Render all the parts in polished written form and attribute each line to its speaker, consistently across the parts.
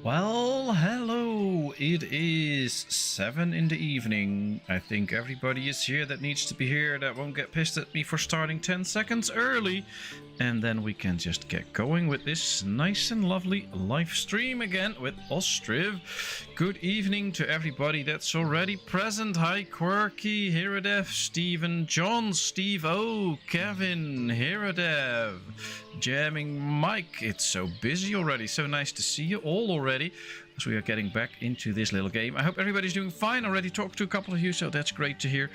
Speaker 1: Well, hello. It is 7 in the evening. I think everybody is here that needs to be here that won't get pissed at me for starting 10 seconds early. And then we can just get going with this nice and lovely live stream again with Ostriv. Good evening to everybody that's already present. Hi, Quirky, Hiradev, Stephen, John, Steve O, Kevin, Hiradev, Jamming Mike. It's so busy already. So nice to see you all already as we are getting back into this little game. I hope everybody's doing fine. Already talked to a couple of you, so that's great to hear.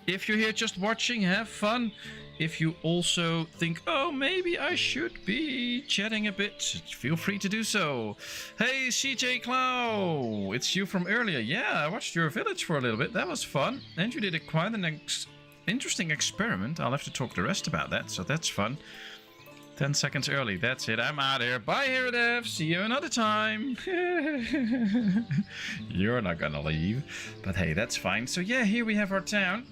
Speaker 1: If you're here just watching, have fun. If you also think, oh, maybe I should be chatting a bit, feel free to do so. Hey, CJ Clow, it's you from earlier. Yeah, I watched your village for a little bit. That was fun. And you did quite an interesting experiment. I'll have to talk the rest about that, so that's fun. 10 seconds early. That's it. I'm out of here. Bye, Hiradev. See you another time. You're not gonna leave. But hey, that's fine. So yeah, here we have our town.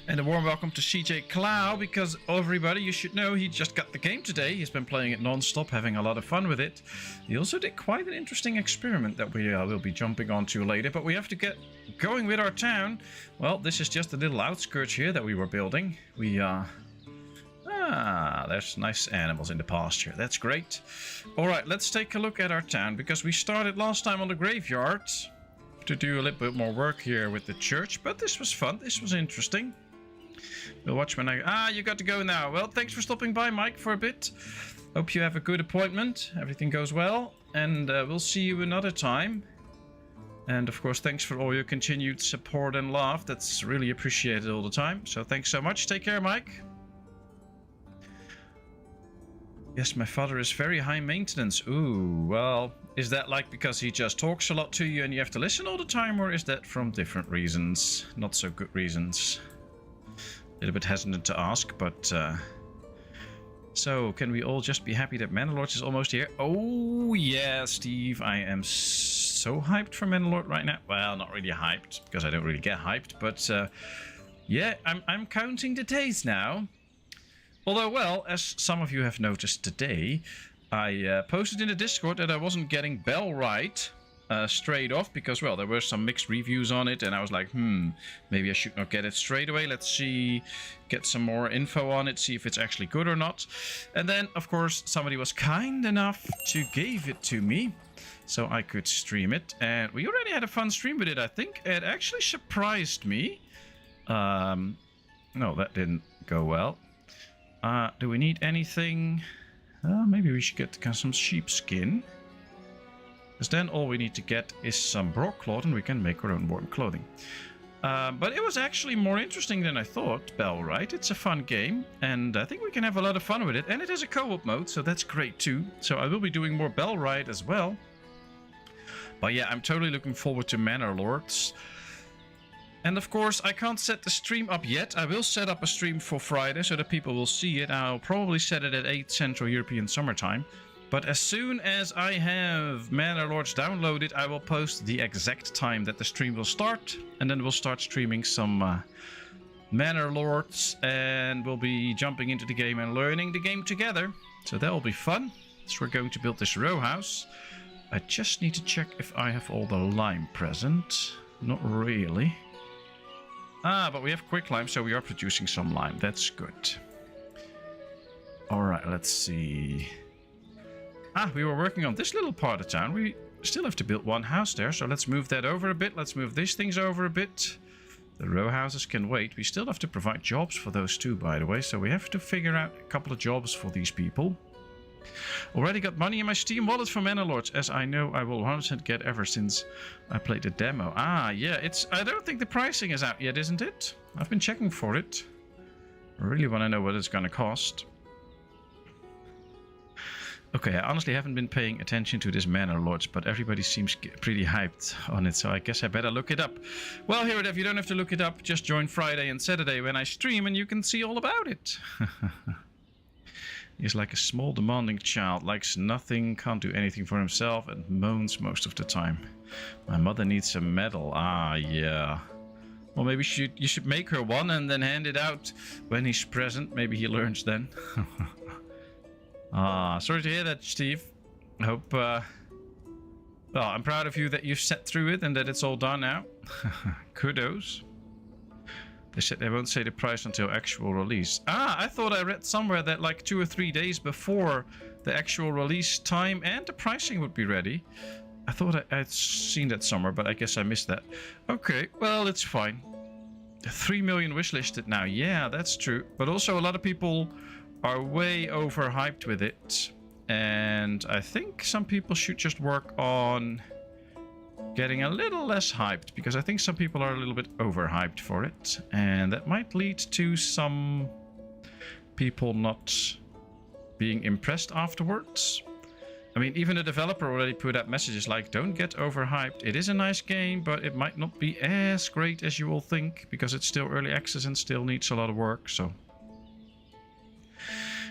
Speaker 1: And a warm welcome to CJ Clow, because everybody, you should know, he just got the game today. He's been playing it non-stop, having a lot of fun with it. He also did quite an interesting experiment that we will be jumping onto later. But we have to get going with our town. Well, this is just a little outskirts here that we were building. There's nice animals in the pasture. That's great. All right, let's take a look at our town, because we started last time on the graveyard to do a little bit more work here with the church, but this was fun. This was interesting. We'll watch when you got to go now. Well, thanks for stopping by, Mike, for a bit. Hope you have a good appointment. Everything goes well, and we'll see you another time. And of course, thanks for all your continued support and love. That's really appreciated all the time. So thanks so much. Take care, Mike. Yes, my father is very high maintenance. Ooh, well, is that like because he just talks a lot to you and you have to listen all the time, or is that from different reasons? Not so good reasons. A little bit hesitant to ask, but so can we all just be happy that Manor Lords is almost here? Oh yeah, Steve, I am so hyped for Manor Lord right now. Well, not really hyped, because I don't really get hyped, but yeah, I'm counting the days now. Although, well, as some of you have noticed today, I posted in the Discord that I wasn't getting Bell right straight off, because, well, there were some mixed reviews on it, and I was like, maybe I should not get it straight away. Let's see, get some more info on it, see if it's actually good or not. And then, of course, somebody was kind enough to give it to me, so I could stream it. And we already had a fun stream with it, I think. It actually surprised me. No, that didn't go well. Do we need anything? Maybe we should get some sheepskin. Because then all we need to get is some broadcloth and we can make our own warm clothing. But it was actually more interesting than I thought, Bellrite. It's a fun game, and I think we can have a lot of fun with it. And it has a co-op mode, so that's great too. So I will be doing more Bellrite as well. But yeah, I'm totally looking forward to Manor Lords. And of course, I can't set the stream up yet. I will set up a stream for Friday so that people will see it. I'll probably set it at 8 Central European Summertime. But as soon as I have Manor Lords downloaded, I will post the exact time that the stream will start. And then we'll start streaming some Manor Lords. And we'll be jumping into the game and learning the game together. So that will be fun. So we're going to build this row house. I just need to check if I have all the lime present. Not really. But we have quick lime, so we are producing some lime. That's good. Alright, let's see. We were working on this little part of town. We still have to build one house there, so let's move that over a bit. Let's move these things over a bit. The row houses can wait. We still have to provide jobs for those too, by the way, so we have to figure out a couple of jobs for these people. Already got money in my Steam wallet for Manor Lords, as I know I will 100% get ever since I played the demo. Yeah, I don't think the pricing is out yet, isn't it? I've been checking for it. I really want to know what it's going to cost. Okay, I honestly haven't been paying attention to this Manor Lords, but everybody seems pretty hyped on it, so I guess I better look it up. Well, Hiradev, you don't have to look it up. Just join Friday and Saturday when I stream and you can see all about it. He's like a small, demanding child, likes nothing, can't do anything for himself, and moans most of the time. My mother needs a medal. Yeah. Well, maybe you should make her one and then hand it out when he's present. Maybe he learns then. Sorry to hear that, Steve. I hope Well, I'm proud of you that you've sat through it and that it's all done now. Kudos. They said they won't say the price until actual release. Ah, I thought I read somewhere that like 2 or 3 days before the actual release time and the pricing would be ready. I thought I'd seen that somewhere, but I guess I missed that. Okay, well, it's fine. 3 million wishlisted now. Yeah, that's true. But also a lot of people are way overhyped with it. And I think some people should just work on getting a little less hyped, because I think some people are a little bit overhyped for it. And that might lead to some people not being impressed afterwards. I mean, even the developer already put out messages like, don't get overhyped. It is a nice game, but it might not be as great as you all think, because it's still early access and still needs a lot of work, so...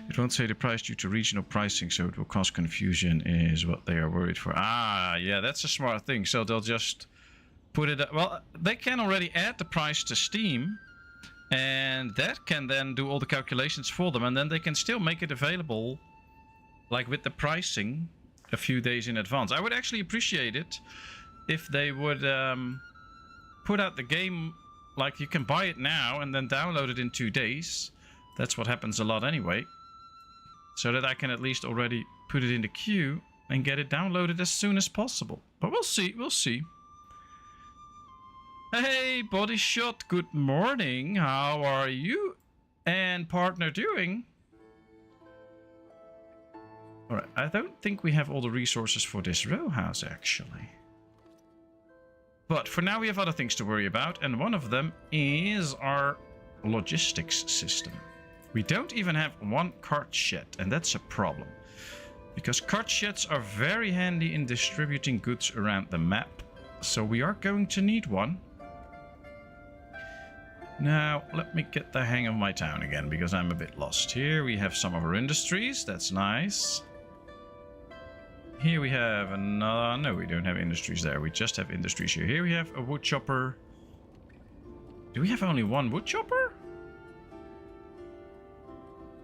Speaker 1: It won't say the price due to regional pricing, so it will cause confusion, is what they are worried for. Ah, yeah, that's a smart thing. So they'll just put it... Well, they can already add the price to Steam, and that can then do all the calculations for them, and then they can still make it available, like with the pricing, a few days in advance. I would actually appreciate it if they would put out the game, like you can buy it now and then download it in 2 days. That's what happens a lot anyway. So that I can at least already put it in the queue and get it downloaded as soon as possible. But we'll see, we'll see. Hey, Body Shot, good morning. How are you and partner doing? Alright, I don't think we have all the resources for this row house, actually. But for now we have other things to worry about, and one of them is our logistics system. We don't even have one cart shed, and that's a problem. Because cart sheds are very handy in distributing goods around the map. So we are going to need one. Now, let me get the hang of my town again, because I'm a bit lost. Here we have some of our industries, that's nice. Here we have another... No, we don't have industries there, we just have industries here. Here we have a wood chopper. Do we have only one wood chopper?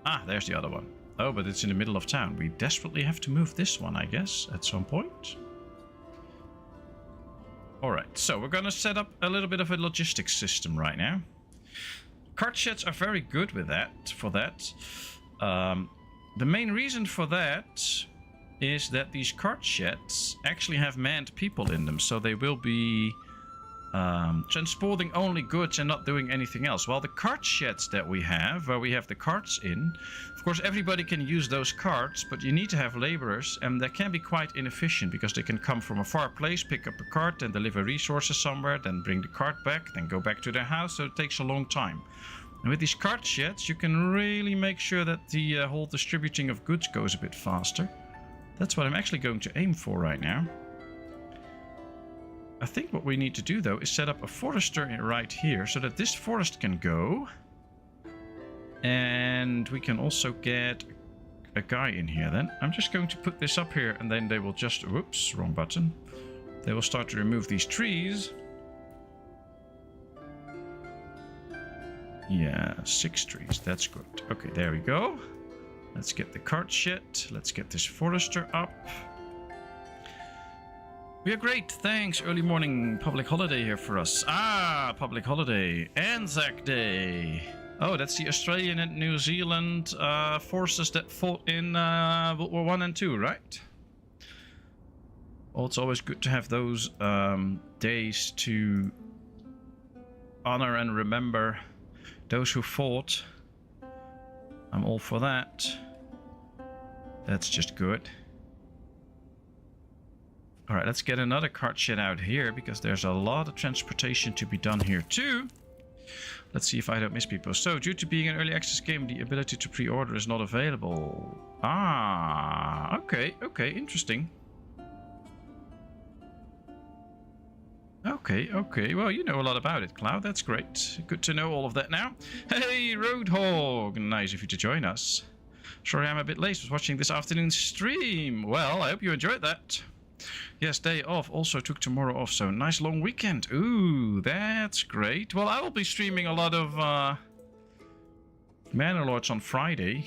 Speaker 1: Ah, there's the other one. Oh, but it's in the middle of town. We desperately have to move this one, I guess, at some point. Alright, so we're gonna set up a little bit of a logistics system right now. Cart sheds are very good with that, for that. The main reason for that is that these cart sheds actually have manned people in them, so they will be transporting only goods and not doing anything else. While the cart sheds that we have, where we have the carts in, of course everybody can use those carts, but you need to have laborers, and that can be quite inefficient because they can come from a far place, pick up a cart and deliver resources somewhere, then bring the cart back, then go back to their house, so it takes a long time. And with these cart sheds you can really make sure that the whole distributing of goods goes a bit faster. That's what I'm actually going to aim for right now. I think what we need to do, though, is set up a forester right here so that this forest can go. And we can also get a guy in here then. I'm just going to put this up here and then they will just... Whoops, wrong button. They will start to remove these trees. Yeah, 6 trees. That's good. Okay, there we go. Let's get the cart shed. Let's get this forester up. We are great, thanks. Early morning public holiday here for us. Ah, public holiday. Anzac Day. Oh, that's the Australian and New Zealand forces that fought in World War I and 2, right? Well, it's always good to have those days to honor and remember those who fought. I'm all for that. That's just good. Alright, let's get another cart shed out here, because there's a lot of transportation to be done here too. Let's see if I don't miss people. So, due to being an early access game, the ability to pre-order is not available. Ah, okay, okay, interesting. Okay, okay, well, you know a lot about it, Cloud, that's great. Good to know all of that now. Hey, Roadhog, nice of you to join us. Sorry I'm a bit late, I was watching this afternoon's stream. Well, I hope you enjoyed that. Yes, day off. Also took tomorrow off, so nice long weekend. Ooh, that's great. Well, I will be streaming a lot of Manor Lords on Friday.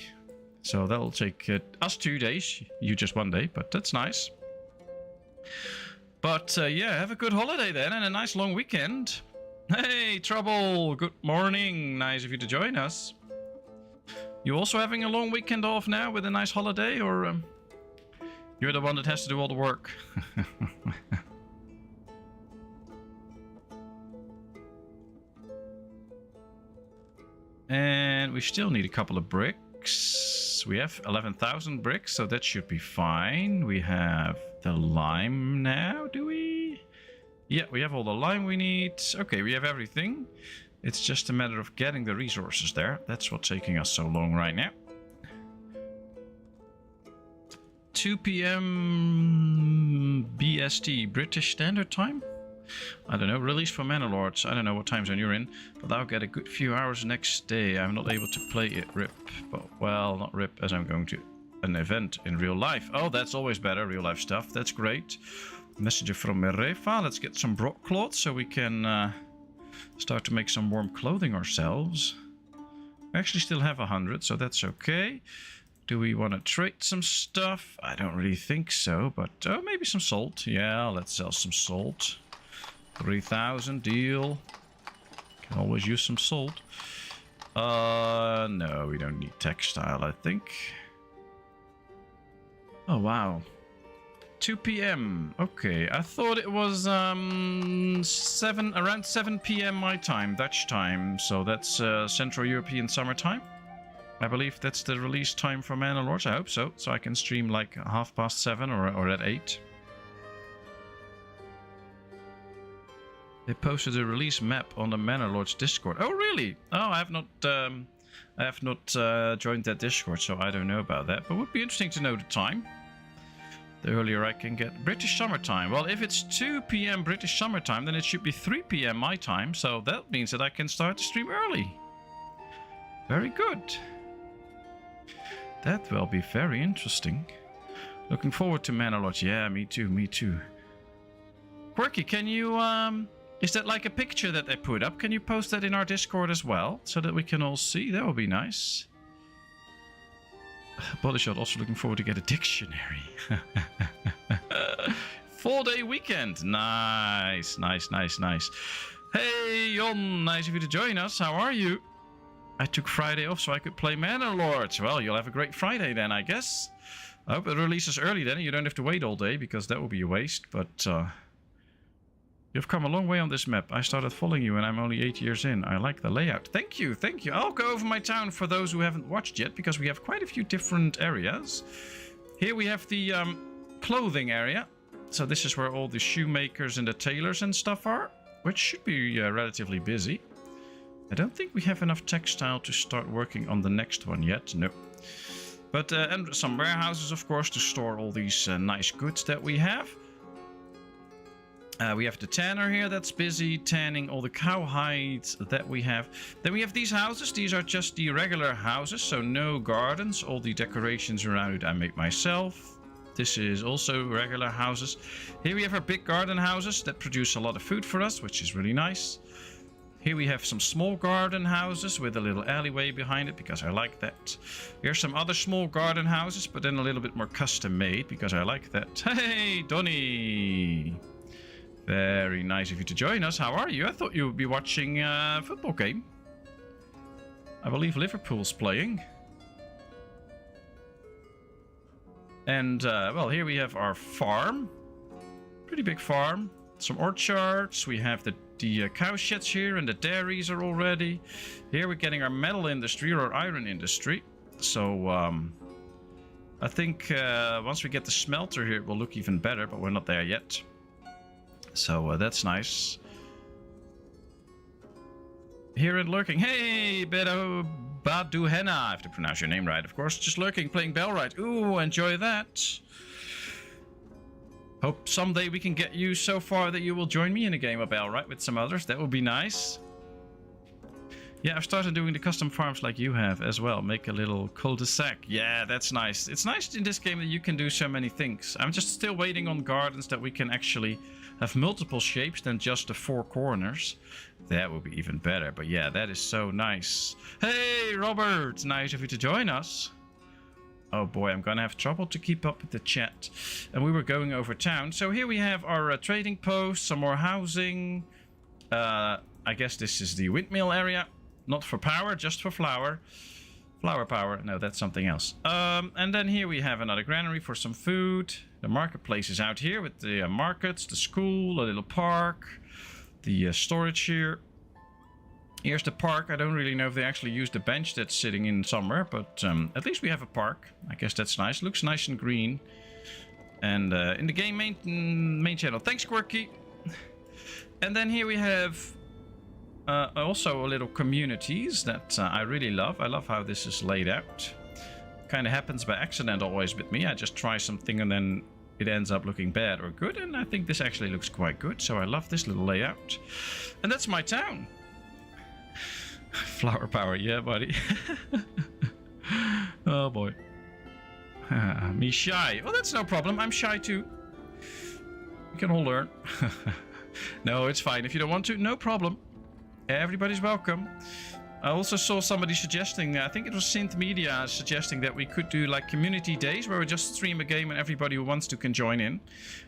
Speaker 1: So that'll take us 2 days. You just 1 day, but that's nice. But yeah, have a good holiday then and a nice long weekend. Hey, Trouble, good morning. Nice of you to join us. You also having a long weekend off now with a nice holiday, or you're the one that has to do all the work? And we still need a couple of bricks. We have 11,000 bricks, so that should be fine. We have the lime now, do we? Yeah, we have all the lime we need. Okay, we have everything. It's just a matter of getting the resources there. That's what's taking us so long right now. 2 p.m. BST, British Standard Time? I don't know, release for Manor Lords. I don't know what time zone you're in, but I'll get a good few hours next day. I'm not able to play it RIP, but well, not RIP, as I'm going to an event in real life. Oh, that's always better, real life stuff. That's great. Messenger from Merefa. Let's get some broadcloth so we can start to make some warm clothing ourselves. We actually still have 100, so that's okay. Do we want to trade some stuff? I don't really think so, but oh, maybe some salt. Yeah, let's sell some salt. 3,000 deal. Can always use some salt. No, we don't need textile, I think. Oh, wow. 2 p.m. Okay, I thought it was around 7 p.m. my time, Dutch time. So that's Central European summertime. I believe that's the release time for Manor Lords. I hope so. So I can stream like 7:30 or at 8. They posted a release map on the Manor Lords Discord. Oh, really? Oh, I have not joined that Discord, so I don't know about that. But it would be interesting to know the time. The earlier I can get British summertime. Well, if it's 2 p.m. British summertime, then it should be 3 p.m. my time. So that means that I can start to stream early. Very good. That will be very interesting. Looking forward to Manor Lords. Yeah, me too, me too. Quirky, can you is that like a picture that they put up? Can you post that in our Discord as well, so that we can all see? That would be nice. Bodyshot also looking forward to get a dictionary. 4-day weekend. Nice, nice, nice, nice. Hey, Jon, nice of you to join us. How are you? I took Friday off so I could play Manor Lords. Well, you'll have a great Friday then, I guess. I hope it releases early then. You don't have to wait all day, because that would be a waste. But you've come a long way on this map. I started following you and I'm only 8 years in. I like the layout. Thank you, thank you. I'll go over my town for those who haven't watched yet, because we have quite a few different areas. Here we have the clothing area. So this is where all the shoemakers and the tailors and stuff are, which should be relatively busy. I don't think we have enough textile to start working on the next one yet. No. But and some warehouses, of course, to store all these nice goods that we have. We have the tanner here that's busy tanning all the cow hides that we have. Then we have these houses. These are just the regular houses, so no gardens. All the decorations around it I made myself. This is also regular houses. Here we have our big garden houses that produce a lot of food for us, which is really nice. Here we have some small garden houses with a little alleyway behind it, because I like that. Here's some other small garden houses, but then a little bit more custom made, because I like that. Hey, Donny! Very nice of you to join us. How are you? I thought you would be watching a football game. I believe Liverpool's playing. And, well, here we have our farm. Pretty big farm. Some orchards. We have the cow sheds here, and the dairies are all ready. Here we're getting our metal industry, or our iron industry. So, I think once we get the smelter here, it will look even better, but we're not there yet. So that's nice. Here and lurking. Hey, Bedo Baduhena, I have to pronounce your name right, of course. Just lurking, playing Bellrite. Ooh, enjoy that. Hope someday we can get you so far that you will join me in a game of Bellrite with some others. That would be nice. Yeah, I've started doing the custom farms like you have as well. Make a little cul-de-sac. Yeah, that's nice. It's nice in this game that you can do so many things. I'm just still waiting on gardens that we can actually have multiple shapes than just the 4 corners. That would be even better. But yeah, that is so nice. Hey, Robert! Nice of you to join us. Oh boy, I'm gonna have trouble to keep up with the chat. And we were going over town. So here we have our trading post, some more housing. I guess this is the windmill area. Not for power, just for flour. Flower power. No, that's something else. And then here we have another granary for some food. The marketplace is out here with the markets, the school, a little park, the storage here. Here's the park. I don't really know if they actually use the bench that's sitting in somewhere, but at least we have a park. I guess that's nice. Looks nice and green. And in the game main channel. Thanks, Quirky. And then here we have also a little communities that I really love. I love how this is laid out. Kind of happens by accident always with me. I just try something and then it ends up looking bad or good. And I think this actually looks quite good. So I love this little layout. And that's my town. Flower power, yeah, buddy. Oh boy. Me shy. Oh, that's no problem. I'm shy too. We can all learn. No, it's fine. If you don't want to, no problem. Everybody's welcome. I also saw somebody suggesting, I think it was Synth Media, suggesting that we could do like community days where we just stream a game and everybody who wants to can join in.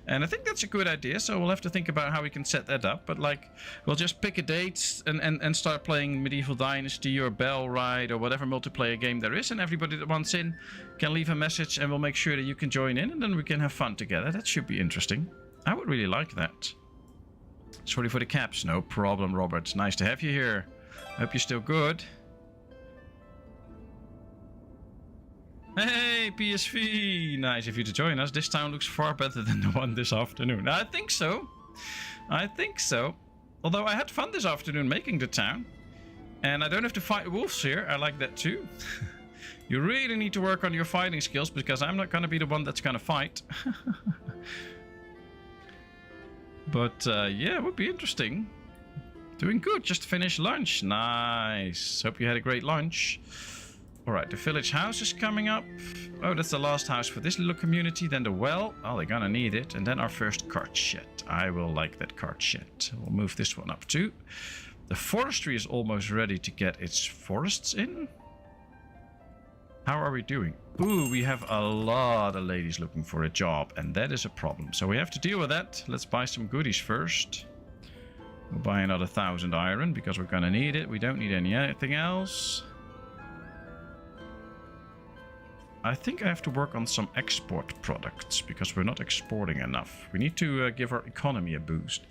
Speaker 1: And I think that's a good idea, so we'll have to think about how we can set that up. But like, we'll just pick a date and start playing Medieval Dynasty or Bell Ride or whatever multiplayer game there is. And everybody that wants in can leave a message and we'll make sure that you can join in and then we can have fun together. That should be interesting. I would really like that. Sorry for the caps. No problem, Robert. Nice to have you here. Hope you're still good. Hey, PSV! Nice of you to join us. This town looks far better than the one this afternoon. I think so. I think so. Although I had fun this afternoon making the town. And I don't have to fight wolves here. I like that too. You really need to work on your fighting skills because I'm not going to be the one that's going to fight. But yeah, it would be interesting. Doing good, just finished lunch. Nice. Hope you had a great lunch. Alright, the village house is coming up. Oh, that's the last house for this little community. Then the well. Oh, they're gonna need it. And then our first cart shed. I will like that cart shed. We'll move this one up too. The forestry is almost ready to get its forests in. How are we doing? Ooh, we have a lot of ladies looking for a job. And that is a problem. So we have to deal with that. Let's buy some goodies first. We'll buy another 1,000 iron because we're gonna need it. We don't need anything else. I think I have to work on some export products because we're not exporting enough. We need to give our economy a boost.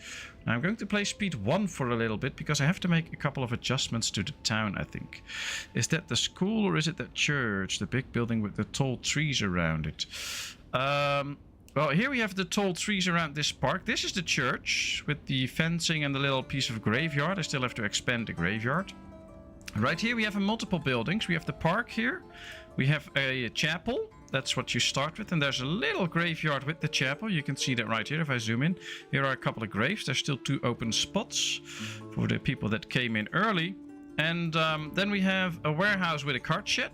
Speaker 1: Now I'm going to play speed 1 for a little bit because I have to make a couple of adjustments to the town, I think. Is that the school or is it the church? The big building with the tall trees around it. Well, here we have the tall trees around this park. This is the church with the fencing and the little piece of graveyard. I still have to expand the graveyard. Right here we have multiple buildings. We have the park here. We have a chapel. That's what you start with. And there's a little graveyard with the chapel. You can see that right here if I zoom in. Here are a couple of graves. There's still 2 open spots for the people that came in early. And then we have a warehouse with a cart shed.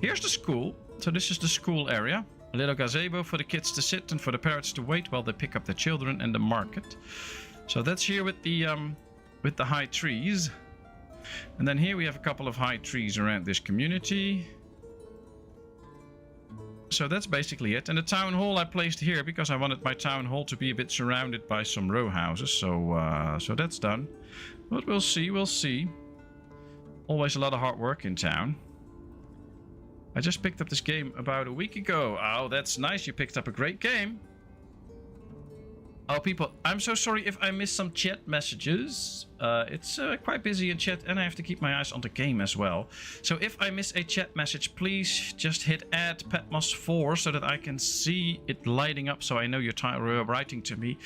Speaker 1: Here's the school. So this is the school area. A little gazebo for the kids to sit and for the parents to wait while they pick up the children and the market. So that's here with the high trees. And then here we have a couple of high trees around this community. So that's basically it. And the town hall I placed here because I wanted my town hall to be a bit surrounded by some row houses. So so that's done. But we'll see, we'll see. Always a lot of hard work in town. I just picked up this game about a week ago. Oh, that's nice. You picked up a great game. Oh, people, I'm so sorry if I missed some chat messages. It's quite busy in chat and I have to keep my eyes on the game as well. So if I miss a chat message, please just hit add PatmosIV so that I can see it lighting up so I know you're writing to me.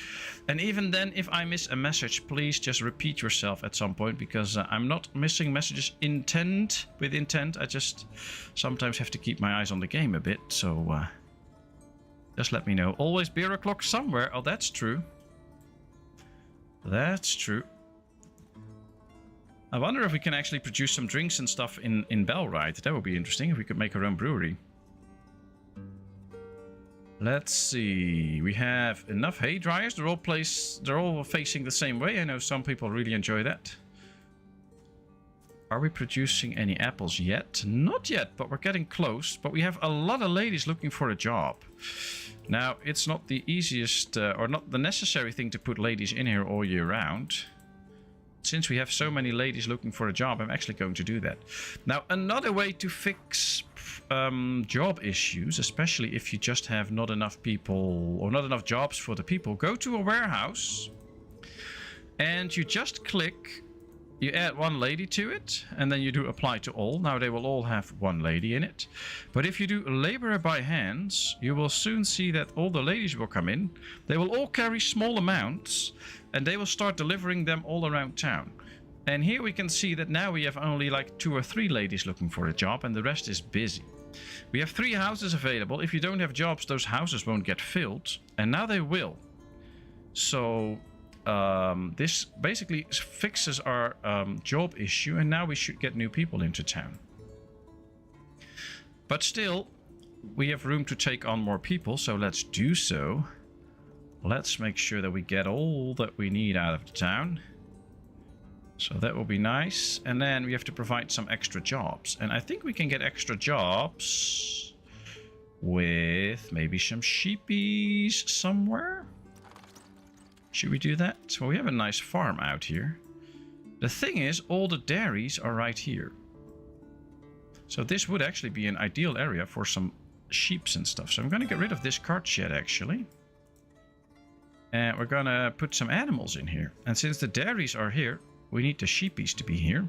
Speaker 1: And even then, if I miss a message, please just repeat yourself at some point because I'm not missing messages with intent. I just sometimes have to keep my eyes on the game a bit. So just let me know. Always beer o'clock somewhere. Oh, that's true. That's true. I wonder if we can actually produce some drinks and stuff in Bellride. That would be interesting if we could make our own brewery. Let's see. We have enough hay dryers. They're all facing the same way. I know some people really enjoy that. Are we producing any apples yet? Not yet, but we're getting close. But we have a lot of ladies looking for a job. Now, it's not the easiest or not the necessary thing to put ladies in here all year round. Since we have so many ladies looking for a job, I'm actually going to do that. Now, another way to fix job issues, especially if you just have not enough people or not enough jobs for the people, go to a warehouse and you just click, you add one lady to it, and then you do apply to all. Now they will all have one lady in it. But if you do labor by hands, you will soon see that all the ladies will come in. They will all carry small amounts and they will start delivering them all around town. And here we can see that now we have only like 2 or 3 ladies looking for a job and the rest is busy. We have 3 houses available. If you don't have jobs, those houses won't get filled. And now they will. So this basically fixes our job issue, and now we should get new people into town. But still, we have room to take on more people, so let's do so. Let's make sure that we get all that we need out of the town. So that will be nice. And then we have to provide some extra jobs. And I think we can get extra jobs with maybe some sheepies somewhere. Should we do that? Well, we have a nice farm out here. The thing is, all the dairies are right here. So this would actually be an ideal area for some sheeps and stuff. So I'm going to get rid of this cart shed, actually. And we're going to put some animals in here. And since the dairies are here, we need the sheepies to be here.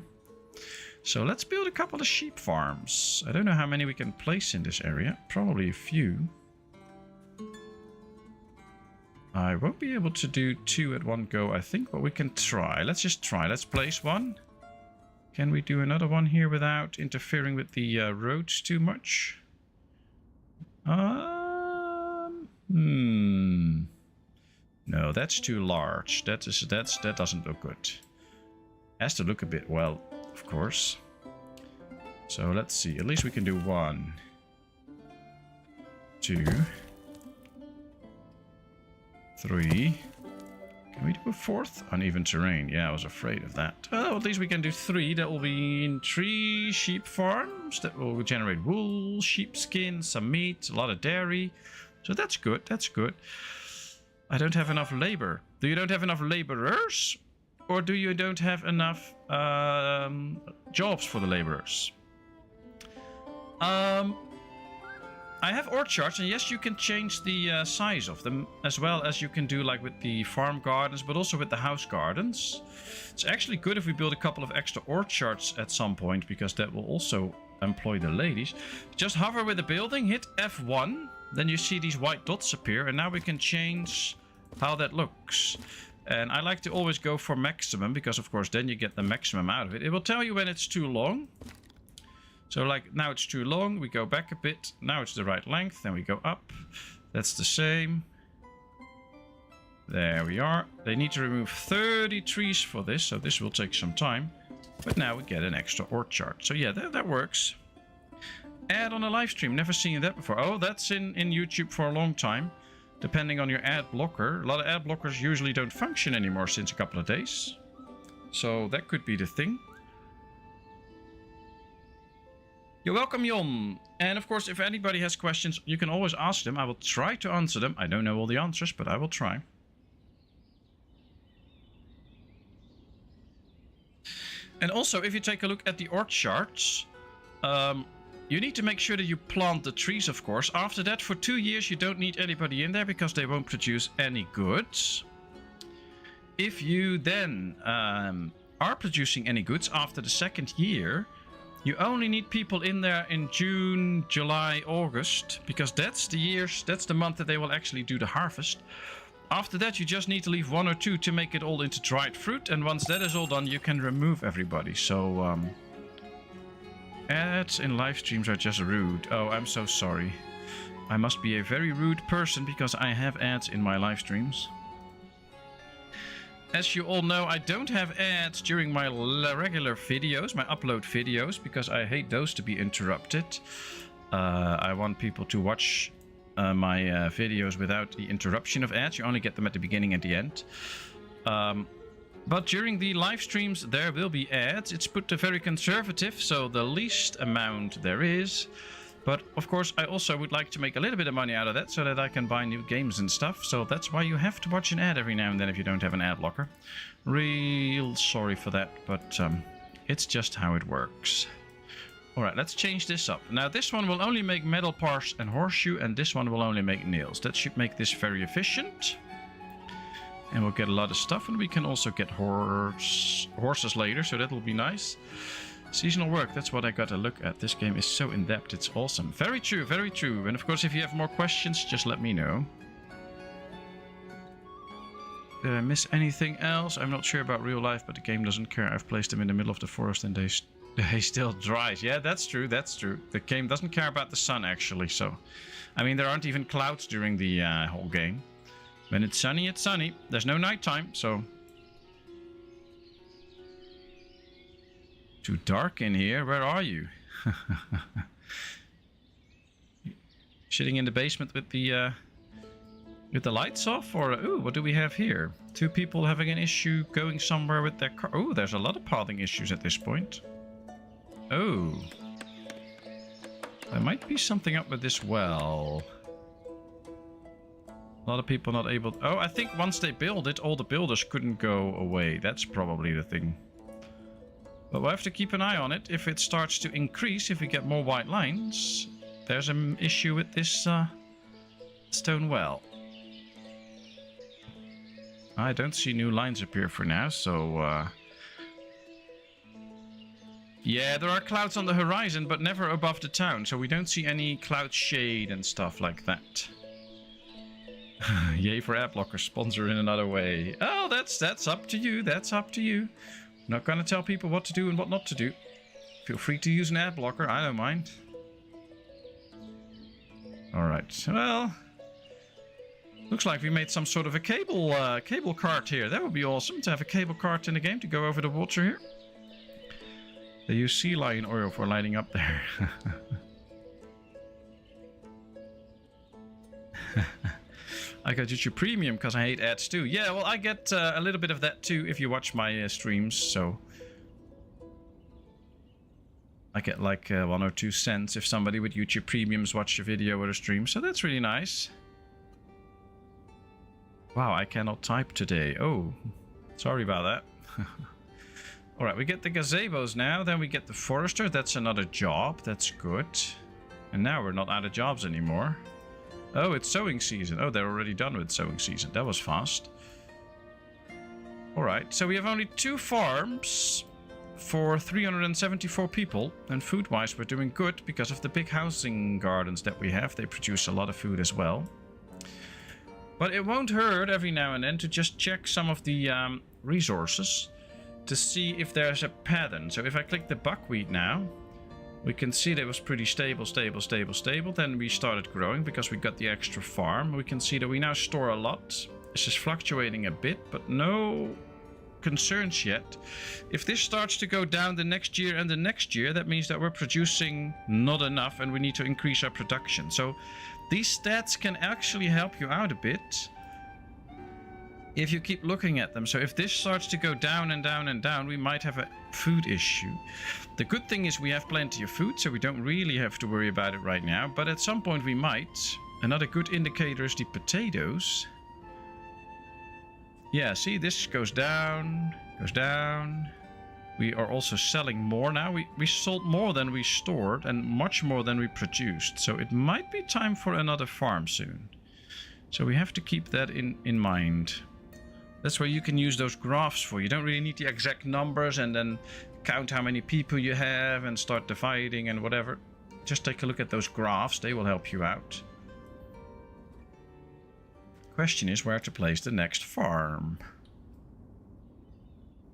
Speaker 1: So let's build a couple of sheep farms. I don't know how many we can place in this area. Probably a few. I won't be able to do 2 at one go, I think, but we can try. Let's just try. Let's place one. Can we do another one here without interfering with the roads too much? No, that's too large. That doesn't look good. Has to look a bit well, of course. So let's see. At least we can do 1, 2, 3. Can we do a 4th? Uneven terrain. Yeah, I was afraid of that. Oh, at least we can do 3. That will be in 3 sheep farms. That will generate wool, sheepskin, some meat, a lot of dairy. So that's good. That's good. I don't have enough labor. Do you don't have enough laborers? Or do you don't have enough jobs for the laborers? I have orchards, and yes, you can change the size of them, as well as you can do like with the farm gardens, but also with the house gardens. It's actually good if we build a couple of extra orchards at some point, because that will also employ the ladies. Just hover with the building, hit F1, then you see these white dots appear, and now we can change how that looks. And I like to always go for maximum, because of course then you get the maximum out of it. It will tell you when it's too long. So like now it's too long, we go back a bit. Now it's the right length, then we go up. That's the same. There we are. They need to remove 30 trees for this, so this will take some time. But now we get an extra orchard. So yeah, that works. Ad on a live stream, never seen that before. Oh, that's in YouTube for a long time. Depending on your ad blocker. A lot of ad blockers usually don't function anymore since a couple of days. So that could be the thing. You're welcome, Jon. And of course, if anybody has questions, you can always ask them. I will try to answer them. I don't know all the answers, but I will try. And also, if you take a look at the orchards, you need to make sure that you plant the trees, of course. After that, for 2 years, you don't need anybody in there because they won't produce any goods. If you then are producing any goods after the 2nd year, you only need people in there in June, July, August, because that's the month that they will actually do the harvest. After that, you just need to leave 1 or 2 to make it all into dried fruit. And once that is all done, you can remove everybody. So, ads in live streams are just rude. Oh, I'm so sorry. I must be a very rude person because I have ads in my live streams. As you all know, I don't have ads during my regular videos, my upload videos, because I hate those to be interrupted. I want people to watch my videos without the interruption of ads. You only get them at the beginning and the end. But during the live streams, there will be ads. It's put to very conservative, so the least amount there is. But of course, I also would like to make a little bit of money out of that so that I can buy new games and stuff. So that's why you have to watch an ad every now and then if you don't have an ad blocker. Real sorry for that, but it's just how it works. Alright, let's change this up. Now this one will only make metal parts and horseshoe, and this one will only make nails. That should make this very efficient. And we'll get a lot of stuff, and we can also get horses later, so that will be nice. Seasonal work, that's what I got to look at. This game is so in-depth, it's awesome. Very true, very true. And of course, if you have more questions, just let me know. Did I miss anything else? I'm not sure about real life, but the game doesn't care. I've placed them in the middle of the forest and they still dries. Yeah, that's true, that's true. The game doesn't care about the sun, actually, so... I mean, there aren't even clouds during the whole game. When it's sunny, it's sunny. There's no nighttime, so... Too dark in here. Where are you? Sitting in the basement with the lights off? Or, ooh, what do we have here? 2 people having an issue going somewhere with their car. Oh, there's a lot of pathing issues at this point. Oh. There might be something up with this well. A lot of people not able... Oh, I think once they build it, all the builders couldn't go away. That's probably the thing. But we'll have to keep an eye on it. If it starts to increase, if we get more white lines, there's an issue with this stone well. I don't see new lines appear for now, so... Yeah, there are clouds on the horizon, but never above the town, so we don't see any cloud shade and stuff like that. Yay for adblocker, sponsor in another way. Oh, that's up to you. That's up to you. I'm not gonna tell people what to do and what not to do. Feel free to use an adblocker. I don't mind. All right. Well, looks like we made some sort of a cable cart here. That would be awesome to have a cable cart in the game to go over the water here. They use sea lion oil for lighting up there. I got YouTube Premium because I hate ads too. Yeah, well, I get a little bit of that too if you watch my streams, so... I get like 1 or 2 cents if somebody with YouTube Premiums watch a video or a stream, so that's really nice. Wow, I cannot type today. Oh, sorry about that. Alright, we get the gazebos now, then we get the forester. That's another job, that's good. And now we're not out of jobs anymore. Oh, it's sowing season. Oh, they're already done with sowing season. That was fast. Alright, so we have only 2 farms for 374 people. And food-wise, we're doing good because of the big housing gardens that we have. They produce a lot of food as well. But it won't hurt every now and then to just check some of the resources to see if there's a pattern. So if I click the buckwheat now, we can see that it was pretty stable. Then we started growing because we got the extra farm. We can see that we now store a lot. It's just fluctuating a bit, but no concerns yet. If this starts to go down the next year and the next year, that means that we're producing not enough and we need to increase our production. So these stats can actually help you out a bit if you keep looking at them. So if this starts to go down and down and down, we might have a food issue. The good thing is we have plenty of food, so we don't really have to worry about it right now, but at some point we might. Another good indicator is the potatoes. Yeah, see, this goes down, goes down. We are also selling more now. We sold more than we stored and much more than we produced, so it might be time for another farm soon. So we have to keep that in mind. That's where you can use those graphs for. You don't really need the exact numbers and then count how many people you have and start dividing and whatever. Just take a look at those graphs. They will help you out. Question is where to place the next farm.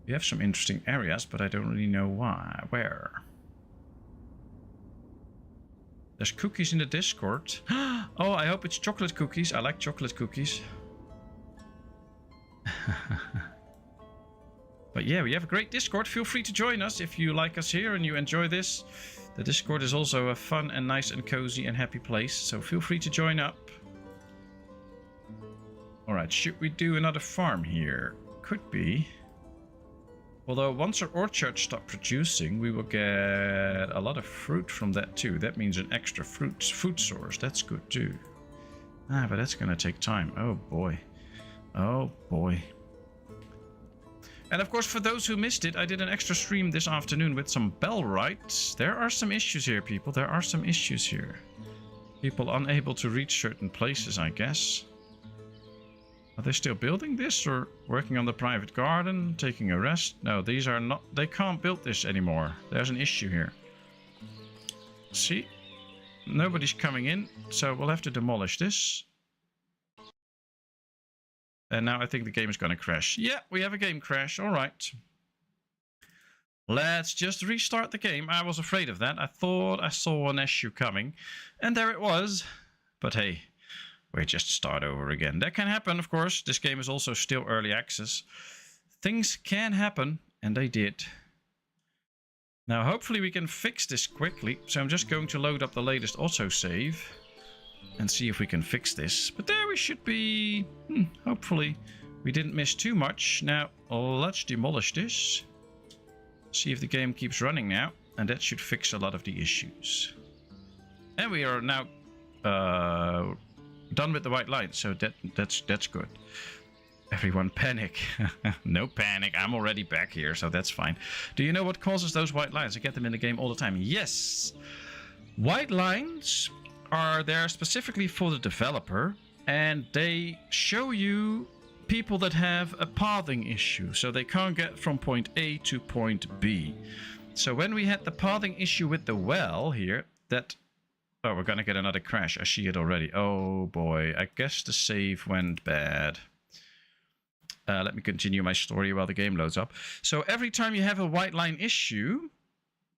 Speaker 1: We have some interesting areas, but I don't really know where. There's cookies in the Discord. Oh, I hope it's chocolate cookies. I like chocolate cookies. But yeah, we have a great Discord. Feel free to join us if you like us here and you enjoy this. The Discord is also a fun and nice and cozy and happy place, so feel free to join up. Alright, should we do another farm here? Could be. Although once our orchards stop producing, we will get a lot of fruit from that too. That means an extra food source. That's good too. Ah, but that's gonna take time. Oh boy. Oh boy. And of course, for those who missed it, I did an extra stream this afternoon with some bellrites. There are some issues here, people. There are some issues here. People unable to reach certain places, I guess. Are they still building this or working on the private garden, taking a rest? No, these are not. They can't build this anymore. There's an issue here. See? Nobody's coming in, so we'll have to demolish this. And now I think the game is going to crash. Yeah, we have a game crash. All right. Let's just restart the game. I was afraid of that. I thought I saw an issue coming. And there it was. But hey, we just start over again. That can happen, of course. This game is also still early access. Things can happen, and they did. Now, hopefully we can fix this quickly. So I'm just going to load up the latest autosave. And see if we can fix this. But there we should be. Hopefully we didn't miss too much. Now let's demolish this. See if the game keeps running now. And that should fix a lot of the issues. And we are now done with the white line. So that's good. Everyone panic. No panic. I'm already back here. So that's fine. Do you know what causes those white lines? I get them in the game all the time. Yes. White lines are there specifically for the developer, and they show you people that have a pathing issue, so they can't get from point A to point B. So when we had the pathing issue with the well here, that... Oh, we're gonna get another crash. I see it already. Oh boy, I guess the save went bad. Let me continue my story while the game loads up. So every time you have a white line issue,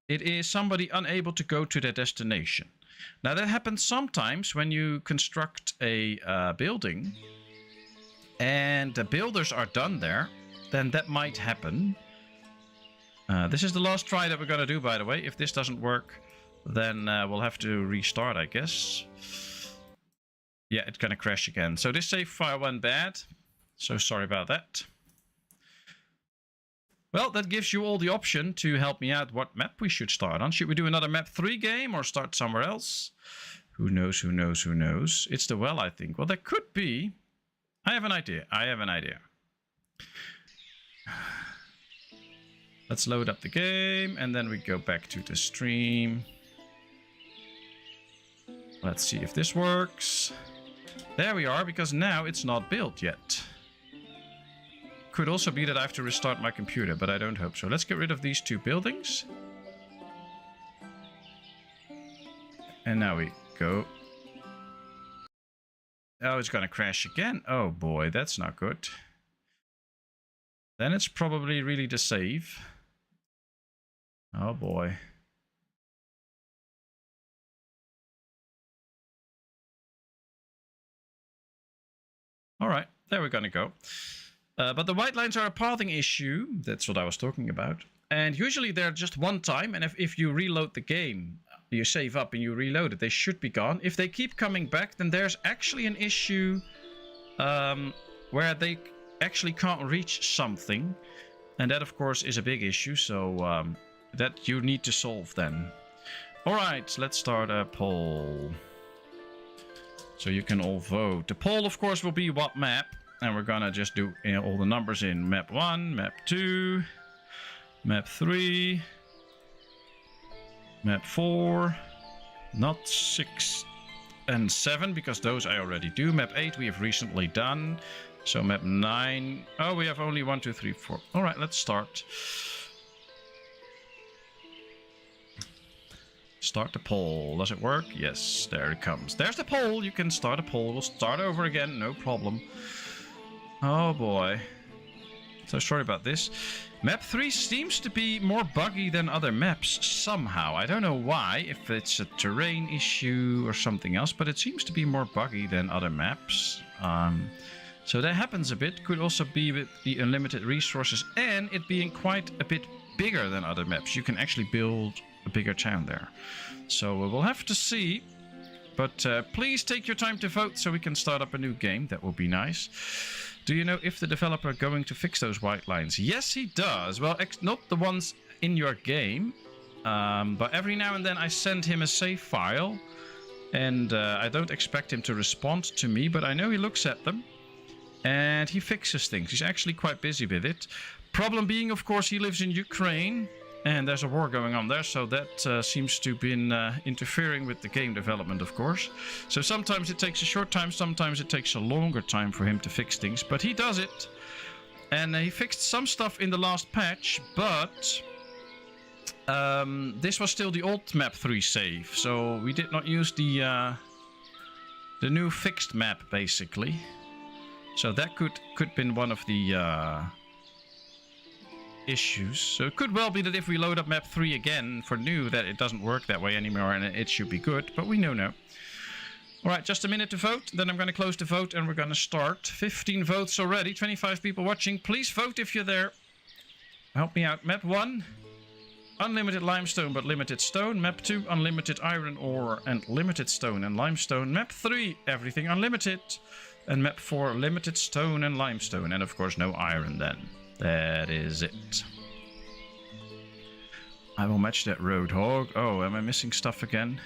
Speaker 1: it is somebody unable to go to their destination. Now that happens sometimes when you construct a building and the builders are done there, then that might happen. This is the last try that we're going to do, by the way. If this doesn't work, then we'll have to restart, I guess. Yeah, it's going to crash again. So this save file went bad. So sorry about that. Well, that gives you all the option to help me out what map we should start on. Should we do another map 3 game or start somewhere else? Who knows, who knows, who knows? It's the well, I think. Well, there could be. I have an idea. I have an idea. Let's load up the game and then we go back to the stream. Let's see if this works. There we are, because now it's not built yet. Could also be that I have to restart my computer, but I don't hope so. Let's get rid of these 2 buildings. And now we go. Oh, it's gonna crash again. Oh boy, that's not good. Then it's probably really the save. Oh boy. Alright, there we're gonna go. But the white lines are a pathing issue. That's what I was talking about. And usually they're just one time. And if you reload the game, you save up and you reload it, they should be gone. If they keep coming back, then there's actually an issue where they actually can't reach something. And that, of course, is a big issue. So that you need to solve then. All right, let's start a poll. So you can all vote. The poll, of course, will be what map. And we're gonna just do all the numbers in map 1, map 2, map 3, map 4, not 6 and 7, because those I already do. Map 8 we have recently done. So map 9, oh, we have only 1, 2, 3, 4. All right, let's start. Start the poll. Does it work? Yes, there it comes. There's the poll. You can start a poll. We'll start over again, no problem. Oh boy. So sorry about this. Map 3 seems to be more buggy than other maps somehow. I don't know why, if it's a terrain issue or something else, but it seems to be more buggy than other maps. So that happens a bit. Could also be with the unlimited resources and it being quite a bit bigger than other maps. You can actually build a bigger town there. So we'll have to see. But please take your time to vote so we can start up a new game. That would be nice. Do you know if the developer going to fix those white lines? Yes, he does. Well, not the ones in your game, but every now and then I send him a save file, and I don't expect him to respond to me, but I know he looks at them and he fixes things. He's actually quite busy with it. Problem being, of course, he lives in Ukraine and there's a war going on there, so that seems to have been interfering with the game development, of course. So sometimes it takes a short time, sometimes it takes a longer time for him to fix things, but he does it. And he fixed some stuff in the last patch, but this was still the old map 3 save, so we did not use the new fixed map, basically. So that could been one of the issues. So it could well be that if we load up map 3 again for new, that it doesn't work that way anymore and it should be good, but we know now. Alright, just a minute to vote, then I'm going to close the vote and we're going to start. 15 votes already, 25 people watching. Please vote if you're there. Help me out. Map 1, unlimited limestone but limited stone. Map 2, unlimited iron ore and limited stone and limestone. Map 3, everything unlimited. And map 4, limited stone and limestone. And of course no iron then. That is it. I will match that roadhog. Oh, am I missing stuff again?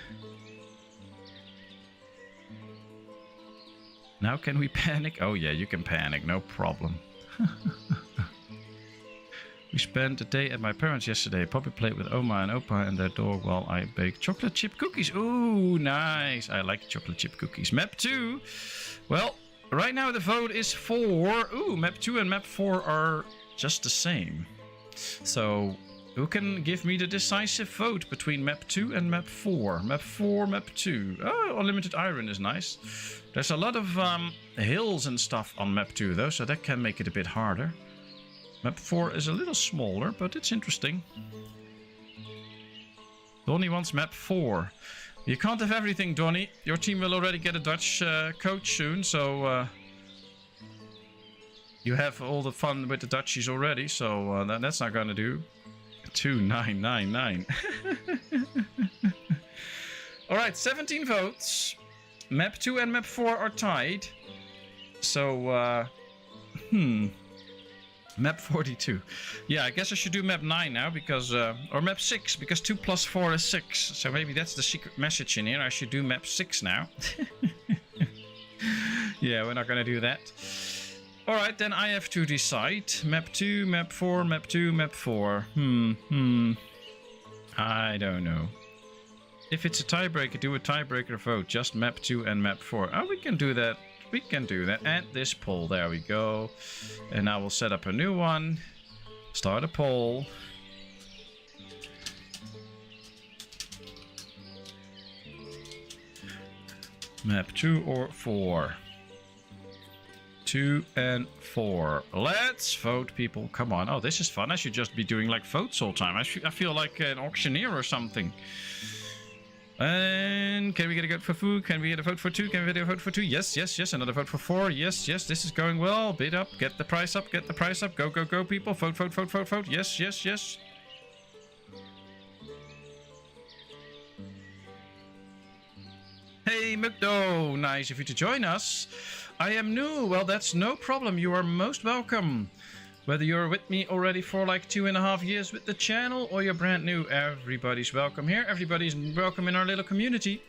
Speaker 1: Now can we panic? Oh yeah, you can panic, no problem. We spent a day at my parents yesterday. Poppy played with Oma and Opa and their dog while I baked chocolate chip cookies. Ooh, nice. I like chocolate chip cookies. Map 2. Well, right now the vote is 4. Ooh, map 2 and map 4 are just the same. So, who can give me the decisive vote between map 2 and map 4? Map 4, map 2. Oh, unlimited iron is nice. There's a lot of hills and stuff on map 2 though, so that can make it a bit harder. Map 4 is a little smaller, but it's interesting. Donnie wants map 4. You can't have everything, Donnie. Your team will already get a Dutch coach soon, so you have all the fun with the Dutchies already, so that's not gonna do. 2999. Alright, 17 votes. Map 2 and map 4 are tied. So, map 42. Yeah, I guess I should do map 9 now, because, or map 6, because 2 plus 4 is 6. So maybe that's the secret message in here. I should do map 6 now. Yeah, we're not gonna do that. Alright, then I have to decide. Map 2, map 4, map 2, map 4. I don't know. If it's a tiebreaker, do a tiebreaker vote. Just map 2 and map 4. Oh, we can do that. We can do that. And this poll, there we go. And now we'll set up a new one. Start a poll. Map 2 or 4? 2 and 4. Let's vote, people. Come on. Oh, this is fun. I should just be doing like votes all the time. I feel like an auctioneer or something. And can we get a vote for food? Can we get a vote for 2? Can we get a vote for 2? Yes, yes, yes. Another vote for 4. Yes, yes. This is going well. Bid up. Get the price up. Get the price up. Go, go, go, people. Vote, vote, vote, vote, vote. Yes, yes, yes. Hey, Mukdo. Nice of you to join us. I am new. Well, that's no problem. You are most welcome. Whether you're with me already for like 2.5 years with the channel or you're brand new, everybody's welcome here. Everybody's welcome in our little community.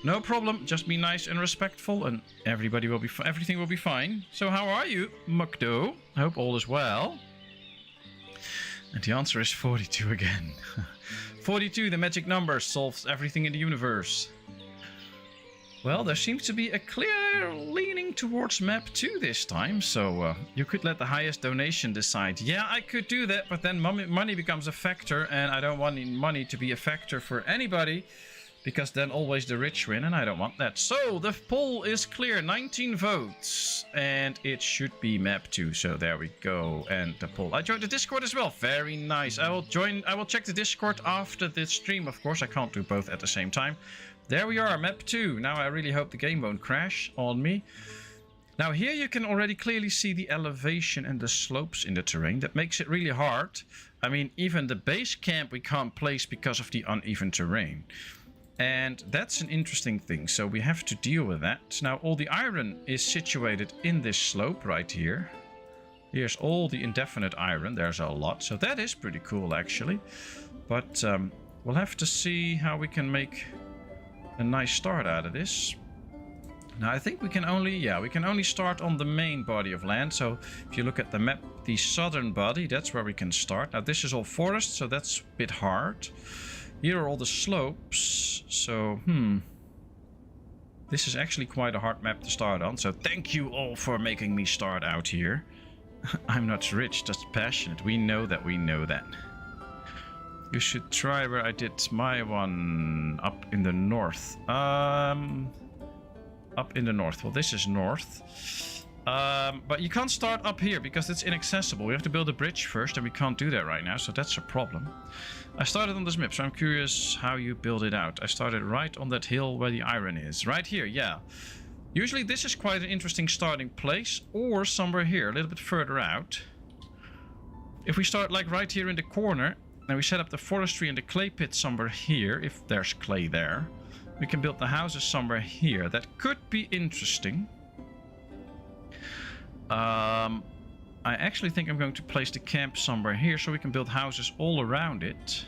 Speaker 1: No problem. Just be nice and respectful and everybody will be everything will be fine. So how are you, Mukdo? I hope all is well. And the answer is 42 again. 42, the magic number, solves everything in the universe. Well, there seems to be a clear leaning towards map 2 this time, so you could let the highest donation decide. Yeah, I could do that, but then money becomes a factor, and I don't want money to be a factor for anybody, because then always the rich win, and I don't want that. So, the poll is clear, 19 votes, and it should be map 2, so there we go, and the poll. I joined the Discord as well, very nice. I will check the Discord after the stream, of course, I can't do both at the same time. There we are, map 2. Now I really hope the game won't crash on me. Now here you can already clearly see the elevation and the slopes in the terrain. That makes it really hard. I mean, even the base camp we can't place because of the uneven terrain. And that's an interesting thing, so we have to deal with that. Now, all the iron is situated in this slope right here. Here's all the indefinite iron. There's a lot, so that is pretty cool, actually. But we'll have to see how we can make a nice start out of this. Now, I think we can only start on the main body of land. So if you look at the map, the southern body, that's where we can start. Now, this is all forest, so that's a bit hard. Here are all the slopes, so, this is actually quite a hard map to start on, so thank you all for making me start out here. I'm not rich, just passionate. We know that, we know that. You should try where I did my one up in the north. Up in the north. Well, this is north. But you can't start up here because it's inaccessible. We have to build a bridge first, and we can't do that right now, so that's a problem. I started on this map, so I'm curious how you build it out. I started right on that hill where the iron is. Right here, yeah. Usually this is quite an interesting starting place, or somewhere here, a little bit further out. If we start like right here in the corner, and we set up the forestry and the clay pit somewhere here, if there's clay there, we can build the houses somewhere here. That could be interesting. I actually think I'm going to place the camp somewhere here so we can build houses all around it.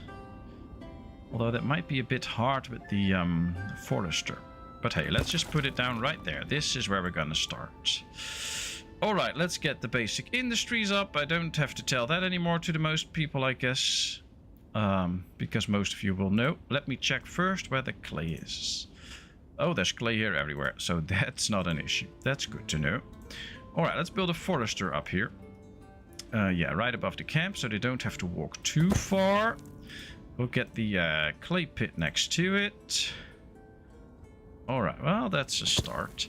Speaker 1: Although that might be a bit hard with the forester. But hey, let's just put it down right there. This is where we're gonna start. Alright, let's get the basic industries up. I don't have to tell that anymore to the most people, I guess. Because most of you will know. Let me check first where the clay is. Oh, there's clay here everywhere. So that's not an issue. That's good to know. Alright, let's build a forester up here. Yeah, right above the camp, so they don't have to walk too far. We'll get the clay pit next to it. Alright, well, that's a start.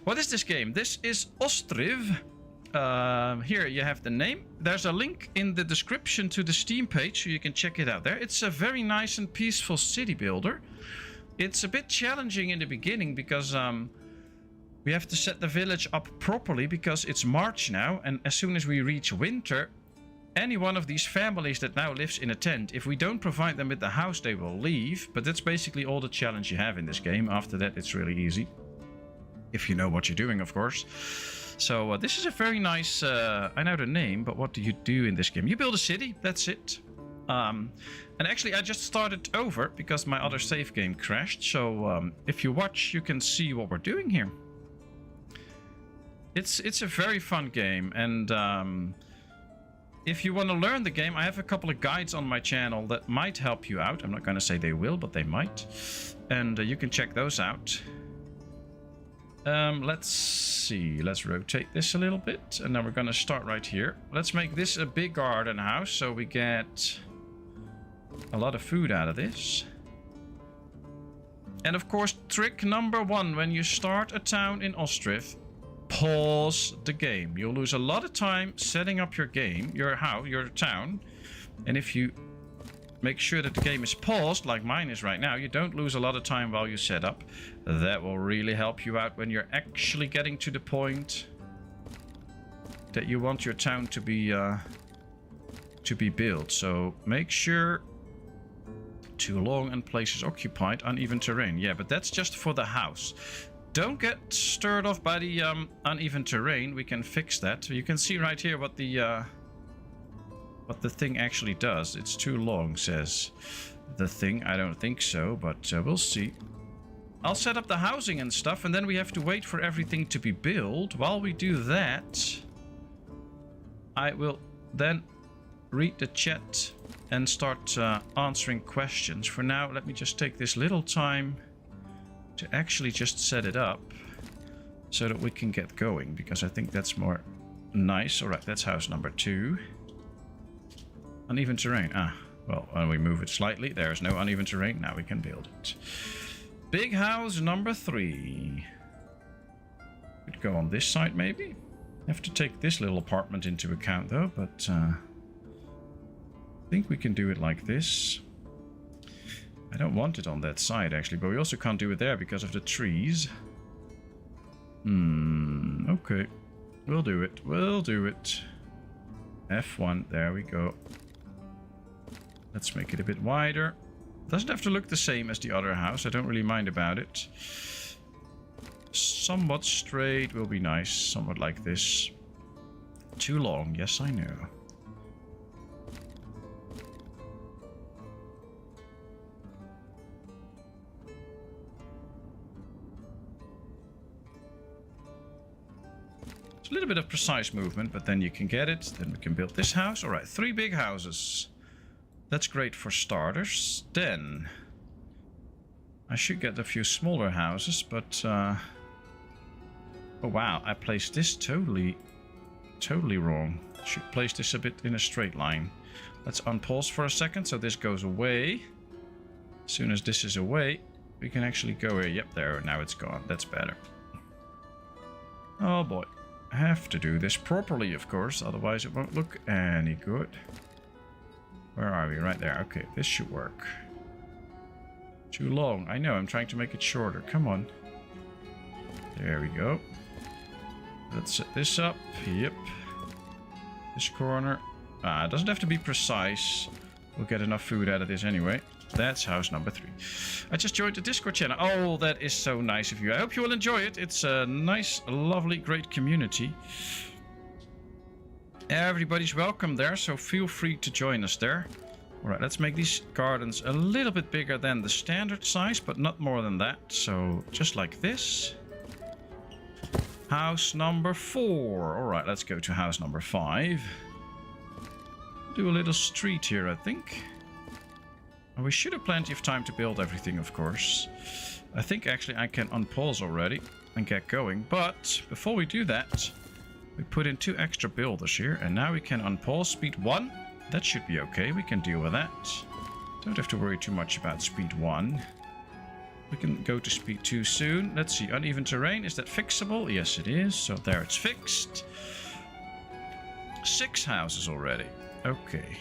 Speaker 1: What is this game? This is Ostriv. Here you have the name. There's a link in the description to the Steam page, so you can check it out there. It's a very nice and peaceful city builder. It's a bit challenging in the beginning because we have to set the village up properly because it's March now, and as soon as we reach winter, any one of these families that now lives in a tent, if we don't provide them with the house, they will leave. But that's basically all the challenge you have in this game. After that, it's really easy. If you know what you're doing, of course. So this is a very nice, I know the name, but what do you do in this game? You build a city, that's it. And actually, I just started over because my other save game crashed. So if you watch, you can see what we're doing here. It's a very fun game, and if you want to learn the game, I have a couple of guides on my channel that might help you out. I'm not going to say they will, but they might. And you can check those out. Let's see. Let's rotate this a little bit, and then we're going to start right here. Let's make this a big garden house, so we get a lot of food out of this. And of course, trick number one when you start a town in Ostriv: pause the game. You'll lose a lot of time setting up your game, your house, your town. And if you make sure that the game is paused, like mine is right now, you don't lose a lot of time while you set up. That will really help you out when you're actually getting to the point that you want your town to be built. So make sure too long and places occupied, uneven terrain. Yeah, but that's just for the house. Don't get stirred off by the uneven terrain. We can fix that. You can see right here what the thing actually does. It's too long, says the thing. I don't think so, but we'll see. I'll set up the housing and stuff, and then we have to wait for everything to be built. While we do that, I will then read the chat and start answering questions. For now, let me just take this little time to actually just set it up so that we can get going, because I think that's more nice. All right, that's house number 2. Uneven terrain. Well, when we move it slightly, there's no uneven terrain. Now we can build it. Big house number 3. Could go on this side, maybe. Have to take this little apartment into account, though, but I think we can do it like this. I don't want it on that side, actually, but we also can't do it there because of the trees. Okay. We'll do it. We'll do it. F1. There we go. Let's make it a bit wider. Doesn't have to look the same as the other house. I don't really mind about it. Somewhat straight will be nice. Somewhat like this. Too long. Yes, I know. It's a little bit of precise movement, but then you can get it. Then we can build this house. All right, 3 big houses. That's great for starters. Then I should get a few smaller houses, but oh wow, I placed this totally wrong. Should place this a bit in a straight line. Let's unpause for a second so this goes away. As soon as this is away, we can actually go here. Yep, there, now it's gone. That's better. Oh boy. I have to do this properly, of course, otherwise it won't look any good. Where are we? Right there. Okay, this should work. Too long. I know, I'm trying to make it shorter. Come on. There we go. Let's set this up. Yep. This corner. It doesn't have to be precise. We'll get enough food out of this anyway. That's house number 3. I just joined the Discord channel. Oh, that is so nice of you. I hope you will enjoy it. It's a nice, lovely, great community. Everybody's welcome there, so feel free to join us there. Alright, let's make these gardens a little bit bigger than the standard size, but not more than that. So, just like this. House number 4. Alright, let's go to house number 5. Do a little street here, I think. We should have plenty of time to build everything, of course. I think actually I can unpause already and get going. But before we do that, we put in 2 extra builders here. And now we can unpause speed 1. That should be okay. We can deal with that. Don't have to worry too much about speed 1. We can go to speed 2 soon. Let's see. Uneven terrain. Is that fixable? Yes, it is. So there it's fixed. 6 houses already. Okay.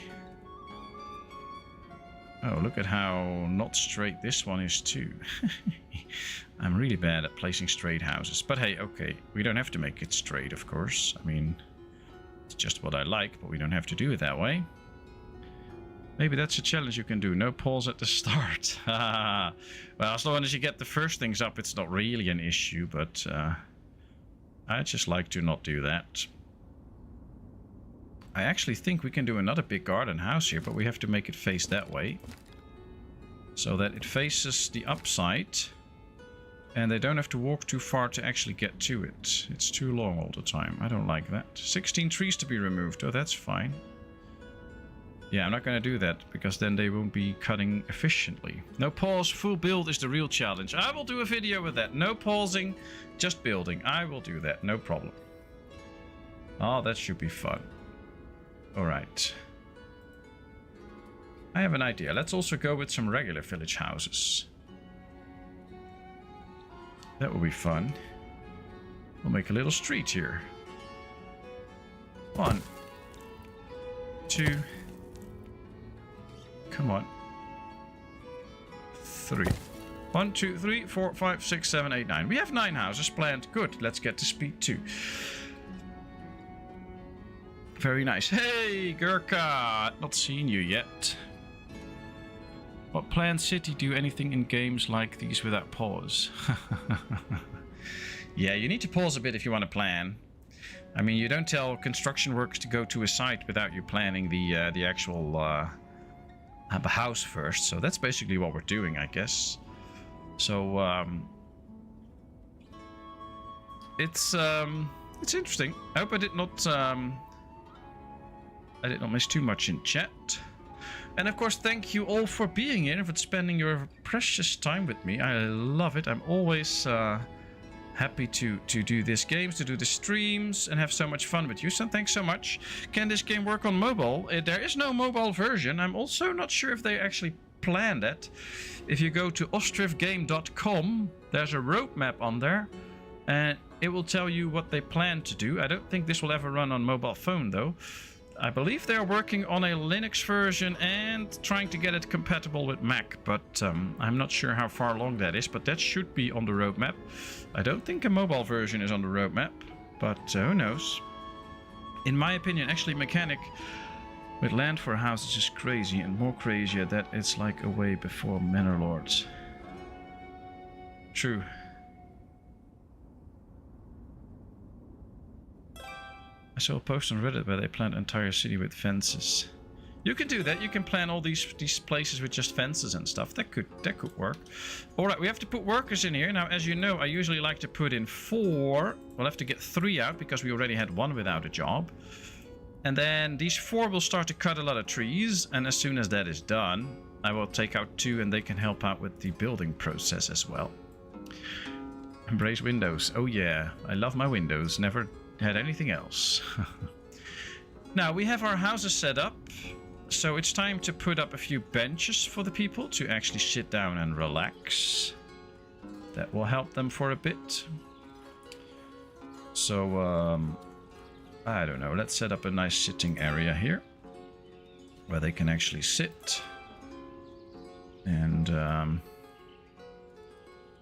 Speaker 1: Oh, look at how not straight this one is too. I'm really bad at placing straight houses. But hey, okay. We don't have to make it straight, of course. I mean, it's just what I like, but we don't have to do it that way. Maybe that's a challenge you can do. No pause at the start. Well, as long as you get the first things up, it's not really an issue, but I just like to not do that. I actually think we can do another big garden house here, but we have to make it face that way. So that it faces the upside. And they don't have to walk too far to actually get to it. It's too long all the time. I don't like that. 16 trees to be removed. Oh, that's fine. Yeah, I'm not going to do that, because then they won't be cutting efficiently. No pause, full build is the real challenge. I will do a video with that. No pausing, just building. I will do that, no problem. Oh, that should be fun. Alright. I have an idea. Let's also go with some regular village houses. That will be fun. We'll make a little street here. 1, 2. Come on. 3. 1, 2, 3, 4, 5, 6, 7, 8, 9. We have 9 houses planned. Good. Let's get to speed 2. Very nice. Hey, Gurkha! Not seen you yet. What planned city do anything in games like these without pause? Yeah, you need to pause a bit if you want to plan. I mean, you don't tell construction workers to go to a site without you planning the actual house first. So that's basically what we're doing, I guess. So it's interesting. I hope I did not miss too much in chat. And of course, thank you all for being here and for spending your precious time with me. I love it. I'm always happy to do these games, to do the streams, and have so much fun with you. So thanks so much. Can this game work on mobile? There is no mobile version. I'm also not sure if they actually planned that. If you go to ostrivgame.com, there's a roadmap on there. And it will tell you what they plan to do. I don't think this will ever run on mobile phone, though. I believe they're working on a Linux version and trying to get it compatible with Mac, but I'm not sure how far along that is, but that should be on the roadmap. I don't think a mobile version is on the roadmap, but who knows. In my opinion, actually, Mechanic With land for houses is crazy, and more crazier that it's like a way before Manor Lords. True. I saw a post on Reddit where they planned an entire city with fences. You can do that. You can plan all these places with just fences and stuff. That could work. All right, we have to put workers in here. Now, as you know, I usually like to put in 4. We'll have to get 3 out because we already had 1 without a job. And then these 4 will start to cut a lot of trees. And as soon as that is done, I will take out 2 and they can help out with the building process as well. Embrace windows. Oh yeah, I love my windows. Never had anything else. Now, we have our houses set up. So it's time to put up a few benches for the people to actually sit down and relax. That will help them for a bit. So, I don't know. Let's set up a nice sitting area here where they can actually sit. And,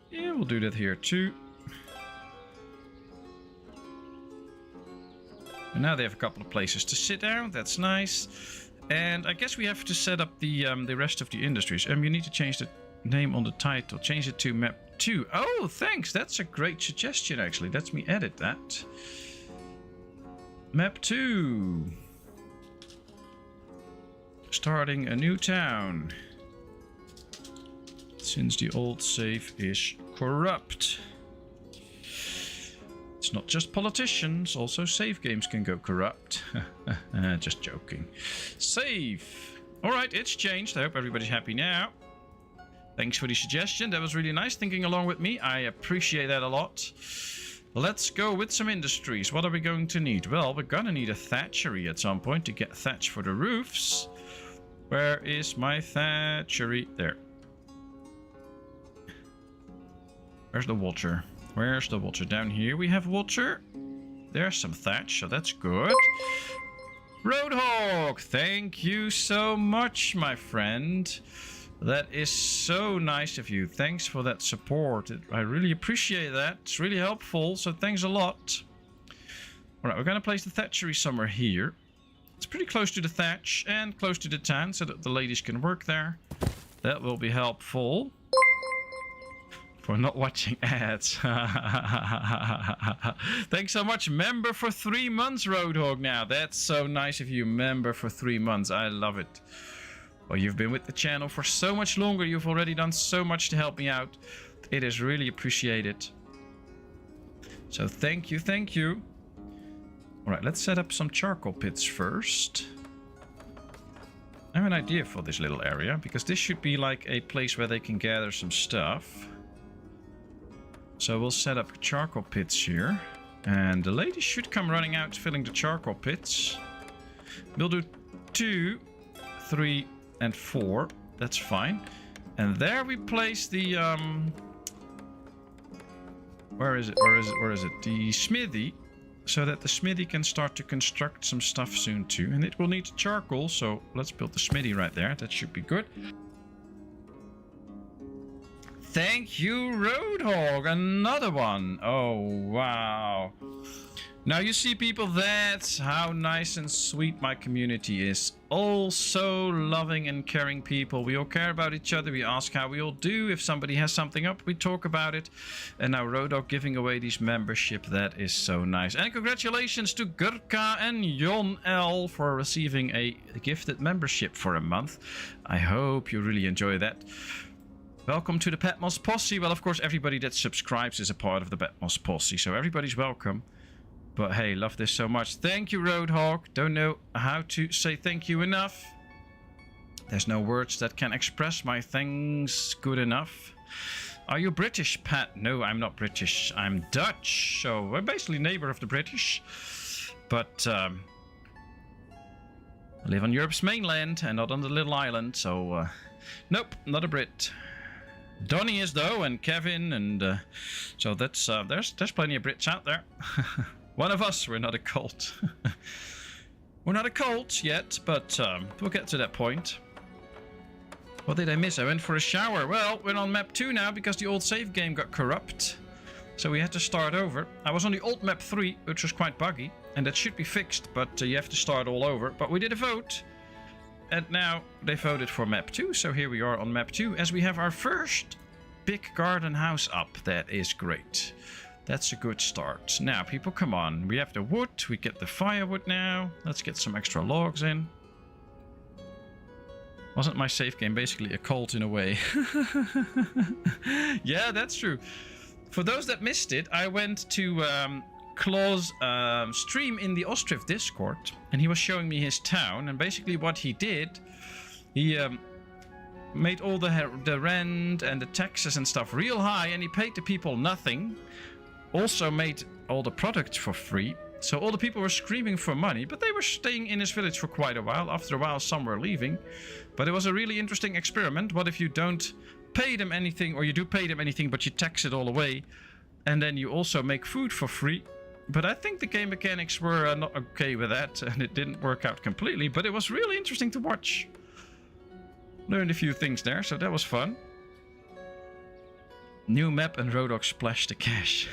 Speaker 1: yeah, we'll do that here too. And now they have a couple of places to sit down. That's nice. And I guess we have to set up the rest of the industries. You need to change the name on the title. Change it to map 2. Oh, thanks. That's a great suggestion, actually. Let me edit that. Map 2. Starting a new town. Since the old save is corrupt. It's not just politicians, also save games can go corrupt. Just joking. Save! Alright, it's changed. I hope everybody's happy now. Thanks for the suggestion. That was really nice thinking along with me. I appreciate that a lot. Let's go with some industries. What are we going to need? Well, we're gonna need a thatchery at some point to get thatch for the roofs. Where is my thatchery? There. Where's the water? Where's the water? Down here we have water. There's some thatch, so that's good. Roadhog, thank you so much, my friend. That is so nice of you. Thanks for that support. I really appreciate that. It's really helpful, so thanks a lot. Alright, we're going to place the thatchery somewhere here. It's pretty close to the thatch and close to the town so that the ladies can work there. That will be helpful. For not watching ads. Thanks so much. Member for 3 months, Roadhog now. That's so nice of you. Member for 3 months. I love it. Well, you've been with the channel for so much longer. You've already done so much to help me out. It is really appreciated. So thank you, thank you. Alright, let's set up some charcoal pits first. I have an idea for this little area, because this should be like a place where they can gather some stuff. So we'll set up charcoal pits here. And the ladies should come running out filling the charcoal pits. We'll do 2, 3, and 4. That's fine. And there we place the... Where is it? Where is it? Where is it? The smithy. So that the smithy can start to construct some stuff soon too. And it will need charcoal, so let's build the smithy right there. That should be good. Thank you, Roadhog. Another one. Oh, wow. Now you see, people, that's how nice and sweet my community is. All so loving and caring people. We all care about each other. We ask how we all do. If somebody has something up, we talk about it. And now Roadhog giving away these membership. That is so nice. And congratulations to Gurka and Jon L for receiving a gifted membership for a month. I hope you really enjoy that. Welcome to the Patmos Posse. Well, of course, everybody that subscribes is a part of the Patmos Posse, so everybody's welcome. But hey, love this so much. Thank you, Roadhog. Don't know how to say thank you enough. There's no words that can express my thanks good enough. Are you British, Pat? No, I'm not British. I'm Dutch. So we're basically neighbor of the British. But I live on Europe's mainland and not on the little island. So nope, not a Brit. Donnie is though, and Kevin, and so that's there's plenty of Brits out there. One of us. We're not a cult. We're not a cult yet, but we'll get to that point. What did I miss? I went for a shower. Well, we're on map 2 now because the old save game got corrupt, so we had to start over. I was on the old map 3, which was quite buggy, and that should be fixed, but you have to start all over. But we did a vote. and now they voted for map 2, so here we are on map 2, as we have our first big garden house up. That is great. That's a good start. Now, people, come on. We have the wood, we get the firewood now. Let's get some extra logs in. Wasn't my save game basically a cult in a way? Yeah, that's true. For those that missed it, I went to Claw's stream in the Ostriv Discord, and he was showing me his town, and basically what he did, he made all the rent and the taxes and stuff real high, and he paid the people nothing. Also made all the products for free, so all the people were screaming for money, but they were staying in his village for quite a while. After a while, some were leaving, but it was a really interesting experiment. What if you don't pay them anything, or you do pay them anything but you tax it all away, and then you also make food for free? But I think the game mechanics were not okay with that, and it didn't work out completely, but it was really interesting to watch. Learned a few things there, so that was fun. New map and Rodok splash the cash.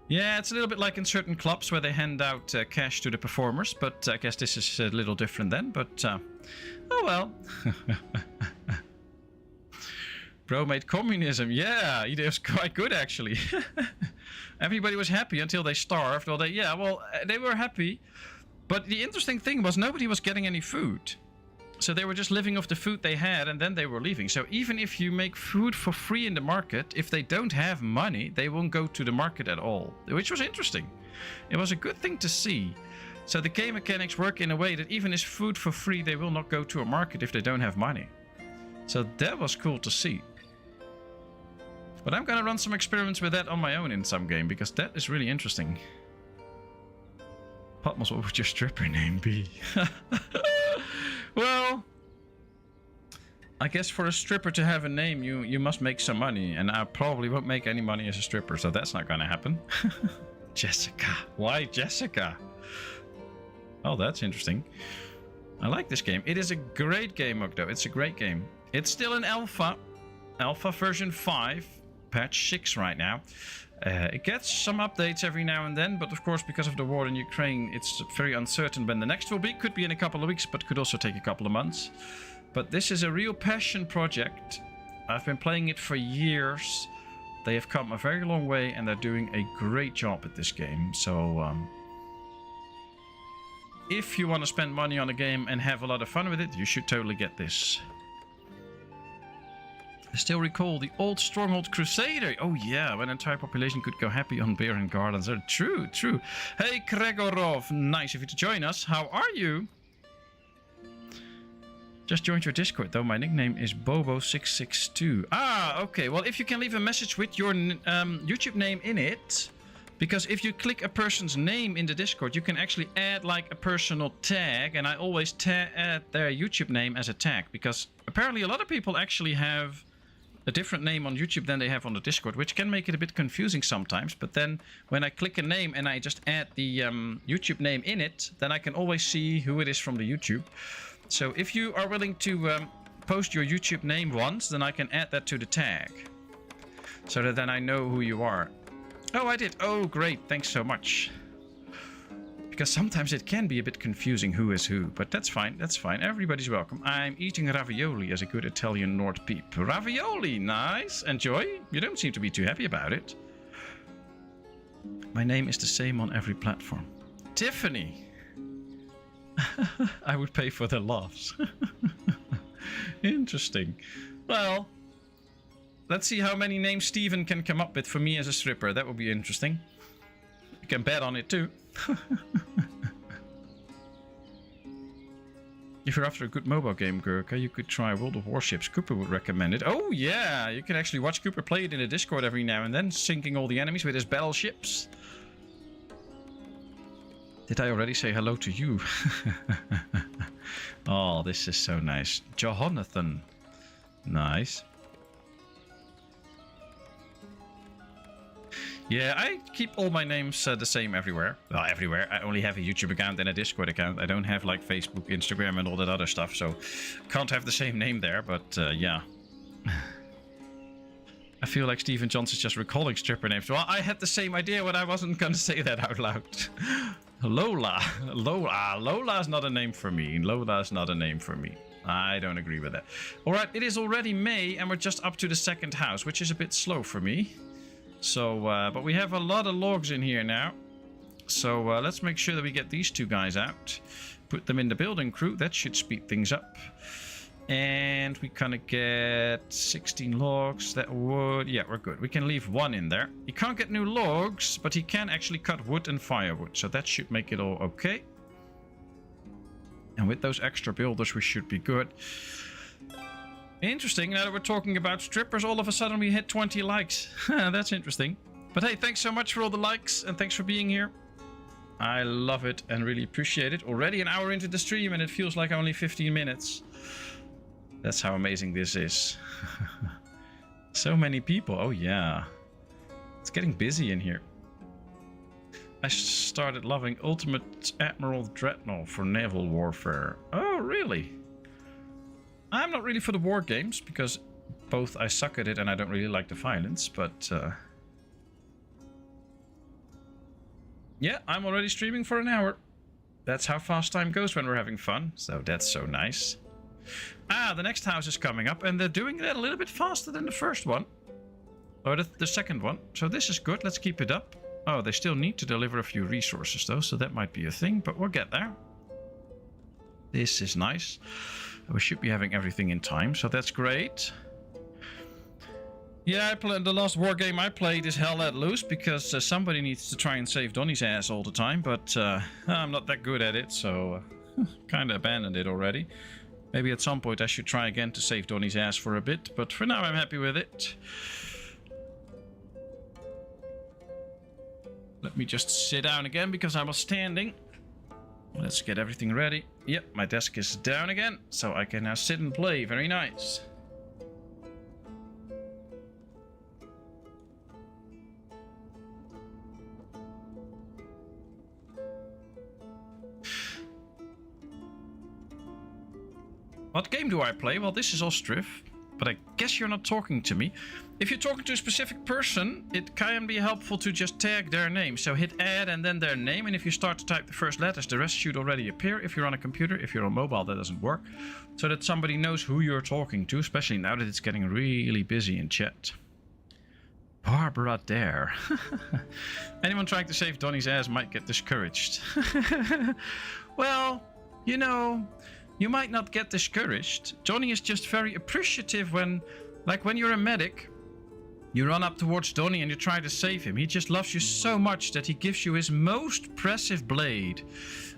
Speaker 1: Yeah, it's a little bit like in certain clubs where they hand out cash to the performers, but I guess this is a little different then, but oh well. Bro made communism. Yeah, it was quite good actually. Everybody was happy until they starved. Or they were happy, but the interesting thing was nobody was getting any food. So they were just living off the food they had, and then they were leaving. So even if you make food for free in the market, if they don't have money, they won't go to the market at all, which was interesting. It was a good thing to see. So the game mechanics work in a way that even if food for free, they will not go to a market if they don't have money. So that was cool to see. But I'm gonna run some experiments with that on my own in some game, because that is really interesting. Patmos, what would your stripper name be? Well, I guess for a stripper to have a name, you must make some money, and I probably won't make any money as a stripper, so that's not gonna happen. Jessica. Why Jessica? Oh, that's interesting. I like this game. It is a great game, Ogdo. It's a great game. It's still in alpha. Alpha version 5. Patch 6 right now. It gets some updates every now and then, but of course because of the war in Ukraine, it's very uncertain when the next will be. Could be in a couple of weeks, but could also take a couple of months. But this is a real passion project. I've been playing it for years. They have come a very long way, and they're doing a great job at this game. So if you want to spend money on a game and have a lot of fun with it, you should totally get this. I still recall the old Stronghold Crusader. Oh yeah, when an entire population could go happy on beer and gardens. Oh, true, true. Hey Gregorov, nice of you to join us. How are you? Just joined your Discord though. My nickname is Bobo662. Ah, okay. Well, if you can leave a message with your YouTube name in it, because if you click a person's name in the Discord, you can actually add like a personal tag, and I always add their YouTube name as a tag, because apparently a lot of people actually have a different name on YouTube than they have on the Discord, which can make it a bit confusing sometimes. But then when I click a name and I just add the YouTube name in it, then I can always see who it is from the YouTube. So if you are willing to post your YouTube name once, then I can add that to the tag, so that then I know who you are. Oh, I did. Oh, great. Thanks so much. Because sometimes it can be a bit confusing who is who, but that's fine. That's fine. Everybody's welcome. I'm eating ravioli as a good Italian Nord peep. Ravioli, nice. Enjoy. You don't seem to be too happy about it. My name is the same on every platform. Tiffany. I would pay for the laughs. Interesting. Well, let's see how many names Steven can come up with for me as a stripper. That would be interesting. You can bet on it too. If you're after a good mobile game, Gurka, you could try World of Warships. Cooper would recommend it. Oh yeah, you can actually watch Cooper play it in the Discord every now and then, sinking all the enemies with his battleships. Did I already say hello to you? Oh, this is so nice. Jonathan. Nice. Yeah, I keep all my names the same everywhere. Well, everywhere. I only have a YouTube account and a Discord account. I don't have like Facebook, Instagram and all that other stuff, so can't have the same name there, but yeah. I feel like Stephen Johnson's just recalling stripper names. Well, I had the same idea, but I wasn't going to say that out loud. Lola. Lola is not a name for me. Lola is not a name for me. I don't agree with that. Alright, it is already May and we're just up to the second house, which is a bit slow for me. So, but we have a lot of logs in here now. So let's make sure that we get these two guys out. Put them in the building crew. That should speed things up. And we kind of get 16 logs. That would... Yeah, we're good. We can leave one in there. He can't get new logs, but he can actually cut wood and firewood. So that should make it all okay. And with those extra builders, we should be good. Interesting. Now that we're talking about strippers, all of a sudden we hit 20 likes. That's interesting. But hey, thanks so much for all the likes and thanks for being here. I love it and really appreciate it. Already an hour into the stream and it feels like only 15 minutes. That's how amazing this is. So many people. Oh yeah. It's getting busy in here. I started loving Ultimate Admiral Dreadnought for naval warfare. Oh, really? I'm not really for the war games because both I suck at it and I don't really like the violence, but yeah, I'm already streaming for an hour. That's how fast time goes when we're having fun, so that's so nice. Ah, the next house is coming up and they're doing that a little bit faster than the first one. Or the second one, so this is good, let's keep it up. Oh, they still need to deliver a few resources though, so that might be a thing, but we'll get there. This is nice. We should be having everything in time, so that's great. Yeah, the last war game I played is Hell Let Loose because somebody needs to try and save Donnie's ass all the time, but I'm not that good at it, so kind of abandoned it already. Maybe at some point I should try again to save Donnie's ass for a bit, but for now I'm happy with it. Let me just sit down again because I was standing. Let's get everything ready. Yep, my desk is down again, so I can now sit and play. Very nice. What game do I play? Well, this is Ostriv, but I guess you're not talking to me. If you're talking to a specific person, it can be helpful to just tag their name. So hit add and then their name, and if you start to type the first letters, the rest should already appear. If you're on a computer, if you're on mobile, that doesn't work. So that somebody knows who you're talking to, especially now that it's getting really busy in chat. Barbara Dare. Anyone trying to save Donnie's ass might get discouraged. Well, you know... You might not get discouraged. Johnny is just very appreciative when, like when you're a medic, you run up towards Donnie and you try to save him. He just loves you so much that he gives you his most precious blade.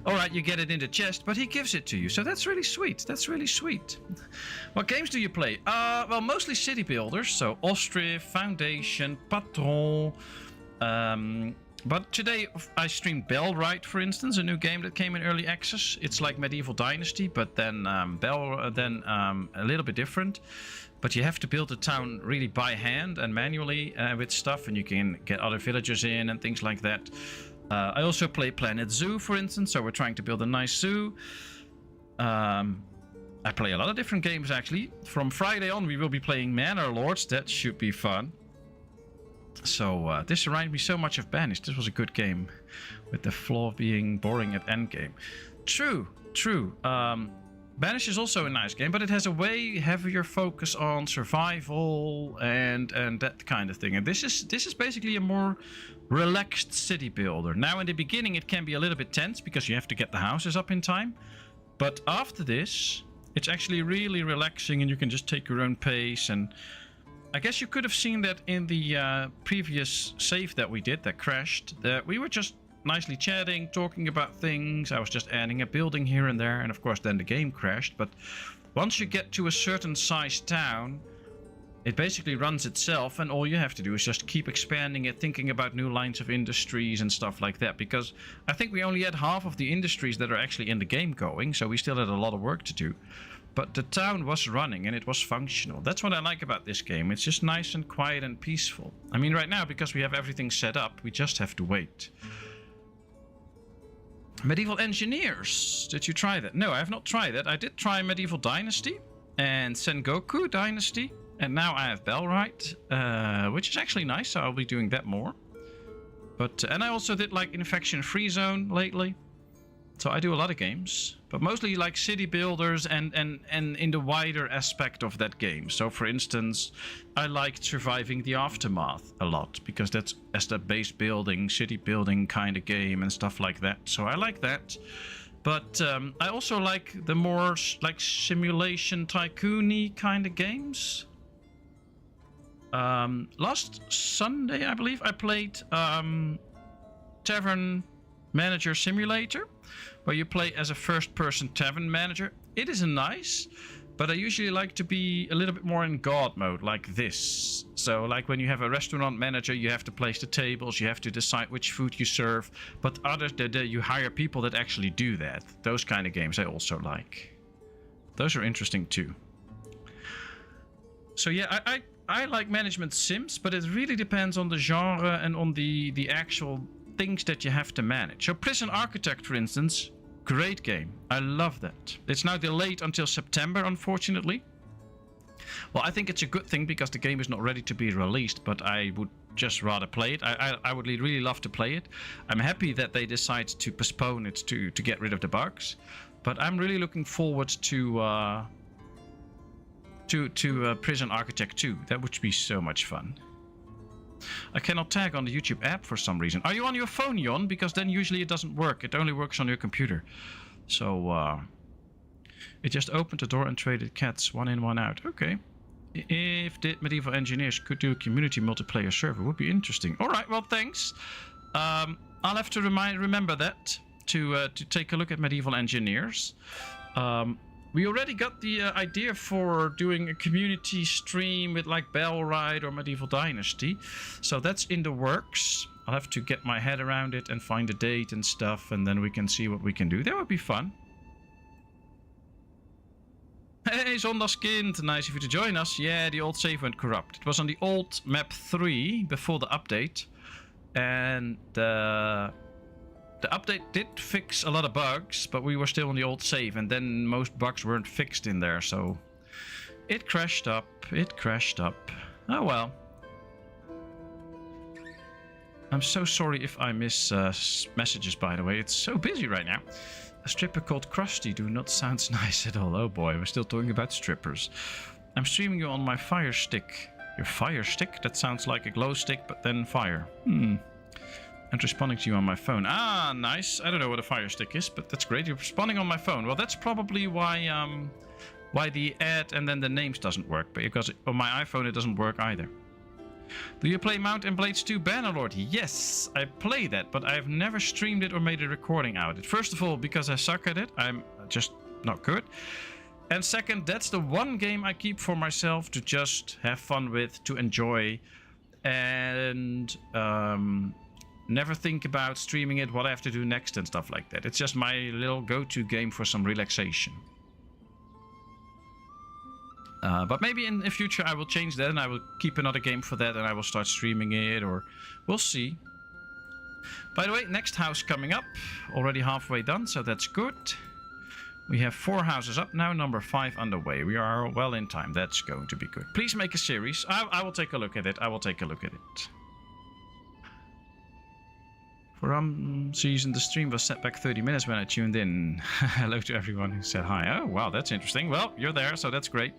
Speaker 1: Alright, you get it in the chest, but he gives it to you. So that's really sweet. That's really sweet. What games do you play? Well, mostly city builders. So Ostriv, Foundation, Patron, but today I streamed Bellwright, for instance, a new game that came in early access. It's like Medieval Dynasty, but then a little bit different. But you have to build a town really by hand and manually with stuff, and you can get other villagers in and things like that. I also play Planet Zoo, for instance, so we're trying to build a nice zoo. I play a lot of different games, actually. From Friday on, we will be playing Manor Lords. That should be fun. So this reminded me so much of Banished. This was a good game, with the flaw being boring at endgame. True. Banished is also a nice game, but it has a way heavier focus on survival and that kind of thing. And this is basically a more relaxed city builder. Now in the beginning it can be a little bit tense because you have to get the houses up in time. But after this, it's actually really relaxing and you can just take your own pace. And I guess you could have seen that in the previous save that we did that crashed, that we were just nicely chatting, talking about things. I was just adding a building here and there, and of course then the game crashed. But once you get to a certain size town, it basically runs itself, and all you have to do is just keep expanding it, thinking about new lines of industries and stuff like that. Because I think we only had half of the industries that are actually in the game going, so we still had a lot of work to do. But the town was running and it was functional. That's what I like about this game. It's just nice and quiet and peaceful. I mean, right now, because we have everything set up, we just have to wait. Medieval Engineers. Did you try that? No, I have not tried that. I did try Medieval Dynasty and Sengoku Dynasty. And now I have Bellwright, which is actually nice, so I'll be doing that more. But and I also did like Infection Free Zone lately. So I do a lot of games, but mostly like city builders and in the wider aspect of that game. So for instance, I liked Surviving the Aftermath a lot because that's as the base building, city building kind of game and stuff like that. So I like that. But I also like the more like simulation tycoon-y kind of games. Last Sunday, I believe, I played Tavern Manager Simulator, where you play as a first-person tavern manager. It is nice, but I usually like to be a little bit more in God mode, like this. So, like when you have a restaurant manager, you have to place the tables, you have to decide which food you serve. But others, you hire people that actually do that. Those kind of games I also like. Those are interesting too. So yeah, I like management sims, but it really depends on the genre and on the actual things that you have to manage. So Prison Architect, for instance, great game. I love that. It's now delayed until September, unfortunately. Well, I think it's a good thing because the game is not ready to be released, but I would just rather play it. I would really love to play it. I'm happy that they decide to postpone it to get rid of the bugs, but I'm really looking forward to Prison Architect 2. That would be so much fun. I cannot tag on the YouTube app for some reason. Are you on your phone, Jon? Because then usually it doesn't work. It only works on your computer. So, it just opened the door and traded cats. One in, one out. Okay. If the Medieval Engineers could do a community multiplayer server, would be interesting. Alright, well, thanks. I'll have to remember that to take a look at Medieval Engineers. We already got the idea for doing a community stream with like Bellride or Medieval Dynasty. So that's in the works. I'll have to get my head around it and find a date and stuff, and then we can see what we can do. That would be fun. Hey, Zondagskind, nice of you to join us. Yeah, the old save went corrupt. It was on the old map 3 before the update. And the update did fix a lot of bugs, but we were still on the old save, and then most bugs weren't fixed in there, so it crashed up. It crashed up. Oh well. I'm so sorry if I miss messages, by the way. It's so busy right now. A stripper called Krusty do not sound nice at all. Oh boy, we're still talking about strippers. I'm streaming you on my Fire Stick. Your Fire Stick? That sounds like a glow stick, but then fire. And responding to you on my phone. Ah, nice. I don't know what a Fire Stick is, but that's great. You're responding on my phone. Well, that's probably why the ad and then the names doesn't work. Because on my iPhone, it doesn't work either. Do you play Mount and Blades 2 Bannerlord? Yes, I play that, but I've never streamed it or made a recording out of it. First of all, because I suck at it. I'm just not good. And second, that's the one game I keep for myself to just have fun with, to enjoy. And never think about streaming it, what I have to do next and stuff like that. It's just my little go-to game for some relaxation. But maybe in the future I will change that and I will keep another game for that and I will start streaming it, or we'll see. By the way, next house coming up. Already halfway done, so that's good. We have 4 houses up now, number 5 underway. We are well in time. That's going to be good. Please make a series. I will take a look at it. I will take a look at it. For season, the stream was set back 30 minutes when I tuned in. Hello to everyone who said hi. Oh, wow, that's interesting. Well, you're there, so that's great.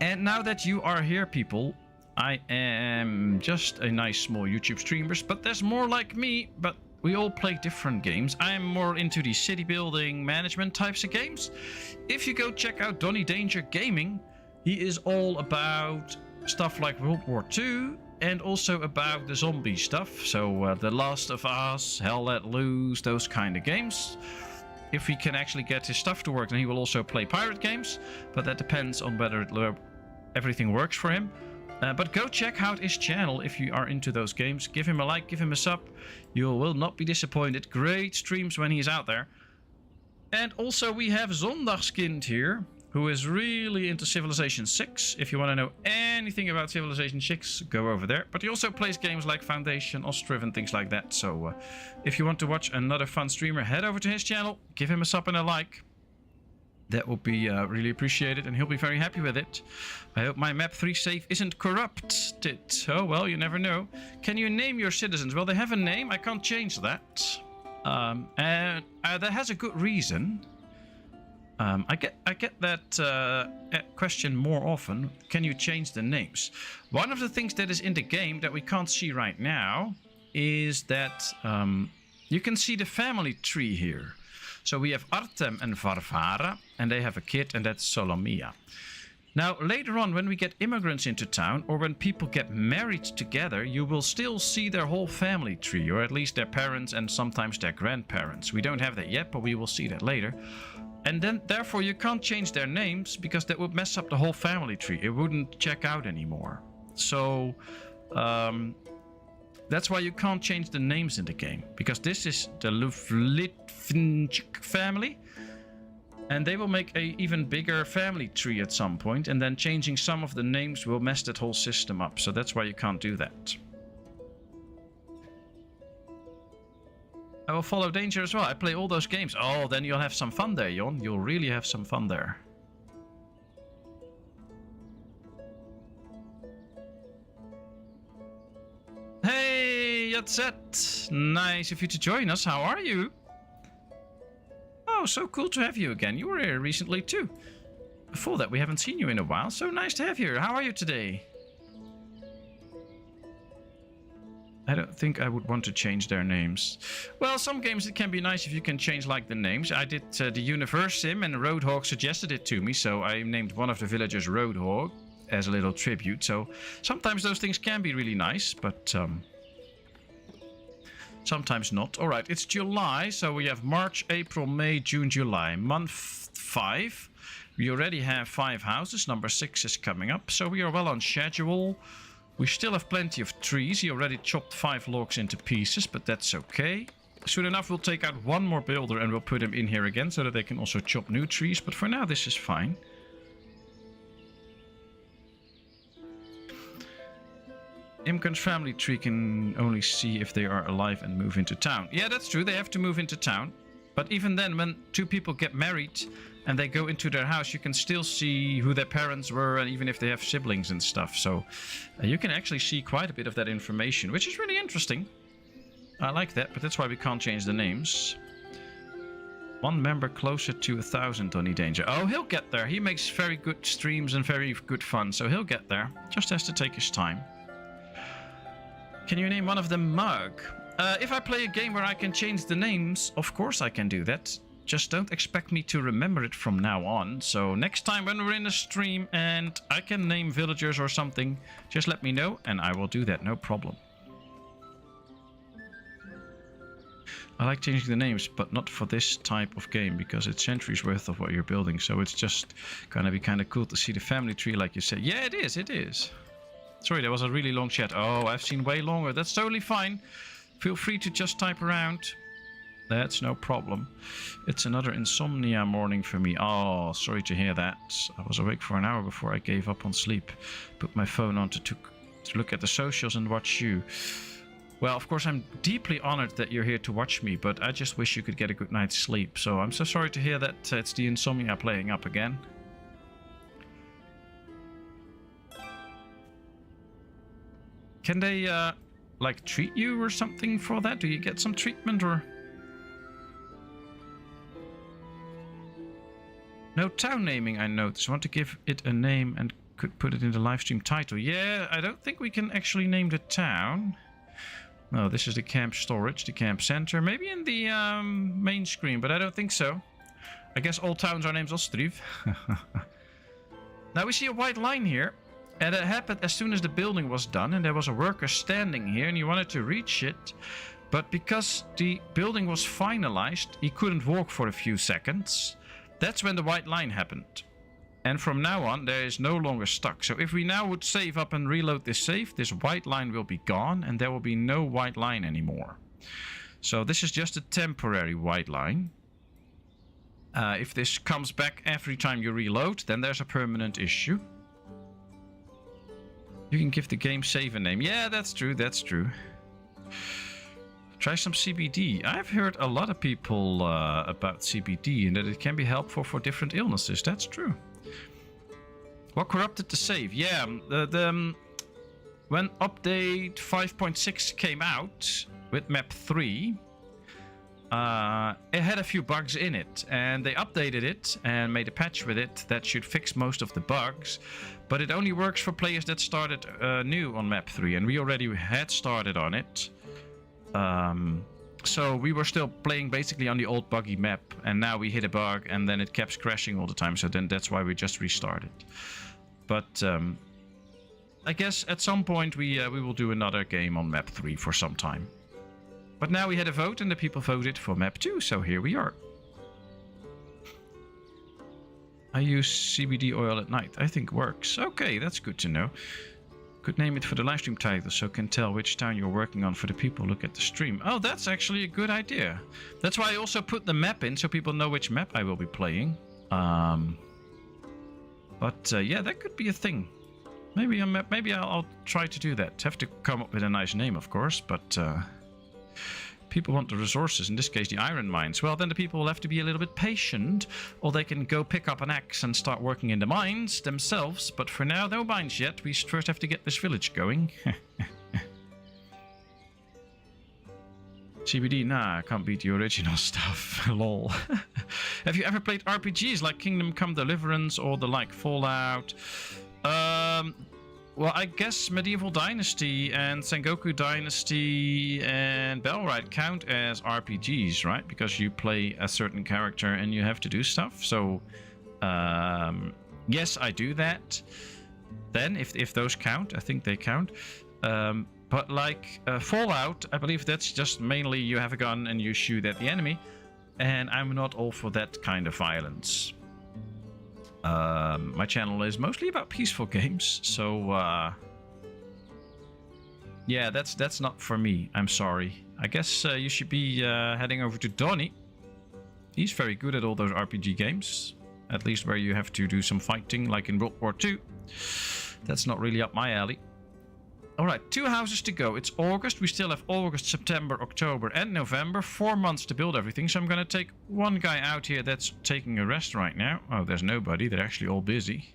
Speaker 1: And now that you are here, people, I am just a nice small YouTube streamer, but there's more like me, but we all play different games. I am more into the city building management types of games. If you go check out Donny Danger Gaming, he is all about stuff like World War II, and also about the zombie stuff. So The Last of Us, Hell Let Loose, those kind of games. If he can actually get his stuff to work, then he will also play pirate games. But that depends on whether everything works for him. But go check out his channel if you are into those games. Give him a like, give him a sub. You will not be disappointed. Great streams when he's out there. And also we have Zondagskind here, who is really into Civilization 6. If you want to know anything about Civilization 6, go over there. But he also plays games like Foundation, Ostriv and things like that. So if you want to watch another fun streamer, head over to his channel, give him a sub and a like. That will be really appreciated, and he'll be very happy with it. I hope my map 3 save isn't corrupted. Oh, well, you never know. Can you name your citizens? Well, they have a name. I can't change that. And that has a good reason. I get that question more often. Can you change the names? One of the things that is in the game that we can't see right now is that you can see the family tree here. So we have Artem and Varvara, and they have a kid, and that's Solomia. Now, later on, when we get immigrants into town, or when people get married together, you will still see their whole family tree, or at least their parents and sometimes their grandparents. We don't have that yet, but we will see that later. And then, therefore, you can't change their names, because that would mess up the whole family tree. It wouldn't check out anymore. So, that's why you can't change the names in the game, because this is the Luflitvinchik family, and they will make a even bigger family tree at some point, and then changing some of the names will mess that whole system up. So that's why you can't do that. I will follow Danger as well. I play all those games. Oh, then you'll have some fun there, Jon. You'll really have some fun there. Hey, Yatset! Nice of you to join us. How are you? Oh, so cool to have you again. You were here recently too. Before that, we haven't seen you in a while. So nice to have you here. How are you today? I don't think I would want to change their names. Well, some games it can be nice if you can change like the names. I did the Universe Sim, and Roadhog suggested it to me, so I named one of the villagers Roadhog as a little tribute. So sometimes those things can be really nice, but sometimes not. All right, it's July, so we have March, April, May, June, July. Month 5. We already have 5 houses. Number 6 is coming up, so we are well on schedule. We still have plenty of trees. He already chopped 5 logs into pieces, but that's okay. Soon enough, we'll take out one more builder and we'll put him in here again so that they can also chop new trees. But for now, this is fine. Imkan's family tree can only see if they are alive and move into town. Yeah, that's true. They have to move into town. But even then, when 2 people get married and they go into their house, you can still see who their parents were and even if they have siblings and stuff. So you can actually see quite a bit of that information, which is really interesting. I like that, but that's why we can't change the names. 1 member closer to 1,000, Donny Danger. Oh, he'll get there. He makes very good streams and very good fun, so he'll get there. Just has to take his time. Can you name one of them Mug? If I play a game where I can change the names, of course I can do that. Just don't expect me to remember it from now on. So next time when we're in a stream and I can name villagers or something, just let me know and I will do that, no problem. I like changing the names, but not for this type of game, because it's centuries worth of what you're building. So it's just gonna be kind of cool to see the family tree, like you said. Yeah, it is, it is. Sorry, there was a really long chat. Oh, I've seen way longer. That's totally fine. Feel free to just type around. That's no problem. It's another insomnia morning for me. Oh, sorry to hear that. I was awake for an hour before I gave up on sleep. Put my phone on to look at the socials and watch you. Well, of course, I'm deeply honored that you're here to watch me, but I just wish you could get a good night's sleep. So I'm so sorry to hear that it's the insomnia playing up again. Can they, like, treat you or something for that? Do you get some treatment or... No town naming, I noticed. I want to give it a name and could put it in the live stream title. Yeah, I don't think we can actually name the town. No, this is the camp storage, the camp center. Maybe in the main screen, but I don't think so. I guess all towns are named Ostriv. Now we see a white line here. And it happened as soon as the building was done. And there was a worker standing here and he wanted to reach it. But because the building was finalized, he couldn't walk for a few seconds. That's when the white line happened. And from now on, there is no longer stuck. So if we now would save up and reload this save, this white line will be gone and there will be no white line anymore. So this is just a temporary white line. If this comes back every time you reload, then there's a permanent issue. You can give the game save a name. Yeah, that's true, that's true. Try some CBD. I've heard a lot of people about CBD and that it can be helpful for different illnesses. That's true. What corrupted the save? Yeah, when update 5.6 came out with map 3, it had a few bugs in it, and they updated it and made a patch with it that should fix most of the bugs, but it only works for players that started new on map 3, and we already had started on it. So we were still playing basically on the old buggy map, and now we hit a bug and then it kept crashing all the time, so then that's why we just restarted. But I guess at some point we will do another game on map 3 for some time. But now we had a vote and the people voted for map 2, so here we are. I use CBD oil at night. I think works. Okay, that's good to know. Could name it for the livestream title so can tell which town you're working on for the people who look at the stream. Oh, that's actually a good idea. That's why I also put the map in so people know which map I will be playing. Yeah, that could be a thing. Maybe I'll try to do that. Have to come up with a nice name, of course, but people want the resources, in this case the iron mines. Well, then the people will have to be a little bit patient, or they can go pick up an axe and start working in the mines themselves. But for now, no mines yet. We first have to get this village going. CBD, nah, I can't beat the original stuff. Lol. Have you ever played RPGs like Kingdom Come Deliverance or the like Fallout? Well, I guess Medieval Dynasty and Sengoku Dynasty and Bellwright count as RPGs, right? Because you play a certain character and you have to do stuff. So, yes, I do that. Then, if those count, I think they count. But like Fallout, I believe that's just mainly you have a gun and you shoot at the enemy. And I'm not all for that kind of violence. My channel is mostly about peaceful games, so yeah, that's not for me. I'm sorry. I guess you should be heading over to Donnie. He's very good at all those RPG games, at least where you have to do some fighting, like in World War II. That's not really up my alley. Alright, 2 houses to go. It's August. We still have August, September, October, and November. 4 months to build everything. So I'm going to take one guy out here that's taking a rest right now. Oh, there's nobody. They're actually all busy.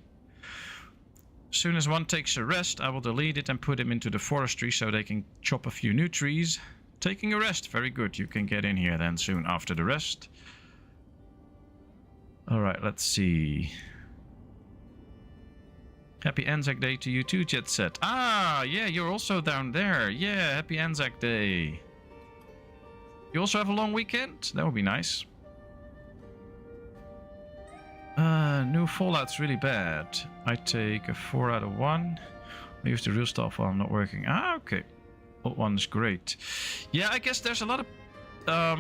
Speaker 1: As soon as one takes a rest, I will delete it and put him into the forestry so they can chop a few new trees. Taking a rest. Very good. You can get in here then soon after the rest. Alright, let's see. Happy Anzac Day to you too, Jet Set. Ah, yeah, you're also down there. Yeah, happy Anzac Day. You also have a long weekend? That would be nice. New Fallout's really bad. I take a 4 out of 1. I use the real stuff while I'm not working. Ah, okay. Old one's great. Yeah, I guess there's a lot of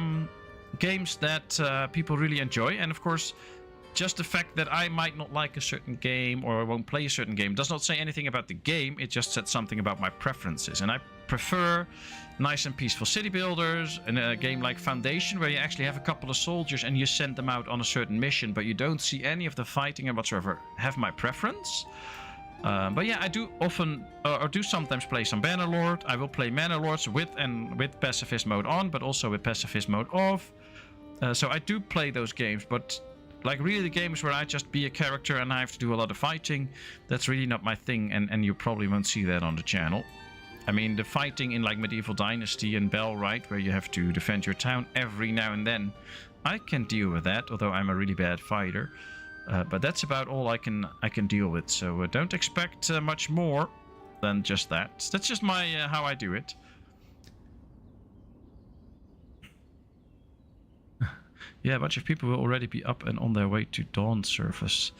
Speaker 1: games that people really enjoy. And of course, just the fact that I might not like a certain game or I won't play a certain game does not say anything about the game. It just said something about my preferences. And I prefer nice and peaceful city builders and a game like Foundation where you actually have a couple of soldiers and you send them out on a certain mission, but you don't see any of the fighting and whatsoever. Have my preference. But yeah, I do often, or do sometimes play some Manor Lord. I will play Manor Lords with pacifist mode on, but also with pacifist mode off. So I do play those games, but like really the games where I just be a character and I have to do a lot of fighting, that's really not my thing, and you probably won't see that on the channel. I mean, the fighting in like Medieval Dynasty and Bellwright, where you have to defend your town every now and then, I can deal with that, although I'm a really bad fighter. But that's about all I can deal with, so don't expect much more than just that. That's just my how I do it. Yeah, a bunch of people will already be up and on their way to dawn service.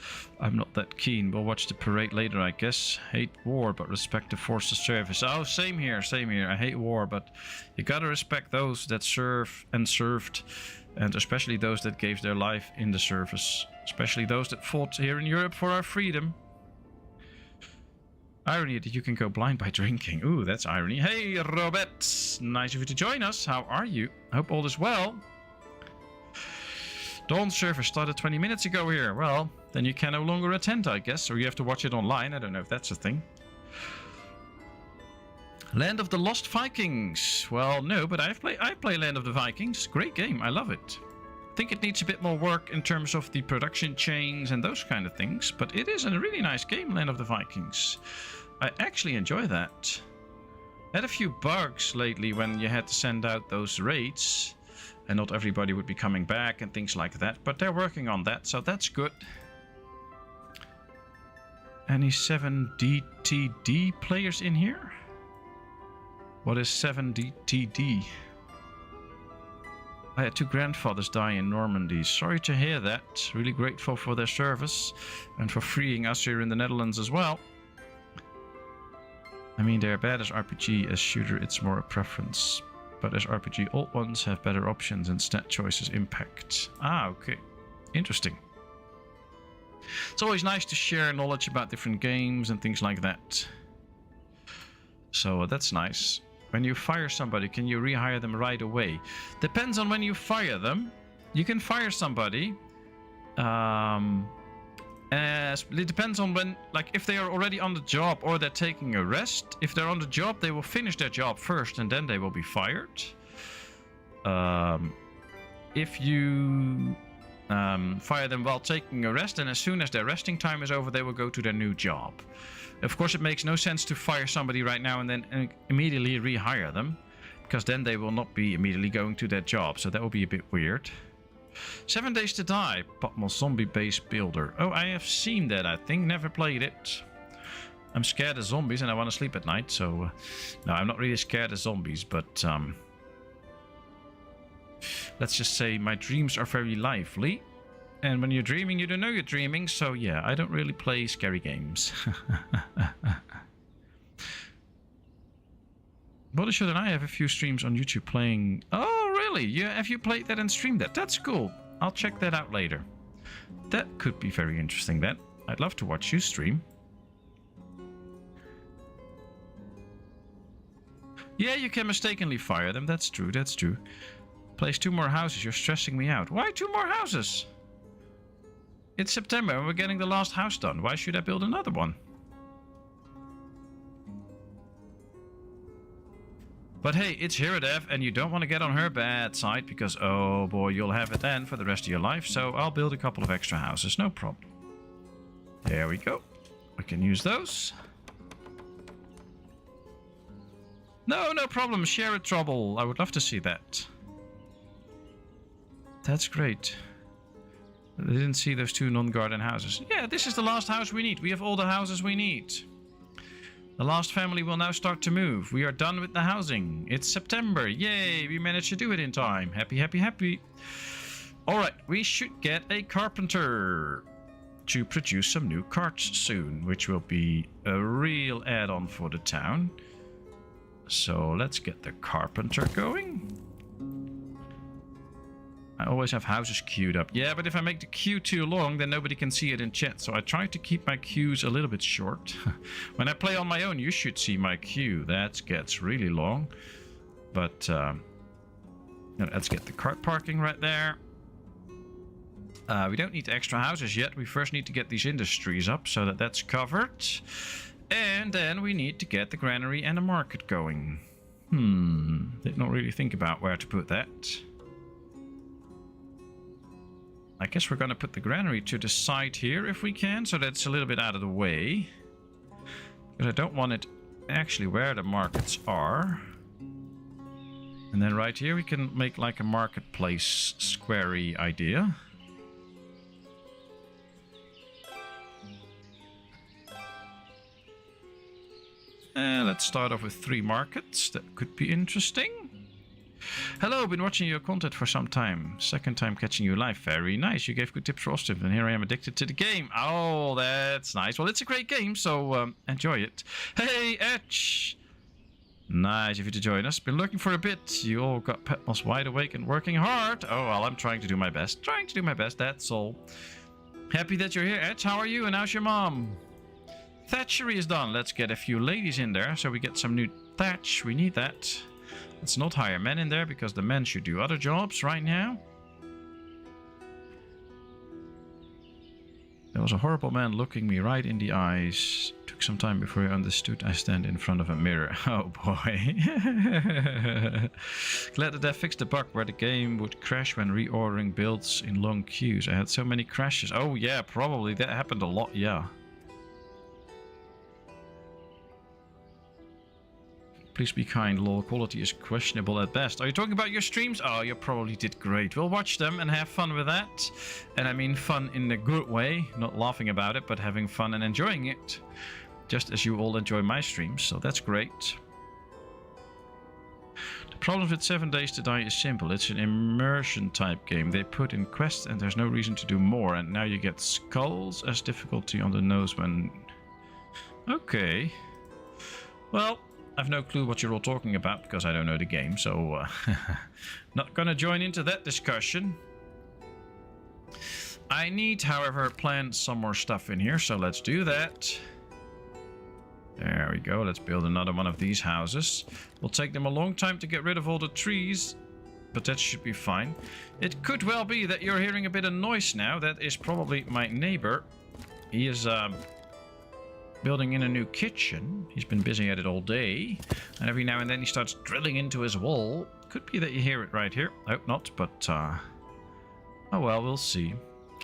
Speaker 1: I'm not that keen. We'll watch the parade later, I guess. Hate war, but respect the forces service. Oh, same here, same here. I hate war, but you gotta respect those that serve and served, and especially those that gave their life in the service. Especially those that fought here in Europe for our freedom. Irony that you can go blind by drinking. Ooh, that's irony. Hey, Robert. Nice of you to join us. How are you? Hope all is well. Dawn service started 20 minutes ago here. Well, then you can no longer attend, I guess. Or you have to watch it online. I don't know if that's a thing. Land of the Lost Vikings. Well, no, but I play Land of the Vikings. Great game. I love it. I think it needs a bit more work in terms of the production chains and those kind of things. But it is a really nice game, Land of the Vikings. I actually enjoy that. Had a few bugs lately when you had to send out those raids. And not everybody would be coming back and things like that. But they're working on that, so that's good. Any 7DTD players in here? What is 7DTD? I had 2 grandfathers die in Normandy. Sorry to hear that. Really grateful for their service and for freeing us here in the Netherlands as well. I mean, they're bad as RPG. As shooter, it's more a preference. But as RPG, old ones have better options and stat choices impact. Ah, okay. Interesting. It's always nice to share knowledge about different games and things like that. So that's nice. When you fire somebody, can you rehire them right away? Depends on when you fire them. You can fire somebody. It depends on when, like if they are already on the job or they're taking a rest. If they're on the job, they will finish their job first and then they will be fired. If you fire them while taking a rest, and as soon as their resting time is over, they will go to their new job. Of course, it makes no sense to fire somebody right now and then immediately rehire them, because then they will not be immediately going to their job, so that will be a bit weird. 7 Days to Die, Patmos Zombie Base Builder. Oh, I have seen that, I think. Never played it. I'm scared of zombies and I want to sleep at night, so... no, I'm not really scared of zombies, but... let's just say my dreams are very lively. And when you're dreaming, you don't know you're dreaming, so yeah, I don't really play scary games. Bodyshot and I have a few streams on YouTube playing... Oh, really? Yeah, have you played that and streamed that? That's cool. I'll check that out later. That could be very interesting then. I'd love to watch you stream. Yeah, you can mistakenly fire them. That's true, that's true. Place 2 more houses. You're stressing me out. Why 2 more houses? It's September and we're getting the last house done. Why should I build another one? But hey, it's Hiradev and you don't want to get on her bad side because, oh boy, you'll have it then for the rest of your life. So I'll build a couple of extra houses, no problem. There we go. We can use those. No problem. Share a trouble. I would love to see that. That's great. I didn't see those 2 non-garden houses. Yeah, this is the last house we need. We have all the houses we need. The last family will now start to move. We are done with the housing. It's September. Yay, we managed to do it in time. Happy, happy, happy. Alright, we should get a carpenter to produce some new carts soon, which will be a real add-on for the town. So let's get the carpenter going. I always have houses queued up. Yeah, but if I make the queue too long, then nobody can see it in chat. So I try to keep my queues a little bit short. When I play on my own, you should see my queue. That gets really long. But let's get the cart parking right there. We don't need extra houses yet. We first need to get these industries up so that that's covered. And then we need to get the granary and the market going. Did not really think about where to put that. I guess we're going to put the granary to the side here if we can, so that's a little bit out of the way. Because I don't want it actually where the markets are. And then right here we can make like a marketplace squarey idea. Let's start off with 3 markets. That could be interesting. Hello, been watching your content for some time. Second time catching you live. Very nice. You gave good tips for Ostriv, and here I am addicted to the game. Oh, that's nice. Well, it's a great game, so enjoy it. Hey, Etch! Nice of you to join us. Been lurking for a bit. You all got Patmos wide awake and working hard. Oh, well, I'm trying to do my best. Trying to do my best, that's all. Happy that you're here, Etch. How are you, and how's your mom? Thatchery is done. Let's get a few ladies in there, so we get some new thatch. We need that. Let's not hire men in there, because the men should do other jobs right now. There was a horrible man looking me right in the eyes. Took Took some time before I understood I stand in front of a mirror. Oh boy. Glad that they fixed the bug where the game would crash when reordering builds in long queues. I had so many crashes. Oh yeah, probably. That happened a lot, yeah. Please be kind, lol. Quality is questionable at best. Are you talking about your streams? Oh, you probably did great. We'll watch them and have fun with that. And I mean fun in a good way. Not laughing about it, but having fun and enjoying it. Just as you all enjoy my streams, so that's great. The problem with 7 Days to Die is simple. It's an immersion type game. They put in quests and there's no reason to do more. And now you get skulls as difficulty on the nose when... Okay. Well, I've no clue what you're all talking about because I don't know the game. So not gonna join into that discussion. I need, however, plan some more stuff in here. So let's do that. There we go. Let's build another one of these houses. Will take them a long time to get rid of all the trees, but that should be fine. It could well be that you're hearing a bit of noise now. That is probably my neighbor. He is building in a new kitchen. He's been busy at it all day, and every now and then he starts drilling into his wall. Could be that you hear it right here. Hope not, but oh well, we'll see.